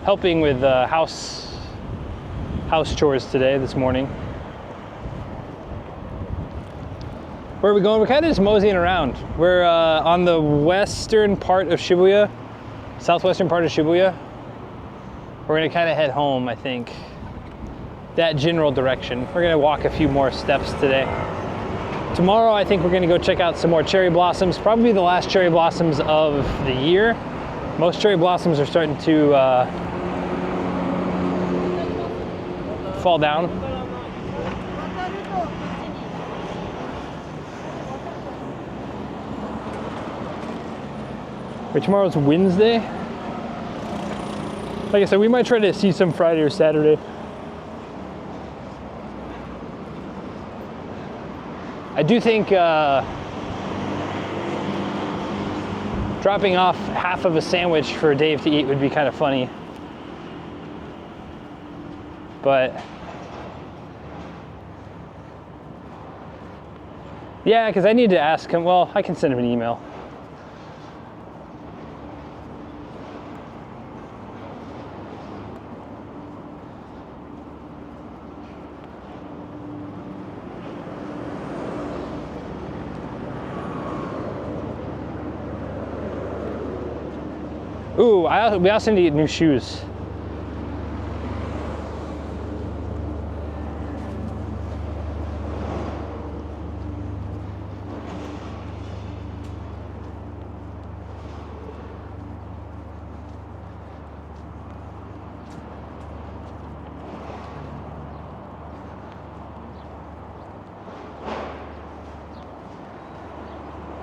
helping with house chores this morning. Where are we going? We're kind of just moseying around. We're on the western part of Shibuya, southwestern part of Shibuya. We're gonna kind of head home, I think. That general direction. We're gonna walk a few more steps today. Tomorrow, I think we're gonna go check out some more cherry blossoms, probably the last cherry blossoms of the year. Most cherry blossoms are starting to fall down. Wait, tomorrow's Wednesday? Like I said, we might try to see some Friday or Saturday. I do think dropping off half of a sandwich for Dave to eat would be kind of funny. But Yeah, because I need to ask him. Well, I can send him an email. Ooh, we also need to get new shoes.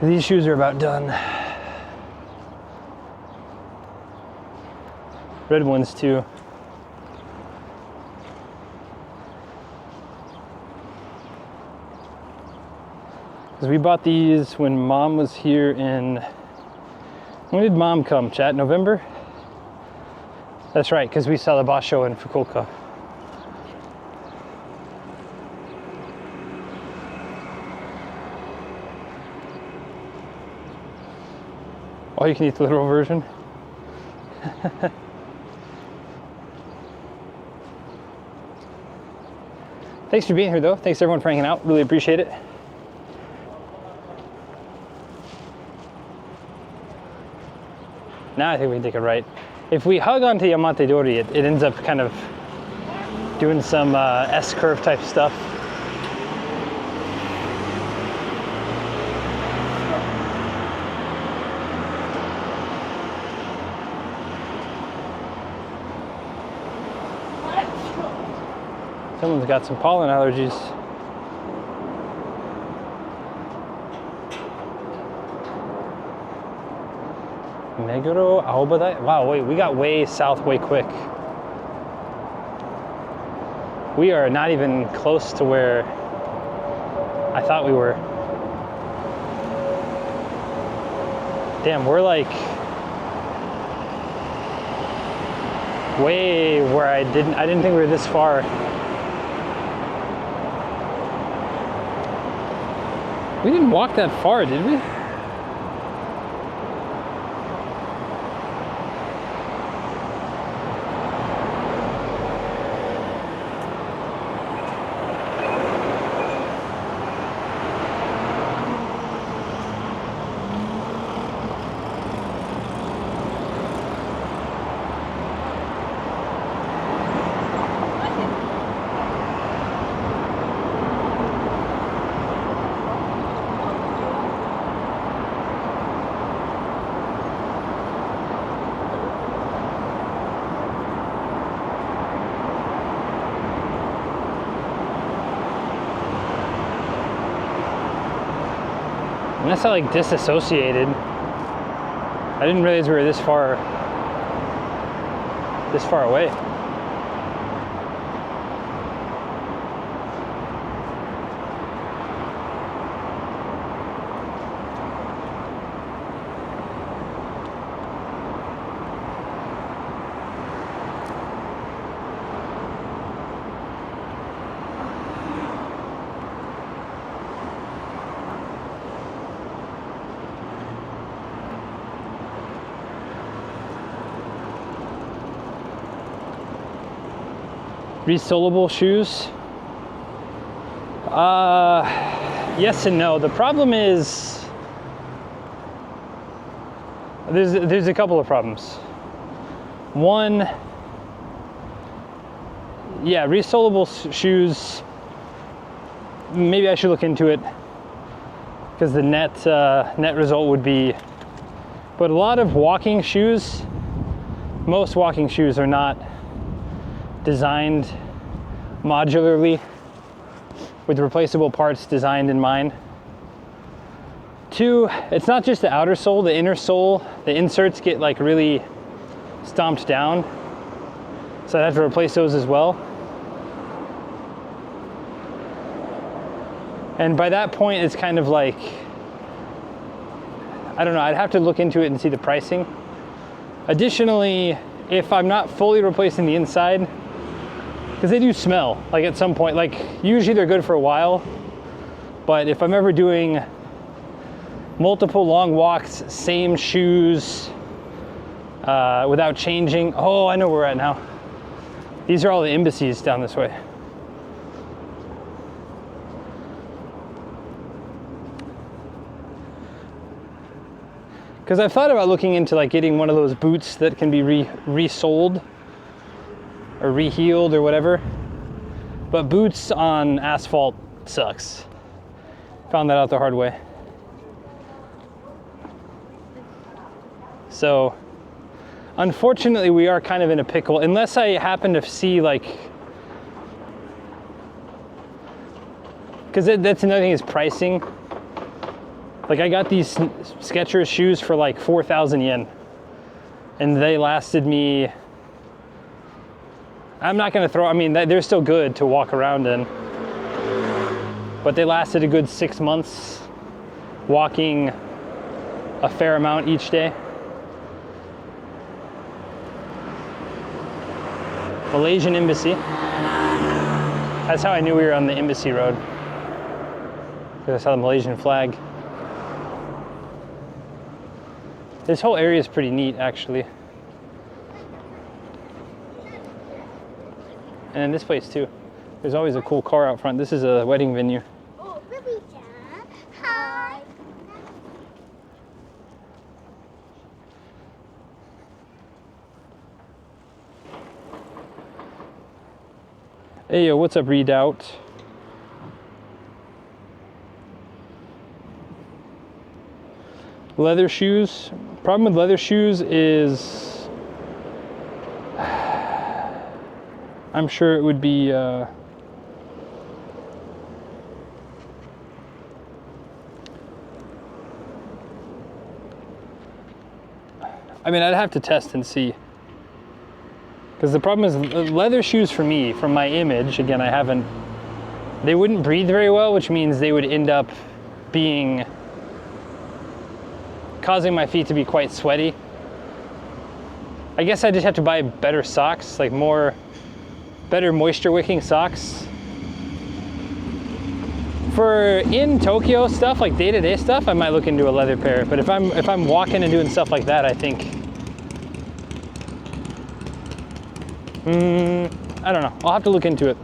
These shoes are about done. Red ones too. Because we bought these when Mom was here in, when did Mom come, chat? November? That's right, because we saw the Boss show in Fukuoka. Oh, you can eat the literal version? Thanks for being here though. Thanks everyone for hanging out. Really appreciate it. Now I think we can take a right. If we hug onto Yamate Dori, it ends up kind of doing some S-curve type stuff. Someone's got some pollen allergies. Meguro Aobadai? Wow, wait, we got way south way quick. We are not even close to where I thought we were. Damn, we're like way where I didn't think we were this far. We didn't walk that far, did we? Unless I like disassociated. I didn't realize we were this far away. Resolable shoes? Yes and no. The problem is there's a couple of problems. One, yeah, resolable shoes, maybe I should look into it because the net result would be, but a lot of walking shoes, most walking shoes are not designed modularly with replaceable parts designed in mind. Two, it's not just the outer sole, the inner sole, the inserts get like really stomped down. So I have to replace those as well. And by that point, it's kind of like, I don't know, I'd have to look into it and see the pricing. Additionally, if I'm not fully replacing the inside, because they do smell, like at some point, like usually they're good for a while, But if I'm ever doing multiple long walks, same shoes, without changing, oh, I know where we're at now. These are all the embassies down this way. Because I've thought about looking into like getting one of those boots that can be resoled or rehealed or whatever. But boots on asphalt sucks. Found that out the hard way. So, unfortunately, we are kind of in a pickle. Unless I happen to see like, because that's another thing is pricing. Like I got these Skechers shoes for like 4,000 yen, and they lasted me. I'm not gonna throw. I mean, they're still good to walk around in, but they lasted a good 6 months, walking a fair amount each day. Malaysian Embassy. That's how I knew we were on the Embassy Road, because I saw the Malaysian flag. This whole area is pretty neat, actually. And then this place too. There's always a cool car out front. This is a wedding venue. Oh, Ruby-chan. Hi. Hey, yo, what's up, Redoubt? Leather shoes. Problem with leather shoes is I'm sure it would be I mean, I'd have to test and see. Because the problem is leather shoes for me, from my image, again, they wouldn't breathe very well, which means they would end up causing my feet to be quite sweaty. I guess I just have to buy better socks, like better moisture wicking socks. For in Tokyo stuff, like day-to-day stuff, I might look into a leather pair. But if I'm walking and doing stuff like that, I think, I don't know. I'll have to look into it.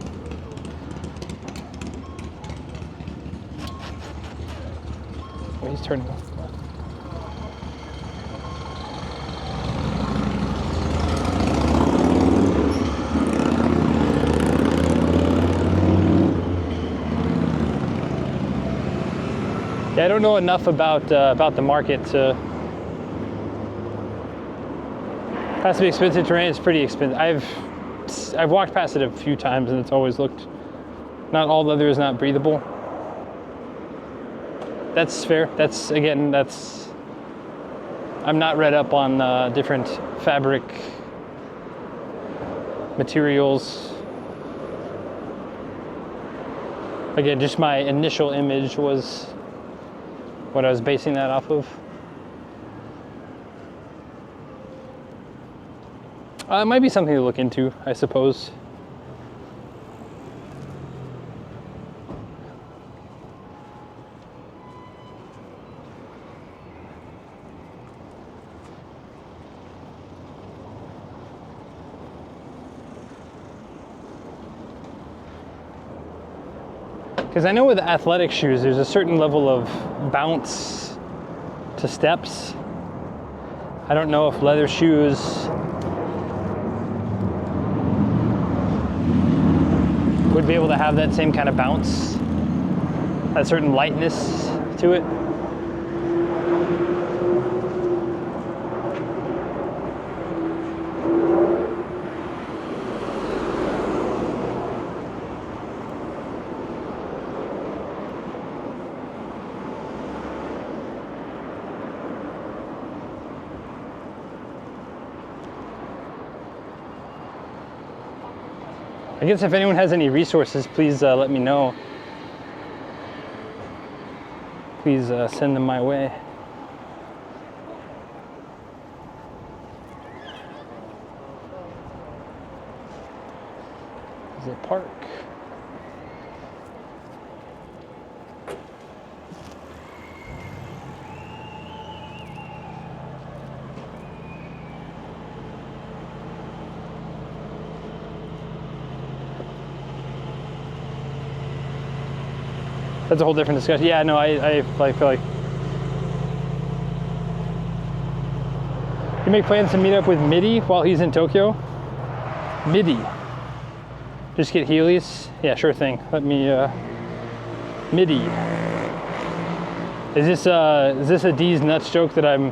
Oh, he's turning off. Yeah, I don't know enough about the market to. Has to be expensive terrain. It's pretty expensive. I've walked past it a few times, and it's always looked. Not all leather is not breathable. That's fair. I'm not read up on different fabric materials. Again, just my initial image was what I was basing that off of. It might be something to look into, I suppose. Because I know with athletic shoes, there's a certain level of bounce to steps. I don't know if leather shoes would be able to have that same kind of bounce, that certain lightness to it. I guess if anyone has any resources, please let me know. Please send them my way. Is it park? that's a whole different discussion. Yeah, no, I feel like you make plans to meet up with Midi while he's in Tokyo. Midi. Just get Heelys? Yeah, sure thing. Let me, Midi. Is this a D's nuts joke that I'm,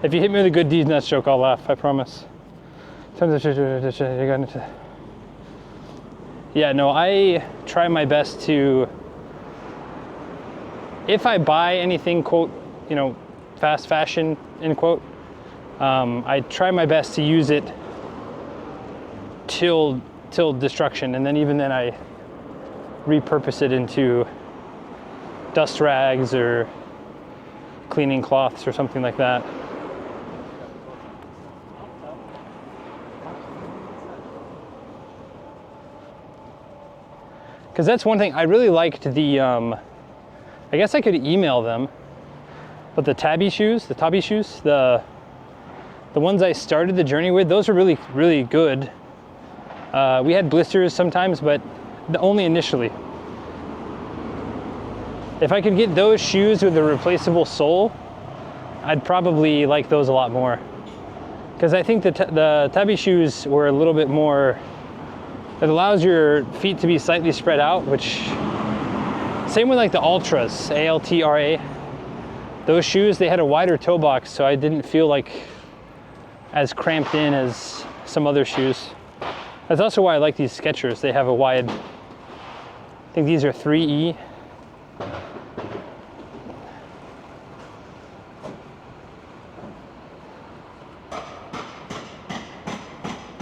if you hit me with a good D's nuts joke, I'll laugh, I promise. Yeah, no, I try my best to, if I buy anything, quote, you know, fast fashion, end quote, I try my best to use it till destruction, and then even then I repurpose it into dust rags or cleaning cloths or something like that. Because that's one thing, I really liked the, I guess I could email them, but the Tabi shoes, the ones I started the journey with, those are really, really good. We had blisters sometimes, but only initially. If I could get those shoes with a replaceable sole, I'd probably like those a lot more. Because I think the Tabi shoes were a little bit more, it allows your feet to be slightly spread out, which, same with like the Altras, A-L-T-R-A. Those shoes, they had a wider toe box, so I didn't feel like as cramped in as some other shoes. That's also why I like these Skechers. They have a wide, I think these are 3E.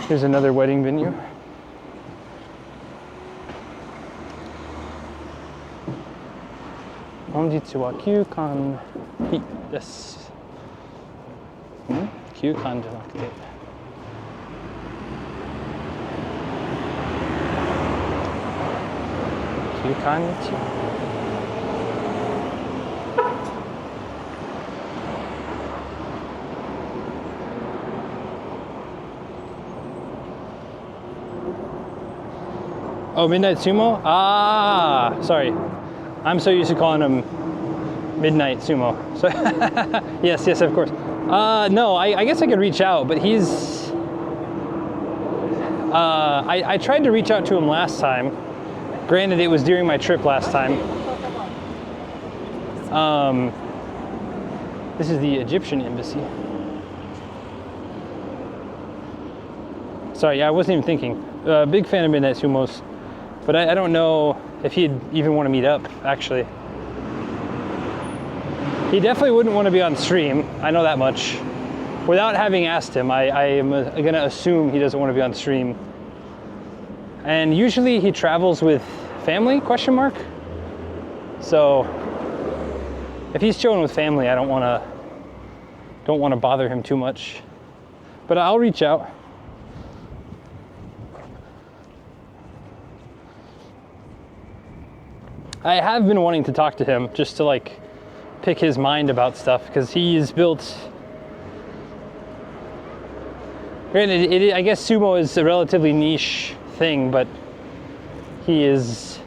Here's another wedding venue. Honjitsu wa kyukan desu. Kyukan janakute. Kyukan-ichi. Oh, Midnight Sumo? Ah, sorry. I'm so used to calling him Midnight Sumo. So yes, of course. No, I guess I could reach out, but he's, I tried to reach out to him last time. Granted, it was during my trip last time. This is the Egyptian embassy. Sorry, yeah, I wasn't even thinking. Big fan of Midnight Sumos, but I don't know if he'd even want to meet up, actually. He definitely wouldn't want to be on stream, I know that much. Without having asked him, I am going to assume he doesn't want to be on stream. And usually he travels with family, question mark? So if he's chilling with family, I don't want to bother him too much. But I'll reach out. I have been wanting to talk to him just to like pick his mind about stuff, because he's built, granted, I guess sumo is a relatively niche thing, but he has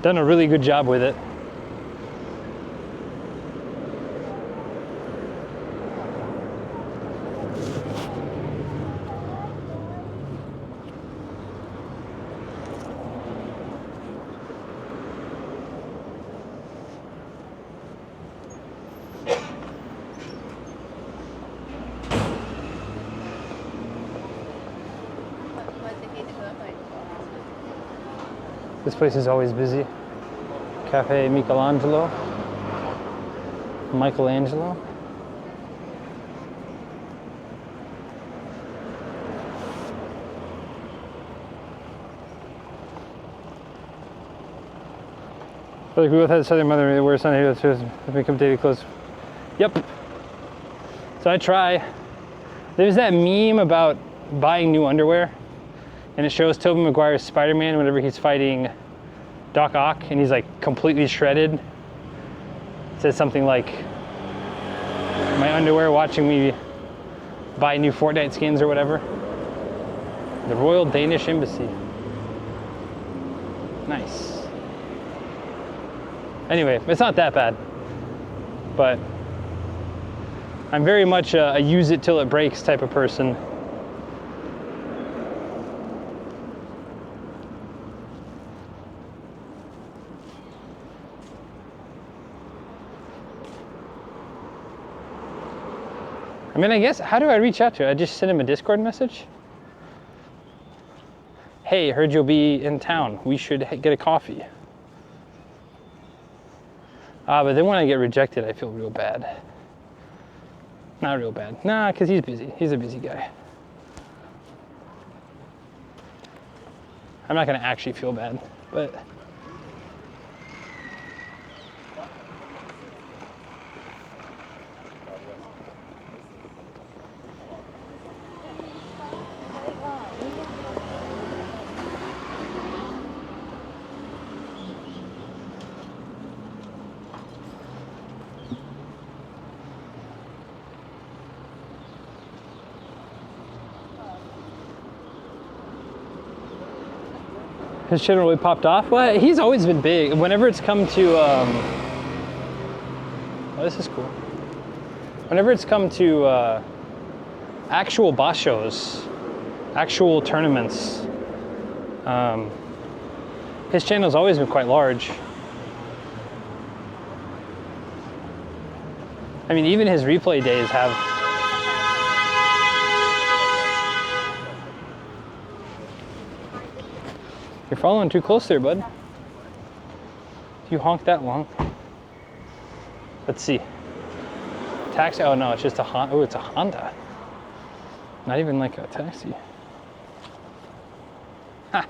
done a really good job with it. This place is always busy. Cafe Michelangelo. Michelangelo. Like we both had a Southern mother who wears Sunday here to become daily clothes. Yep. So I try. There's that meme about buying new underwear, and it shows Tobey Maguire's Spider-Man whenever he's fighting Doc Ock, and he's like completely shredded. It says something like, "My underwear watching me buy new Fortnite skins," or whatever. The Royal Danish Embassy. Nice. Anyway, it's not that bad, but I'm very much a use it till it breaks type of person. I mean, I guess, how do I reach out to her? I just send him a Discord message? Hey, heard you'll be in town. We should get a coffee. But then when I get rejected, I feel real bad. Not real bad. Nah, because he's busy. He's a busy guy. I'm not going to actually feel bad, but... His channel really popped off. Well, he's always been big. Whenever it's come to, oh, this is cool. Whenever it's come to actual boss shows, actual tournaments, his channel's always been quite large. I mean, even his replay days have. You're following too close there, bud. You honk that long. Let's see. Taxi, oh no, it's just a Honda. Oh, it's a Honda. Not even like a taxi. Ha!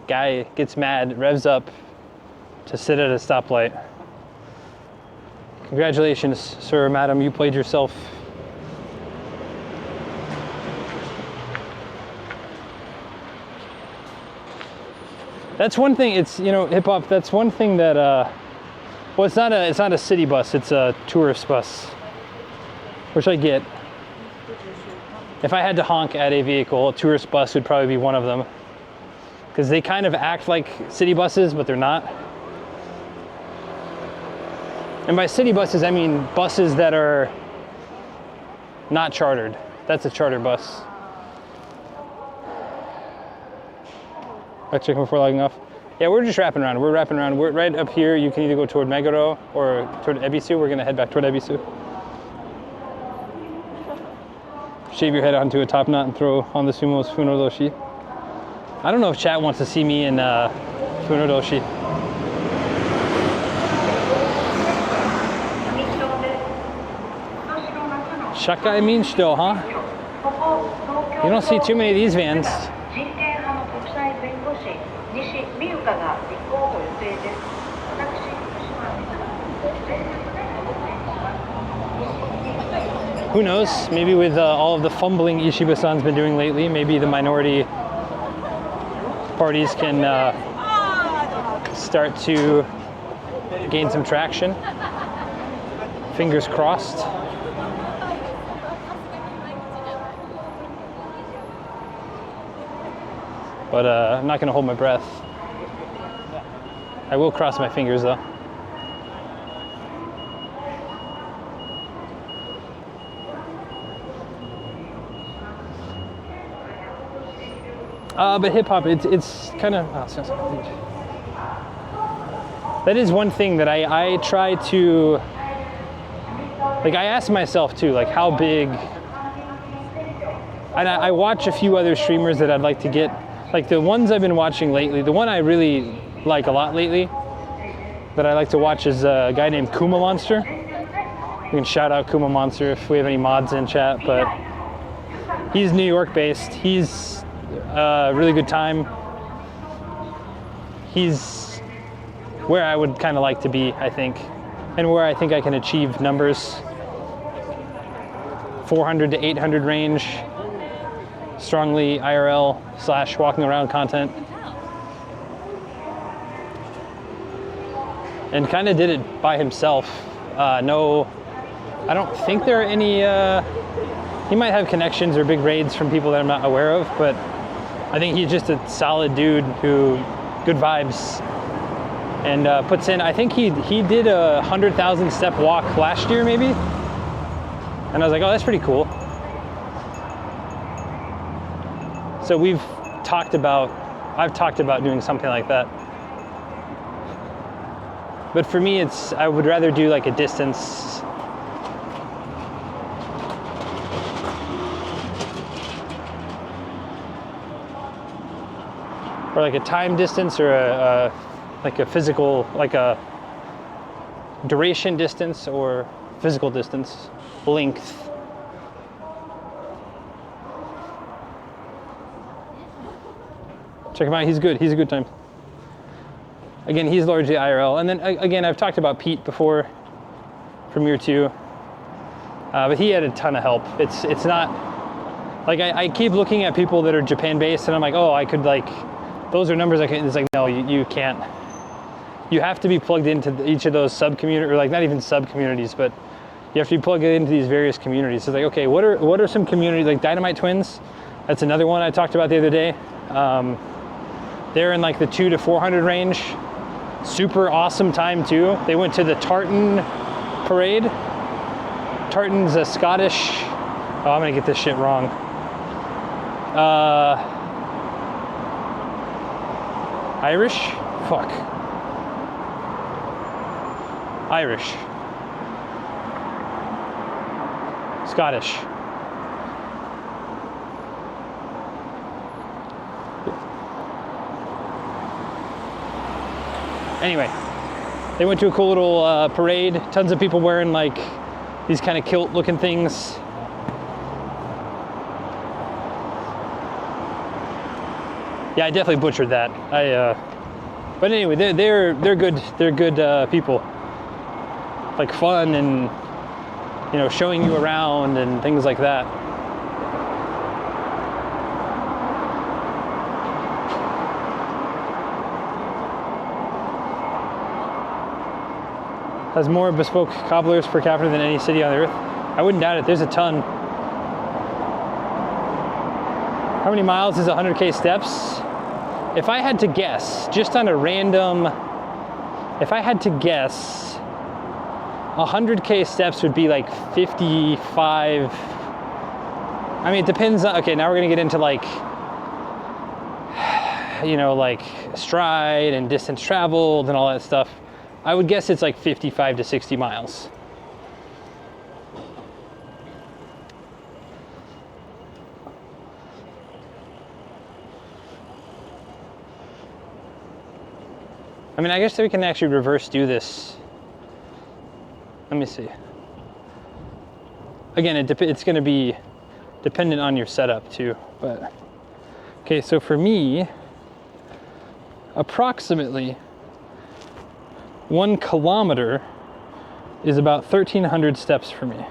Guy gets mad, revs up to sit at a stoplight. Congratulations, sir or madam, you played yourself. That's one thing, it's, you know, hip hop, that's one thing that, well, it's not a city bus, it's a tourist bus, which I get. If I had to honk at a vehicle, a tourist bus would probably be one of them. Because they kind of act like city buses, but they're not. And by city buses, I mean buses that are not chartered. That's a charter bus. I check before logging off. Yeah, we're just wrapping around. We're wrapping around. We're right up here. You can either go toward Meguro or toward Ebisu. We're gonna head back toward Ebisu. Shave your head onto a top knot and throw on the sumo's Funodoshi. I don't know if chat wants to see me in Funodoshi. Shakai Minshito, huh? You don't see too many of these vans. Who knows? Maybe with all of the fumbling Ishiba-san's been doing lately, maybe the minority parties can start to gain some traction. Fingers crossed. But I'm not gonna hold my breath. I will cross my fingers though. But hip hop, it's kind of, that is one thing that I try to, like, I ask myself too, like, how big, and I watch a few other streamers that I'd like to get, like the ones I've been watching lately, the one I really like a lot lately, that I like to watch is a guy named Kuma Monster. We can shout out Kuma Monster if we have any mods in chat, but he's New York based. He's a really good time. He's where I would kind of like to be, I think, and where I think I can achieve numbers. 400 to 800 range, strongly IRL / walking around content. And kind of did it by himself. No, I don't think there are any, he might have connections or big raids from people that I'm not aware of, but I think he's just a solid dude who, good vibes. and puts in, I think he did a 100,000 step walk last year maybe. And I was like, oh, that's pretty cool. So I've talked about doing something like that. But for me, I would rather do like a distance. Or like a time distance, or like a physical, like a duration distance or physical distance, length. Check him out, he's good, he's a good time. Again, he's largely IRL. And then again, I've talked about Pete before from year 2, but he had a ton of help. It's not, like I keep looking at people that are Japan based and I'm like, oh, I could like, those are numbers I can, it's like, no, you can't. You have to be plugged into each of those sub-communities, or like not even sub-communities, but you have to be plugged into these various communities. So like, okay, what are some communities, like Dynamite Twins, that's another one I talked about the other day. They're in like the 200 to 400 range. Super awesome time too. They went to the Tartan parade. Tartan's a Scottish, oh, I'm gonna get this shit wrong. Irish? Fuck. Irish. Scottish. Anyway, they went to a cool little parade. Tons of people wearing like these kind of kilt looking things. Yeah, I definitely butchered that. But anyway, they're good. They're good people. Like fun and, you know, showing you around and things like that. Has more bespoke cobblers per capita than any city on the earth. I wouldn't doubt it. There's a ton. How many miles is 100K steps? If I had to guess, just on a random, if I had to guess, 100K steps would be like 55. I mean, it depends on, okay, now we're gonna get into like, you know, like stride and distance traveled and all that stuff. I would guess it's like 55 to 60 miles. I mean, I guess we can actually reverse do this. Let me see. Again, it's going to be dependent on your setup too. But okay, so for me, approximately 1 kilometer is about 1,300 steps for me.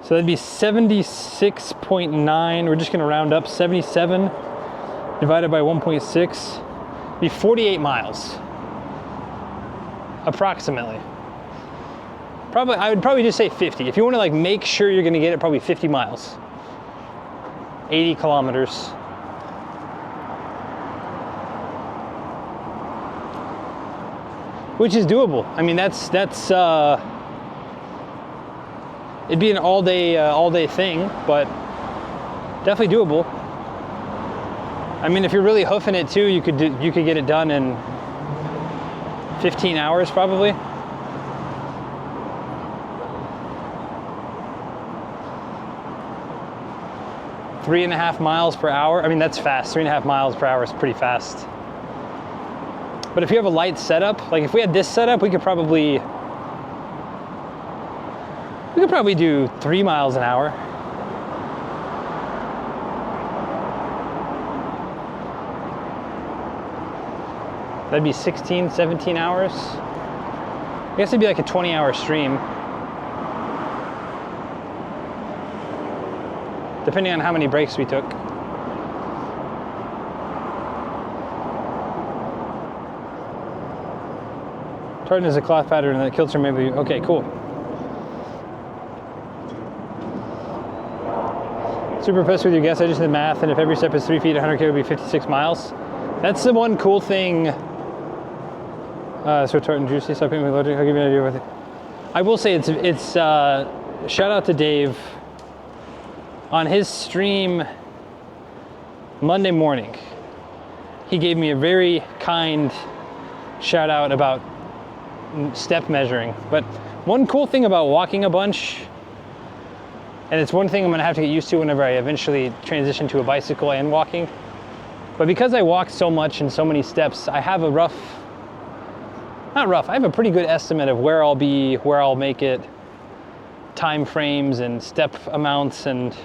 So that'd be 76.9. We're just going to round up. 77 divided by 1.6 be 48 miles. Approximately. Probably, I would probably just say 50. If you want to like make sure you're going to get it, probably 50 miles. 80 kilometers. Which is doable. I mean, that's it'd be an all day thing, but definitely doable. I mean, if you're really hoofing it too, you could get it done in 15 hours probably. Three and a half miles per hour. I mean, that's fast. 3.5 miles per hour is pretty fast. But if you have a light setup, like if we had this setup, we could probably do 3 miles an hour. That'd be 16, 17 hours. I guess it'd be like a 20-hour stream. Depending on how many breaks we took. Tartan is a cloth pattern that kilts are maybe, okay, cool. Super impressed with your guess. I just did math, and if every step is 3 feet, 100K would be 56 miles. That's the one cool thing So tart and juicy. Stop being allergic. I'll give you an idea of it. I will say it's shout out to Dave on his stream Monday morning. He gave me a very kind shout out about step measuring. But one cool thing about walking a bunch, and it's one thing I'm gonna have to get used to whenever I eventually transition to a bicycle and walking, but because I walk so much and so many steps, I have I have a pretty good estimate of where I'll be, where I'll make it, time frames and step amounts and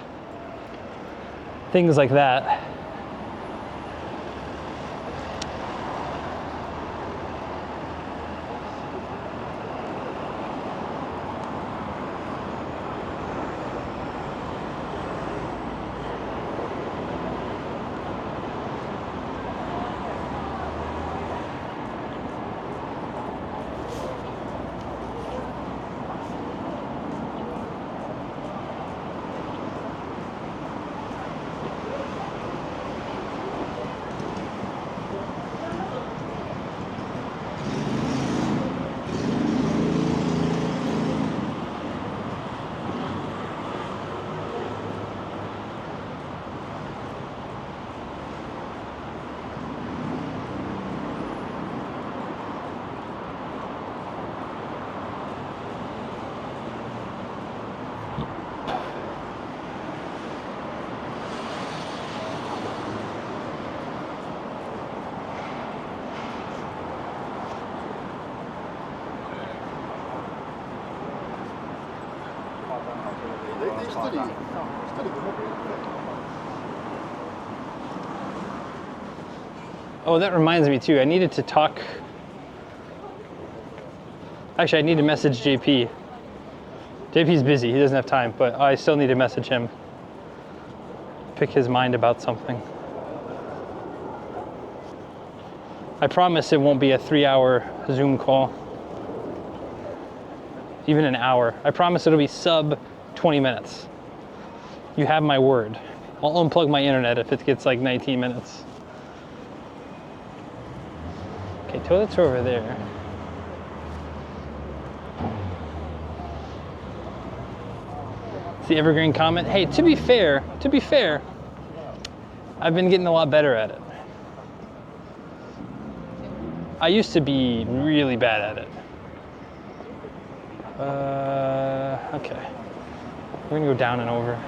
things like that. Oh, that reminds me too. I needed to talk. Actually, I need to message JP. JP's busy. He doesn't have time, but I still need to message him. Pick his mind about something. I promise it won't be a 3-hour Zoom call. Even an hour. I promise it'll be sub 20 minutes. You have my word. I'll unplug my internet if it gets like 19 minutes. Okay, toilets are over there. It's the evergreen comment. Hey, to be fair, I've been getting a lot better at it. I used to be really bad at it. Okay. We're gonna go down and over.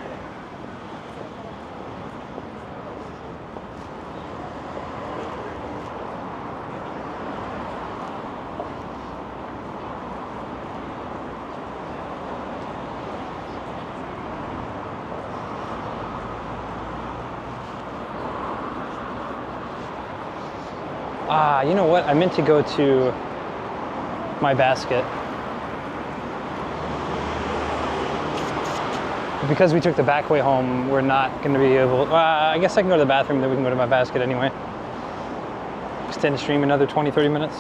You know what? I meant to go to my basket. Because we took the back way home, we're not going to be able... I guess I can go to the bathroom, then we can go to my basket anyway. Extend the stream another 20-30 minutes.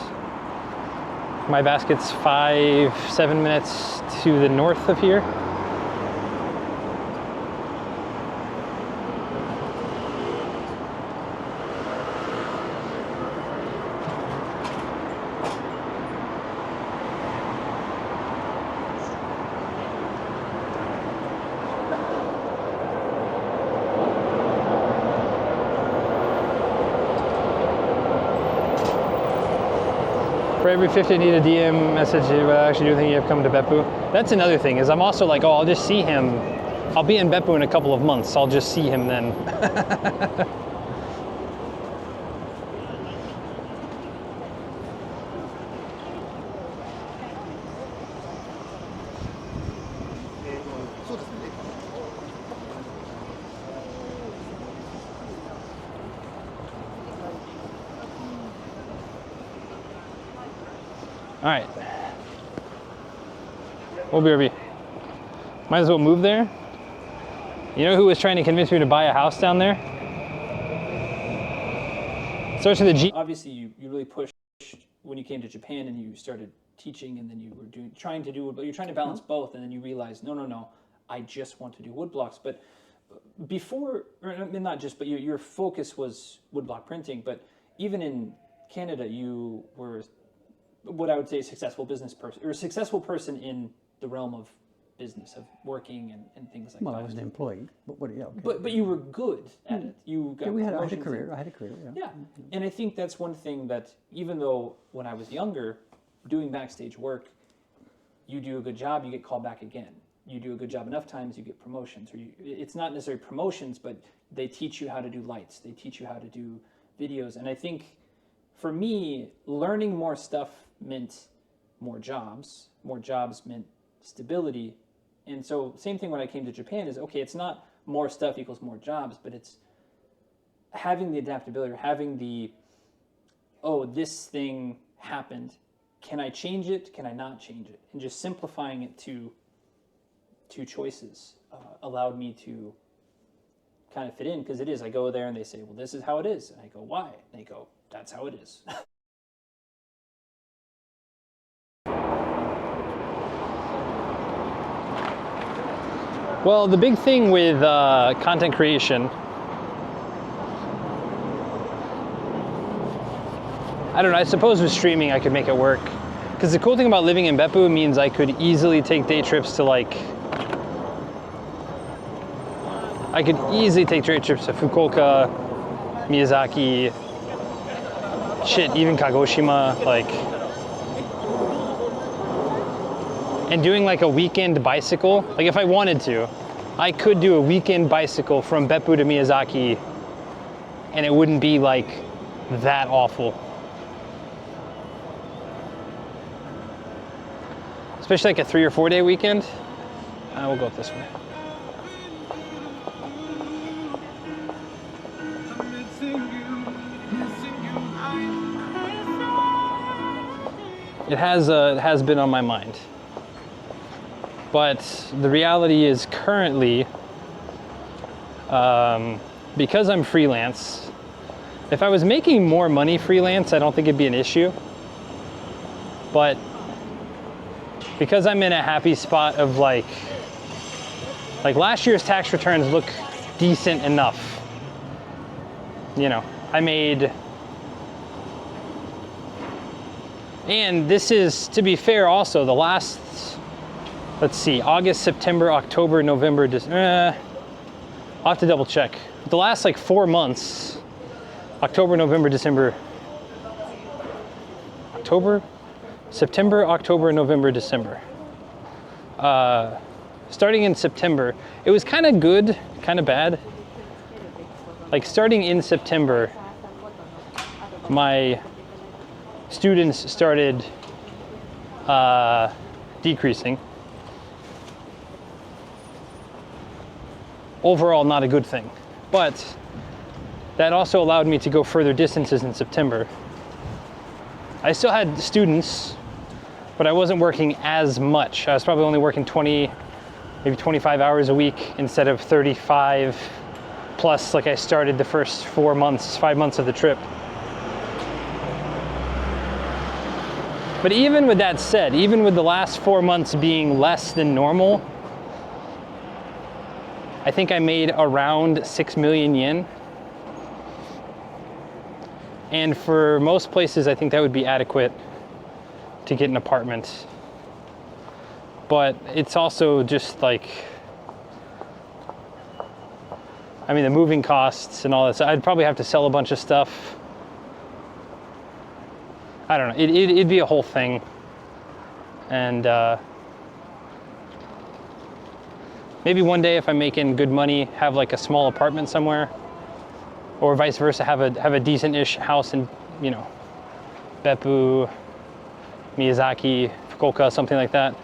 My basket's 5-7 minutes to the north of here. For every 50 I need a DM message, but I actually do think you have come to Beppu. That's another thing, is I'm also like, oh, I'll just see him. I'll be in Beppu in a couple of months, so I'll just see him then. All right. BRB. Might as well move there. You know who was trying to convince me to buy a house down there? Starts with a G. Obviously, you really pushed when you came to Japan and you started teaching, and then you were trying to balance both, and then you realized, no, I just want to do woodblocks. But before, or not just, but your focus was woodblock printing. But even in Canada, you were what I would say a successful business person, or a successful person in the realm of business, of working and things like Well, that. I was an employee, but yeah, okay. But you were good at it. You got Yeah, I had a promotions career. and- I had a career. Yeah. Yeah, and I think that's one thing that even though when I was younger, doing backstage work, you do a good job, you get called back again. You do a good job enough times, you get promotions. Or it's not necessarily promotions, but they teach you how to do lights. They teach you how to do videos. And I think for me, learning more stuff meant more jobs. More jobs meant stability. And so same thing when I came to Japan is, okay, it's not more stuff equals more jobs, but it's having the adaptability, or having the, oh, this thing happened. Can I change it? Can I not change it? And just simplifying it to two choices allowed me to kind of fit in, because it is. I go there and they say, well, this is how it is. And I go, why? And they go, that's how it is. Well, the big thing with content creation, I don't know, I suppose with streaming I could make it work. Because the cool thing about living in Beppu means I could easily take day trips to I could easily take day trips to Fukuoka, Miyazaki, shit, even Kagoshima, and doing like a weekend bicycle. Like if I wanted to, I could do a weekend bicycle from Beppu to Miyazaki and it wouldn't be like that awful. Especially like a 3 or 4 day weekend. We'll go up this way. It has been on my mind. But the reality is currently, because I'm freelance, if I was making more money freelance, I don't think it'd be an issue. But because I'm in a happy spot of like last year's tax returns look decent enough. You know, I made, and this is, to be fair also, the last, let's see, August, September, October, November, I'll have to double check. The last like 4 months, October, November, December, September, October, November, December. Starting in September, it was kind of good, kind of bad. Like starting in September, my students started decreasing. Overall, not a good thing. But that also allowed me to go further distances in September. I still had students, but I wasn't working as much. I was probably only working 20, maybe 25 hours a week instead of 35 plus like I started the first 5 months of the trip. But even with that said, even with the last 4 months being less than normal, I think I made around 6 million yen. And for most places, I think that would be adequate to get an apartment. But it's also just like, I mean, the moving costs and all that. So I'd probably have to sell a bunch of stuff. I don't know, it'd be a whole thing. And maybe one day if I'm making good money, have like a small apartment somewhere, or vice versa, have a decent-ish house in, you know, Beppu, Miyazaki, Fukuoka, something like that.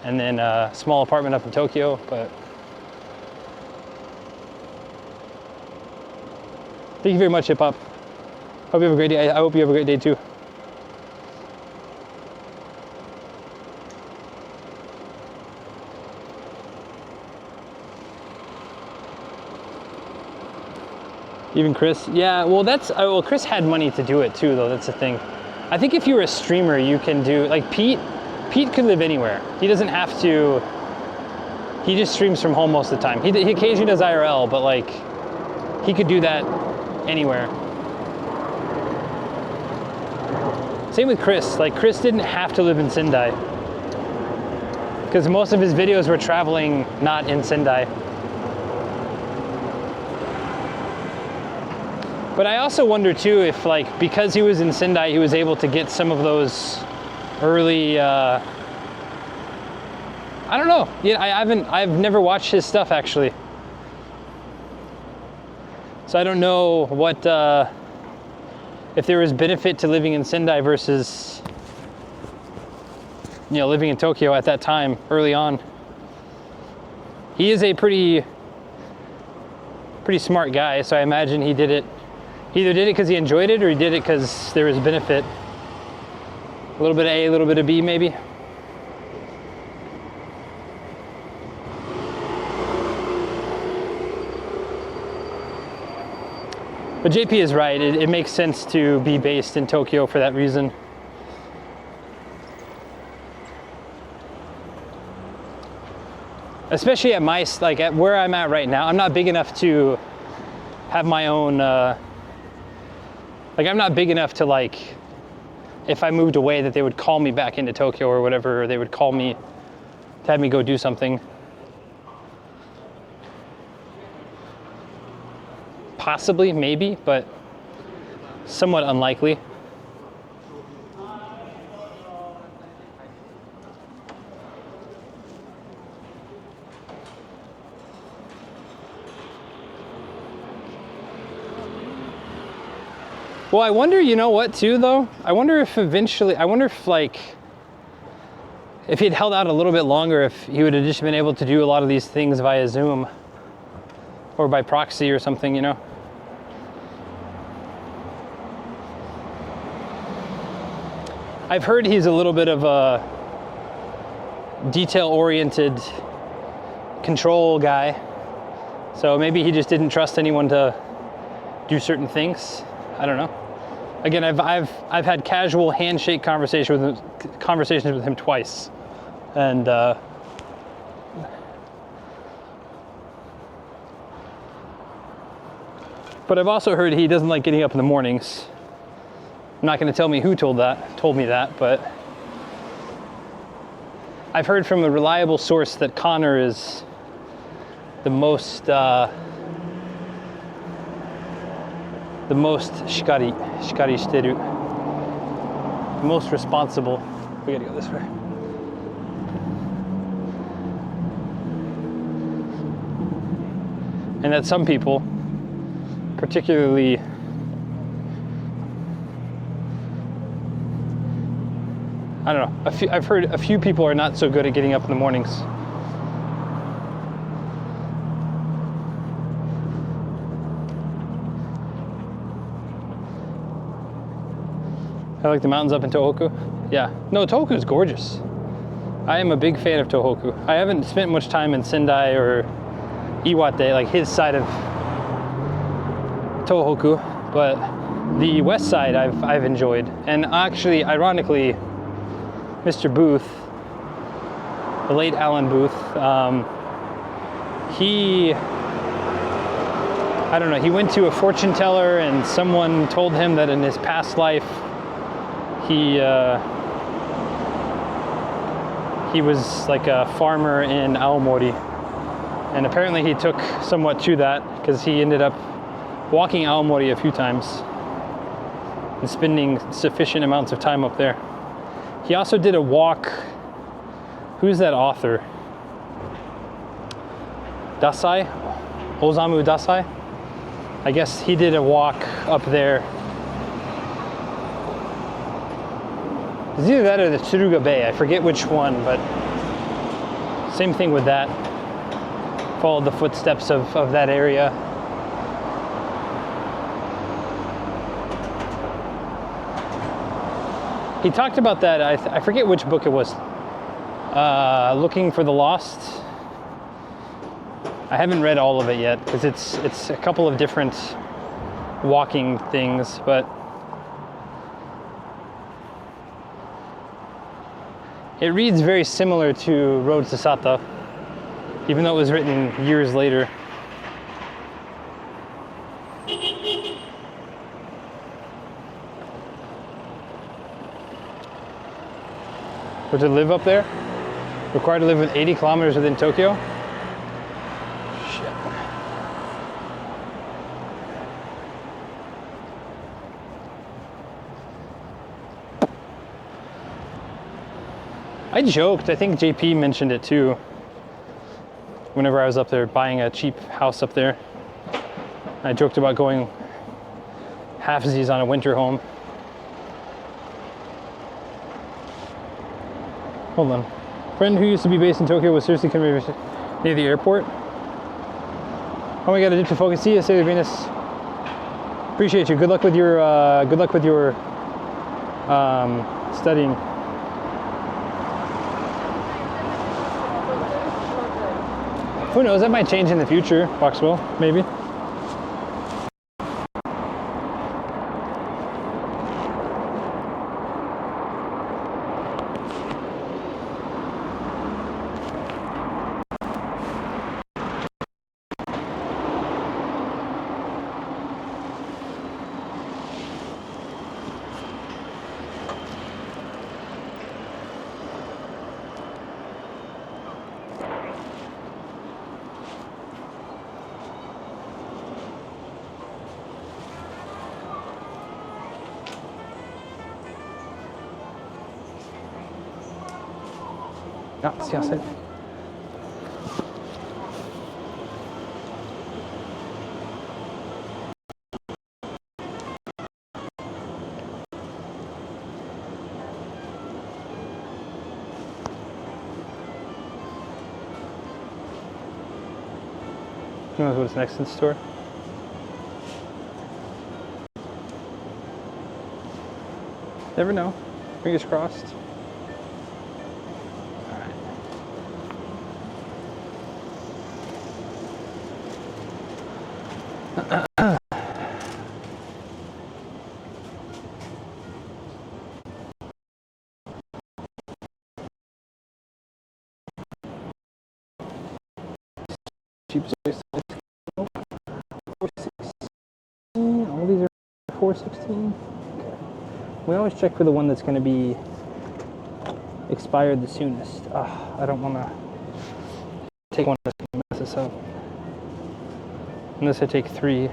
And then a small apartment up in Tokyo, but thank you very much, Hip Hop. Hope you have a great day. I hope you have a great day too. Even Chris, yeah, well well, Chris had money to do it too though, that's the thing. I think if you were a streamer, you can do, like Pete could live anywhere. He doesn't have to, he just streams from home most of the time. He occasionally does IRL, but like, he could do that anywhere. Same with Chris. Like, Chris didn't have to live in Sendai, because most of his videos were traveling not in Sendai. But I also wonder too if, like, because he was in Sendai, he was able to get some of those early, I don't know. Yeah, I've never watched his stuff actually. So I don't know what, if there was benefit to living in Sendai versus, you know, living in Tokyo at that time, early on. He is a pretty smart guy, so I imagine he did it. He either did it because he enjoyed it, or he did it because there was benefit. A little bit of A, a little bit of B, maybe. But JP is right. It makes sense to be based in Tokyo for that reason. Especially at my, like, at where I'm at right now, I'm not big enough to have my own, like, I'm not big enough to, like, if I moved away, that they would call me back into Tokyo or whatever, or they would call me to have me go do something. Possibly, maybe, but somewhat unlikely. Well, I wonder, you know what, too, though? I wonder if eventually, like, if he'd held out a little bit longer, if he would have just been able to do a lot of these things via Zoom or by proxy or something, you know? I've heard he's a little bit of a detail-oriented control guy, so maybe he just didn't trust anyone to do certain things. I don't know. Again, I've had casual handshake conversations with him twice, and but I've also heard he doesn't like getting up in the mornings. I'm not going to tell me who told me that, but I've heard from a reliable source that Connor is the most shikari shiteru, the most responsible. We gotta go this way. And that some people, particularly I don't know, I've heard a few people are not so good at getting up in the mornings. I like the mountains up in Tohoku. Yeah, no, Tohoku is gorgeous. I am a big fan of Tohoku. I haven't spent much time in Sendai or Iwate, like his side of Tohoku, but the west side I've enjoyed. And actually, ironically, Mr. Booth, the late Alan Booth, he went to a fortune teller and someone told him that in his past life he was like a farmer in Aomori, and apparently he took somewhat to that because he ended up walking Aomori a few times and spending sufficient amounts of time up there. He also did a walk. Who's that author? Dasai? Osamu Dasai? I guess he did a walk up there. It's either that or the Tsuruga Bay. I forget which one, but same thing with that. Followed the footsteps of that area. He talked about that, I forget which book it was. Looking for the Lost. I haven't read all of it yet because it's a couple of different walking things, but it reads very similar to Road to Sata, even though it was written years later. or to live up there. Required to live within 80 kilometers within Tokyo. Shit. I joked, I think JP mentioned it too, whenever I was up there buying a cheap house up there. I joked about going halfsies on a winter home. Hold on. Friend who used to be based in Tokyo was seriously convicted near the airport. Oh my god, I did to focus. See you, Sailor Venus. Appreciate you. Good luck with your studying. Who knows, that might change in the future, Boxwell, maybe. Ah, すいません。Who knows what's next in the store? Never know. Fingers crossed. Cheap space. 416. All these are 416. Okay. We always check for the one that's going to be expired the soonest. I don't want to take one that's going to mess us up. Unless I take 3.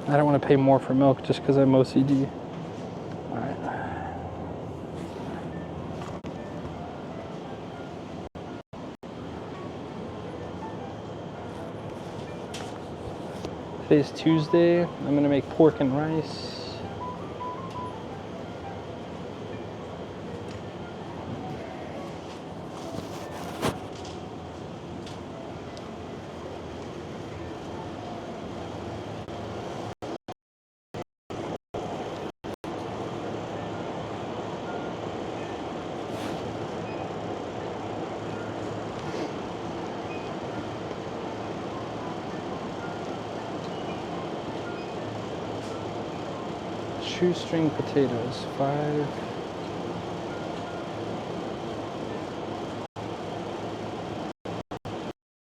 I don't want to pay more for milk just because I'm OCD. Alright. Today's Tuesday. I'm going to make pork and rice. Shoestring potatoes, 5.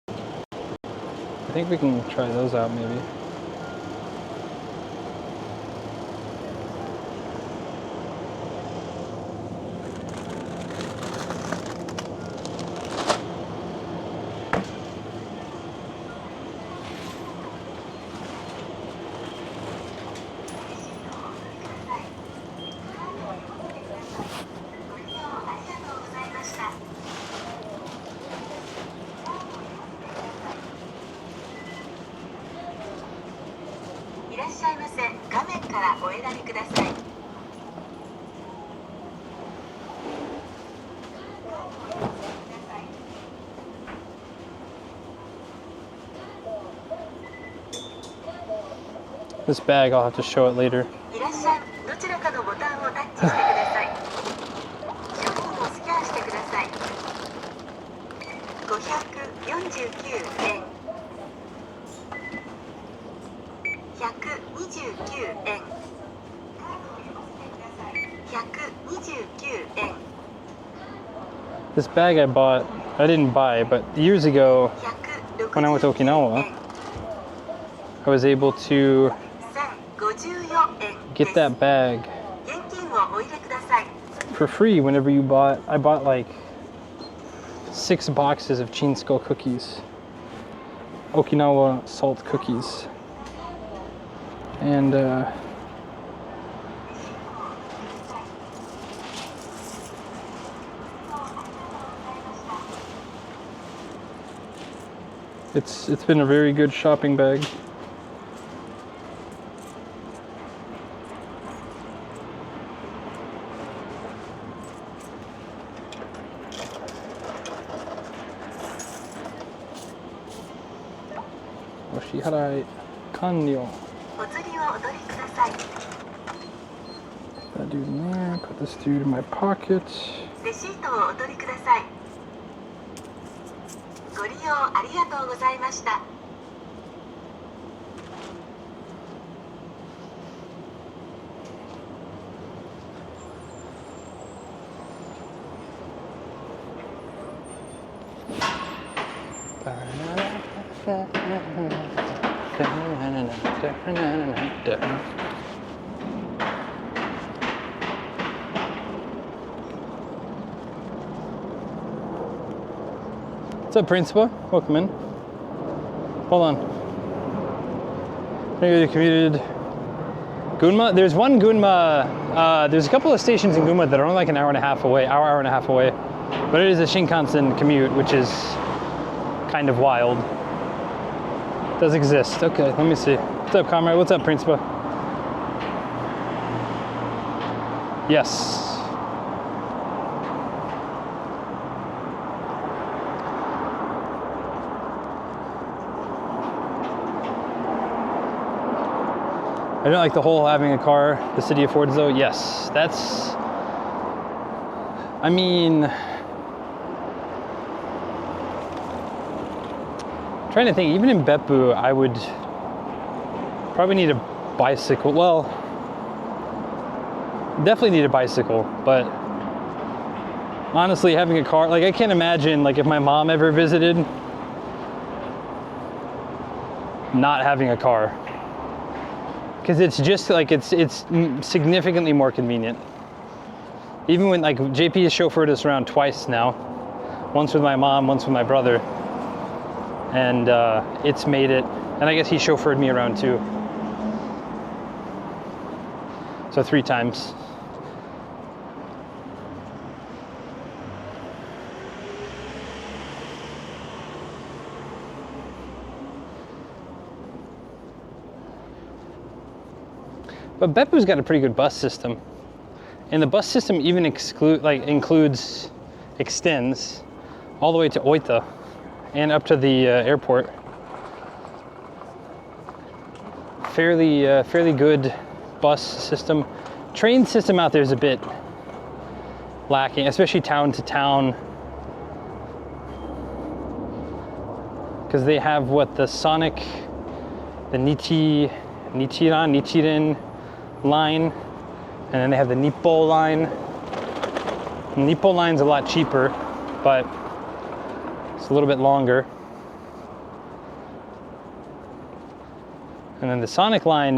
I think we can try those out maybe. This bag, I'll have to show it later. This bag I bought, I didn't buy, but years ago when I went to Okinawa, I was able to get that bag for free whenever you bought. I bought like 6 boxes of Chinsko cookies, Okinawa salt cookies, and it's been a very good shopping bag. Oshiharai kanyo. That dude in there. Put this dude in my pocket. レシートをお取りください。ご利用ありがとうございました。What's up, Principal? Welcome in. Hold on. Maybe they commuted Gunma. There's one Gunma. There's a couple of stations in Gunma that are only like an hour and a half away, hour and a half away. But it is a Shinkansen commute, which is kind of wild. Does exist. Okay, let me see. What's up, comrade? What's up, Principal? Yes. I don't like the whole having a car the city affords though. Yes, that's, I mean, I'm trying to think, even in Beppu, I would probably need a bicycle. Well, definitely need a bicycle, but honestly, having a car, like I can't imagine, like if my mom ever visited, not having a car. Because it's just like, it's significantly more convenient. Even when, like, JP has chauffeured us around twice now. Once with my mom, once with my brother. And it's made it, and I guess he chauffeured me around too. So 3 times. But Beppu's got a pretty good bus system. And the bus system even extends all the way to Oita and up to the airport. Fairly good bus system. Train system out there is a bit lacking, especially town to town. Because they have what, the Sonic, the Nichiren line, and then they have the Nippo line. The Nippo line's a lot cheaper, but it's a little bit longer. And then the Sonic line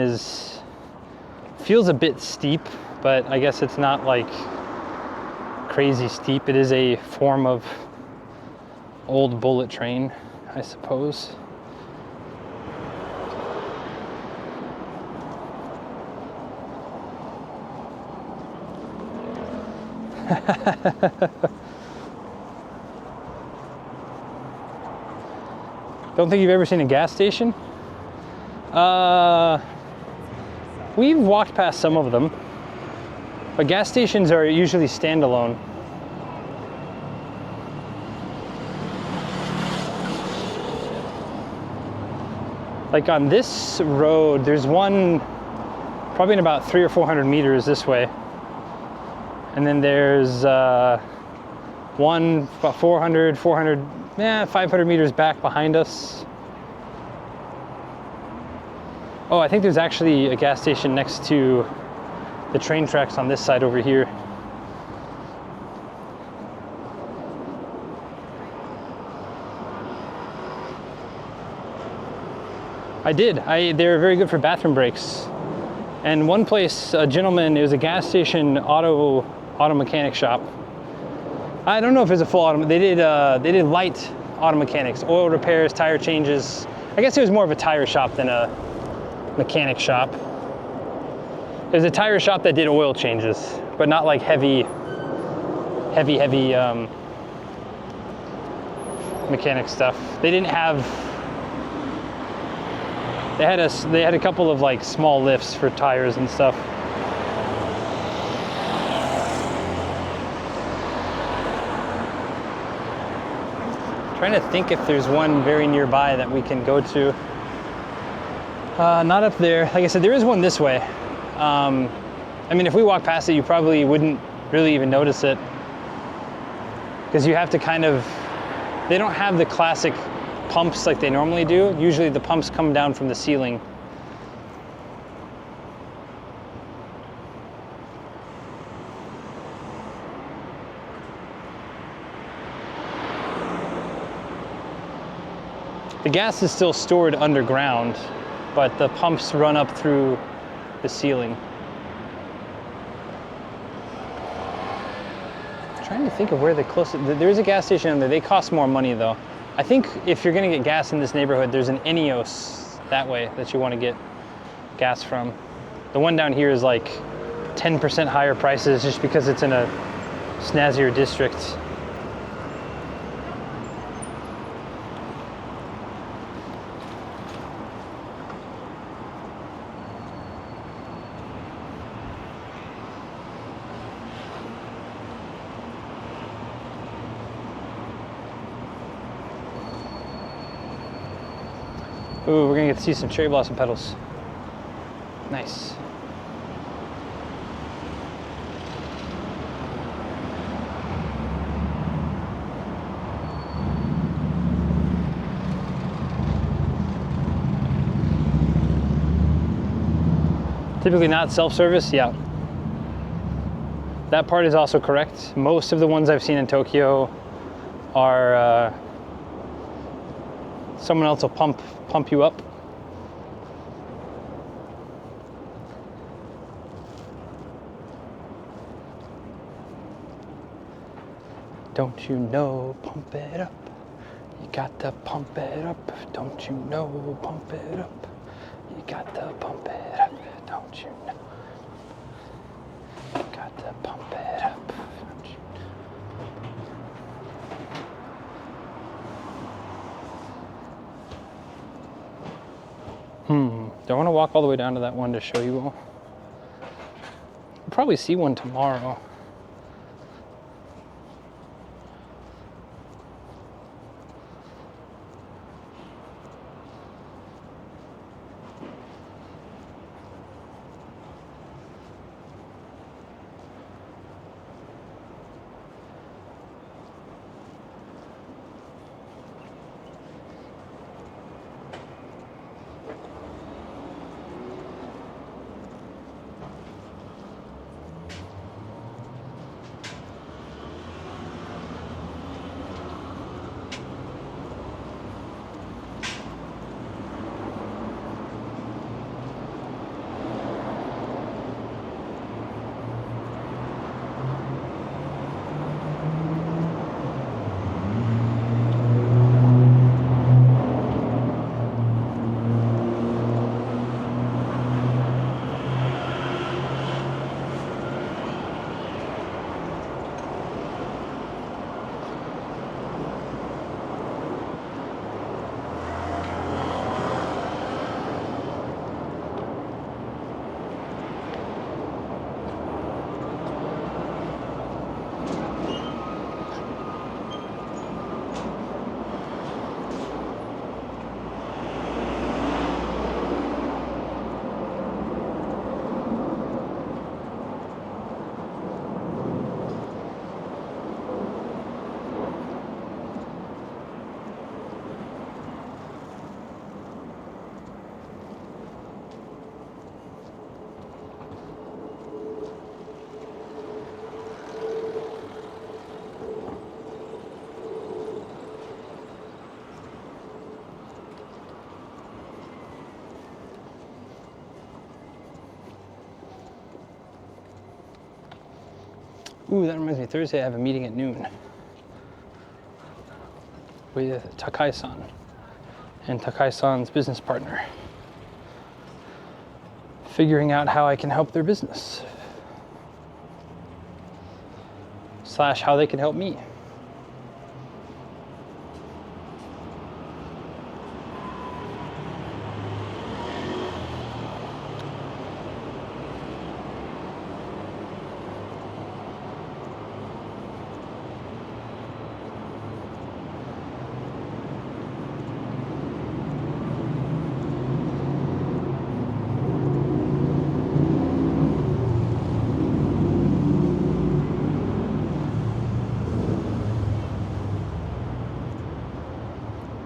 feels a bit steep, but I guess it's not like crazy steep. It is a form of old bullet train, I suppose. Don't think you've ever seen a gas station? We've walked past some of them, but gas stations are usually standalone. Like on this road, there's one probably in about 300 or 400 meters this way. And then there's one about 500 meters back behind us. Oh, I think there's actually a gas station next to the train tracks on this side over here. I did. They were very good for bathroom breaks. And one place, a gentleman, it was a gas station auto mechanic shop. I don't know if it's a full auto. They did light auto mechanics, oil repairs, tire changes. I guess it was more of a tire shop than a mechanic shop. It was a tire shop that did oil changes, but not like heavy mechanic stuff. They didn't have. They had a couple of like small lifts for tires and stuff. Trying to think if there's one very nearby that we can go to. Not up there. Like I said, there is one this way. I mean, if we walk past it, you probably wouldn't really even notice it, because you have to kind of, they don't have the classic pumps like they normally do. Usually the pumps come down from the ceiling. The gas is still stored underground, but the pumps run up through the ceiling. I'm trying to think of where the closest, there is a gas station under there. They cost more money though. I think if you're gonna get gas in this neighborhood, there's an Eneos that way that you wanna get gas from. The one down here is like 10% higher prices just because it's in a snazzier district. Ooh, we're gonna get to see some cherry blossom petals. Nice. Typically not self-service, yeah. That part is also correct. Most of the ones I've seen in Tokyo are someone else will pump you up. Don't you know, pump it up. You got to pump it up. Don't you know, pump it up. You got to pump it up. Don't you know? You got to pump it up. Don't you know? Do I want to walk all the way down to that one to show you all? We'll probably see one tomorrow. Ooh, that reminds me, Thursday I have a meeting at noon with Takai-san and Takai-san's business partner, figuring out how I can help their business / how they can help me.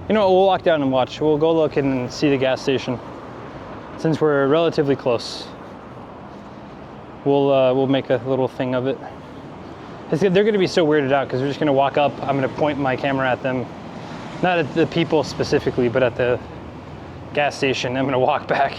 You know what, we'll walk down and watch. We'll go look and see the gas station. Since we're relatively close, we'll make a little thing of it. They're gonna be so weirded out because we're just gonna walk up. I'm gonna point my camera at them. Not at the people specifically, but at the gas station. I'm gonna walk back.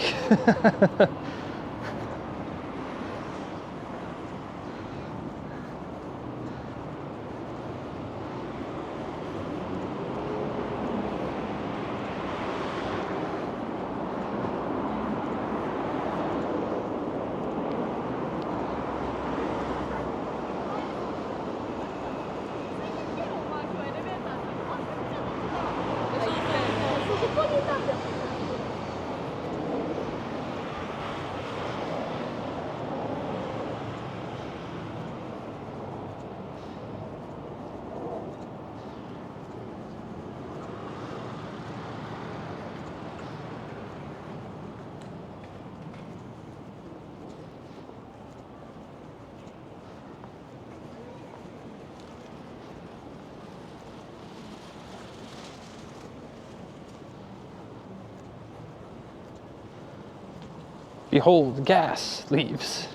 Behold, gas leaves.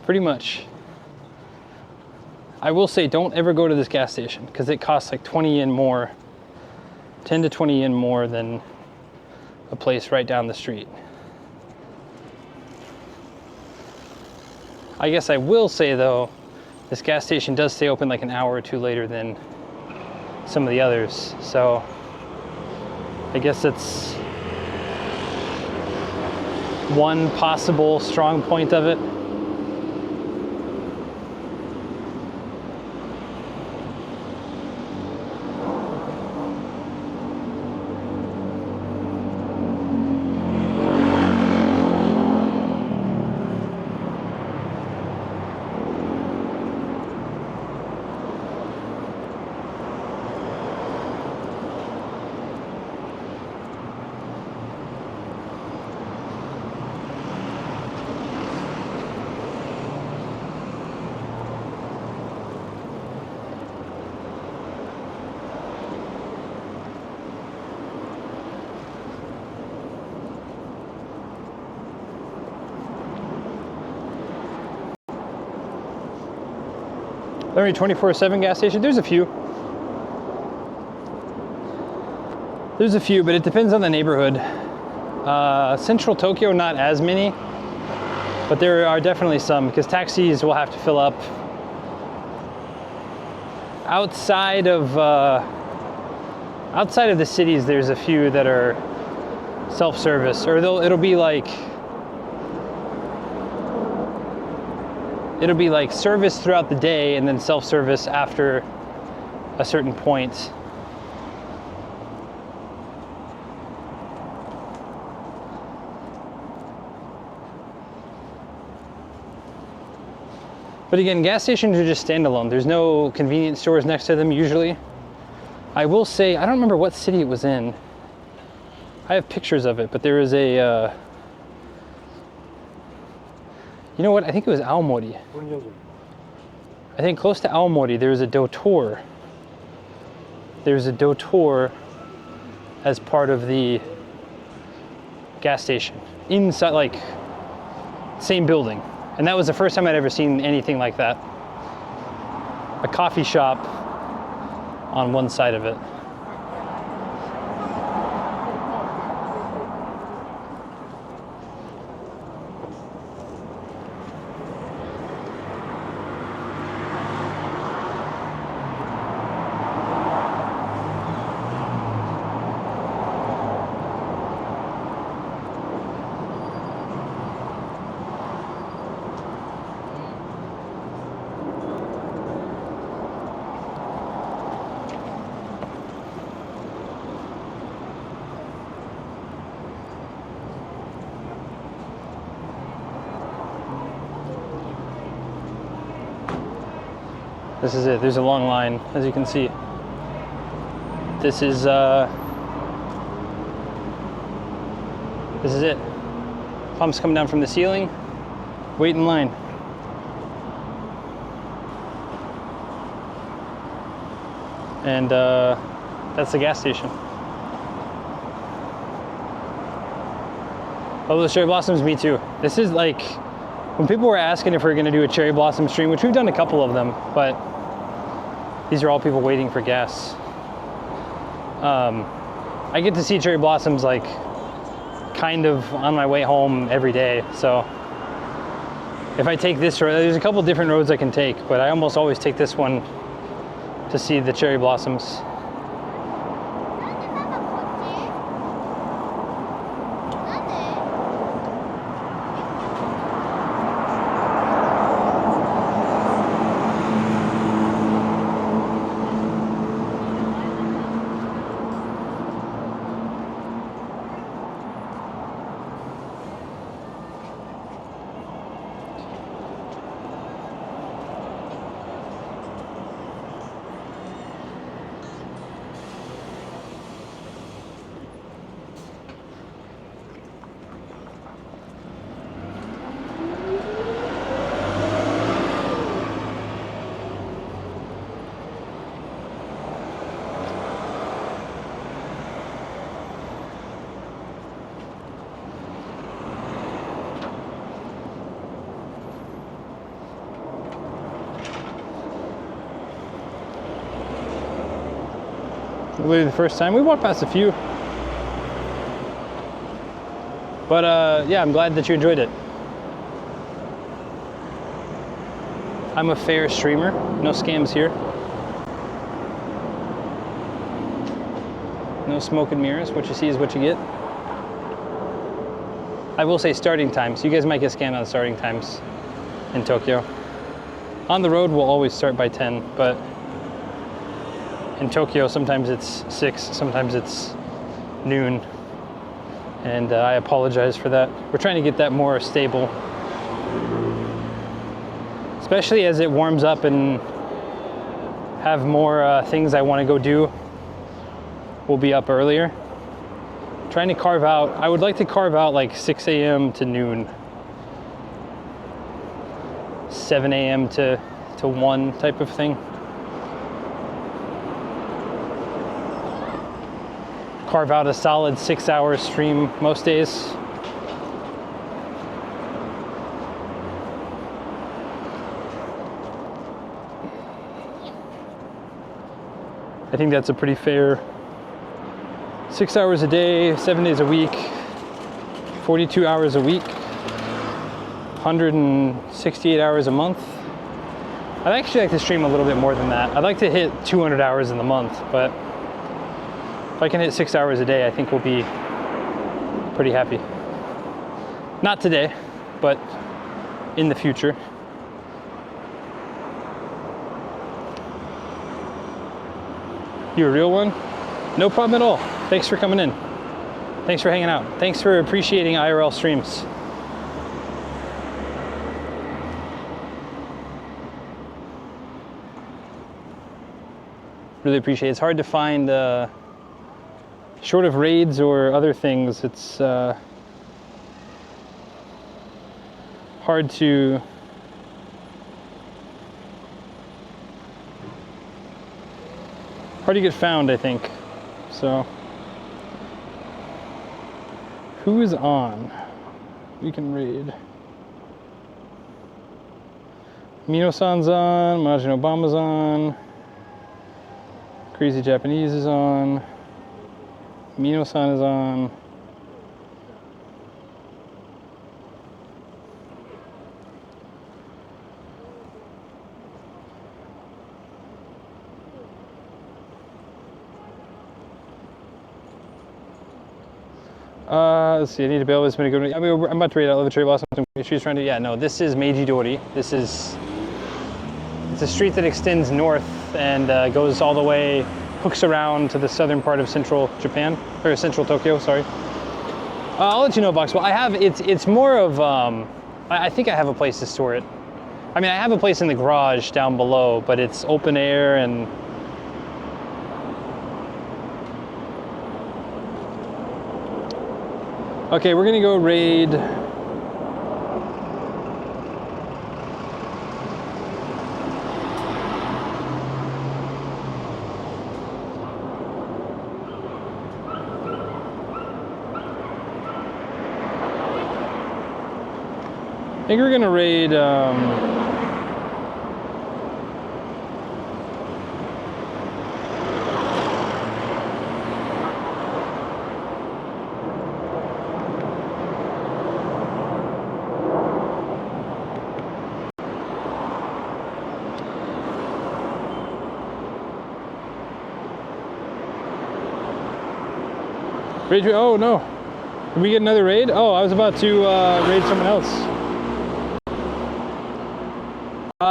Pretty much. I will say, don't ever go to this gas station because it costs like 20 yen more, 10 to 20 yen more than a place right down the street. I guess I will say though, this gas station does stay open like an hour or two later than some of the others. So I guess it's one possible strong point of it. Every 24/7 gas station, there's a few. There's a few, but it depends on the neighborhood. Central Tokyo, not as many, but there are definitely some because taxis will have to fill up. Outside of the cities, there's a few that are self-service, or it'll be like service throughout the day and then self-service after a certain point. But again, gas stations are just standalone. There's no convenience stores next to them usually. I will say, I don't remember what city it was in. I have pictures of it, but there is a, you know what? I think it was Aomori. I think close to Aomori, there's a Dotor. There's a Dotor as part of the gas station. Inside, like, same building. And that was the first time I'd ever seen anything like that. A coffee shop on one side of it. This is it. There's a long line, as you can see. This is it. Pumps come down from the ceiling. Wait in line. And that's the gas station. Oh, those cherry blossoms, me too. This is like, when people were asking if we we're gonna do a cherry blossom stream, which we've done a couple of them, but these are all people waiting for gas. I get to see cherry blossoms like kind of on my way home every day. So if I take this road, there's a couple different roads I can take, but I almost always take this one to see the cherry blossoms. Literally the first time. We walked past a few. But yeah, I'm glad that you enjoyed it. I'm a fair streamer. No scams here. No smoke and mirrors. What you see is what you get. I will say starting times. You guys might get scammed on starting times in Tokyo. On the road, we'll always start by 10, but in Tokyo, sometimes it's 6, sometimes it's noon, and I apologize for that. We're trying to get that more stable, especially as it warms up and have more things I want to go do. We'll be up earlier. Trying to carve out, I would like to carve out like 6 a.m. to noon, 7 a.m. to 1 type of thing. Carve out a solid 6-hour stream most days. I think that's a pretty fair 6 hours a day, 7 days a week, 42 hours a week, 168 hours a month. I'd actually like to stream a little bit more than that. I'd like to hit 200 hours in the month, but if I can hit 6 hours a day, I think we'll be pretty happy. Not today, but in the future. You a real one? No problem at all. Thanks for coming in. Thanks for hanging out. Thanks for appreciating IRL streams. Really appreciate it. It's hard to find short of raids or other things, it's hard to get found, I think. So who is on? We can raid. Mino-san's on, Majin Obama's on, Crazy Japanese is on, Mino-san is on. Let's see, I need to bail this. I mean, I'm about to read out of the cherry blossom. She's trying to, yeah, no, this is Meiji Dori. It's a street that extends north and goes all the way, hooks around to the southern part of central Japan, or central Tokyo, sorry. I'll let you know, Boxwell. I have, it's more of, I think I have a place to store it. I mean, I have a place in the garage down below, but it's open air and okay, we're gonna go raid. I think we're gonna raid raid. Oh no, did we get another raid? Oh, I was about to raid someone else.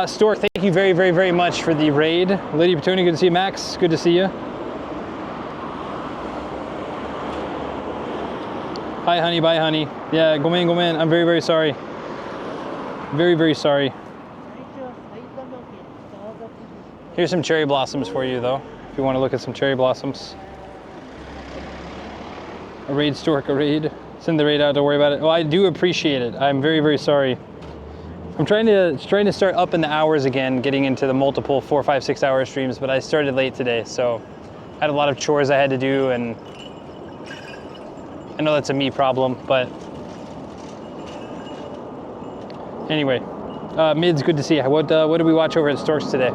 Stork, thank you very, very, very much for the raid. Lady Petunia, good to see you. Max, good to see you. Hi, honey. Bye, honey. Yeah, go in. I'm very, very sorry. Very, very sorry. Here's some cherry blossoms for you, though, if you want to look at some cherry blossoms. A raid, Stork, a raid. Send the raid out, don't worry about it. Oh, I do appreciate it. I'm very, very sorry. I'm trying to start up in the hours again, getting into the multiple 4, 5, 6 hour streams, but I started late today, so I had a lot of chores I had to do, and I know that's a me problem, but anyway, Mids, good to see you. What did we watch over at Storks today?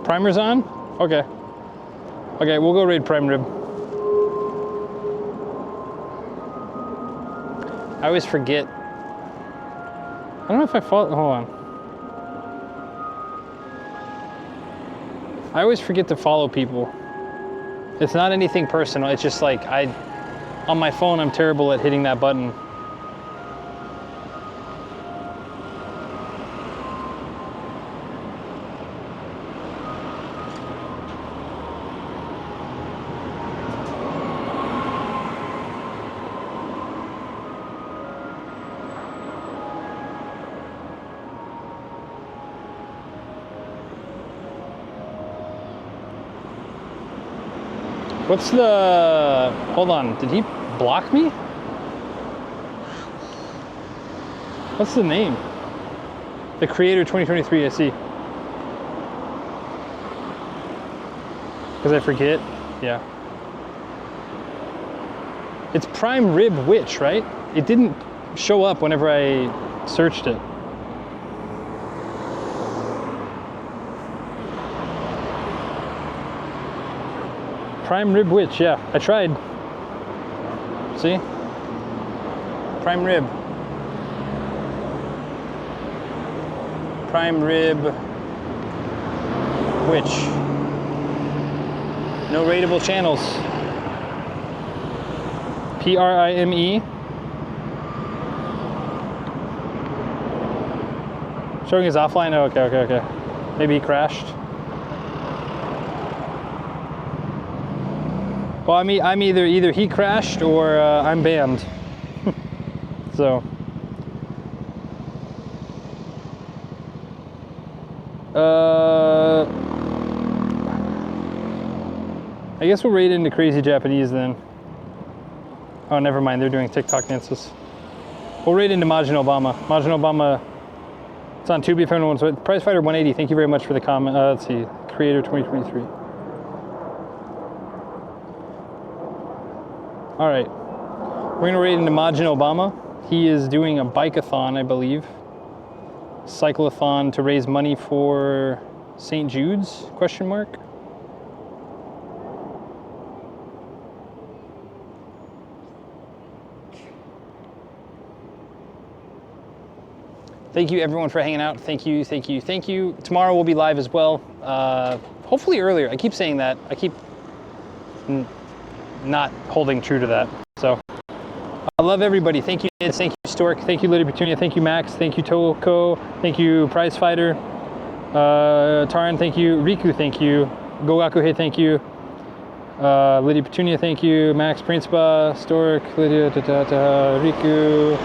Primer's on? Okay. Okay, we'll go raid Prime Rib. I always forget. I don't know if I follow, hold on. I always forget to follow people. It's not anything personal, it's just like on my phone, I'm terrible at hitting that button. What's the, hold on, did he block me? What's the name? The Creator 2023, I see. Because I forget, yeah. It's Prime Rib Witch, right? It didn't show up whenever I searched it. Prime Rib Witch, yeah, I tried. See? Prime Rib. Prime Rib Witch. No rateable channels. Prime. Showing his offline? Oh, okay. Maybe he crashed. Well, I'm either he crashed or I'm banned. So. I guess we'll raid into Crazy Japanese then. Oh, never mind. They're doing TikTok dances. We'll raid into Majin Obama. Majin Obama. It's on Tubi if anyone wants. Prize Fighter 180. Thank you very much for the comment. Let's see. Creator 2023. All right, we're gonna raid into Majin Obama. He is doing a bike-a-thon, I believe. Cycle-a-thon to raise money for St. Jude's, question mark. Thank you everyone for hanging out. Thank you. Tomorrow we'll be live as well. Hopefully earlier, I keep saying that. I keep not holding true to that. So I love everybody. Thank you, Nids. Thank you, Stork. Thank you, Lady Petunia. Thank you, Max. Thank you, Toko. Thank you, Prize Fighter. Taran, thank you. Riku, thank you. Gogakuhe, thank you. Lydia Petunia, thank you. Max Principa, Stork, Lydia, Riku.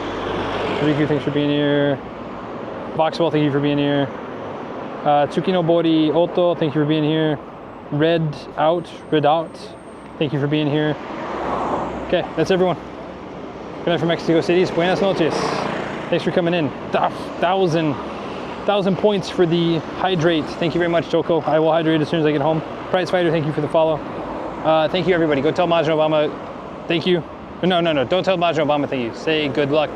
Riku, thanks for being here. Voxwell, thank you for being here. Tsukino Bori Oto, thank you for being here. Red Out, thank you for being here. Okay, that's everyone. Good night from Mexico City. Buenas noches. Thanks for coming in. 1,000 points for the hydrate. Thank you very much, Joko. I will hydrate as soon as I get home. Prize Fighter, thank you for the follow. Thank you, everybody. Go tell Majin Obama thank you. No, don't tell Majin Obama thank you. Say good luck.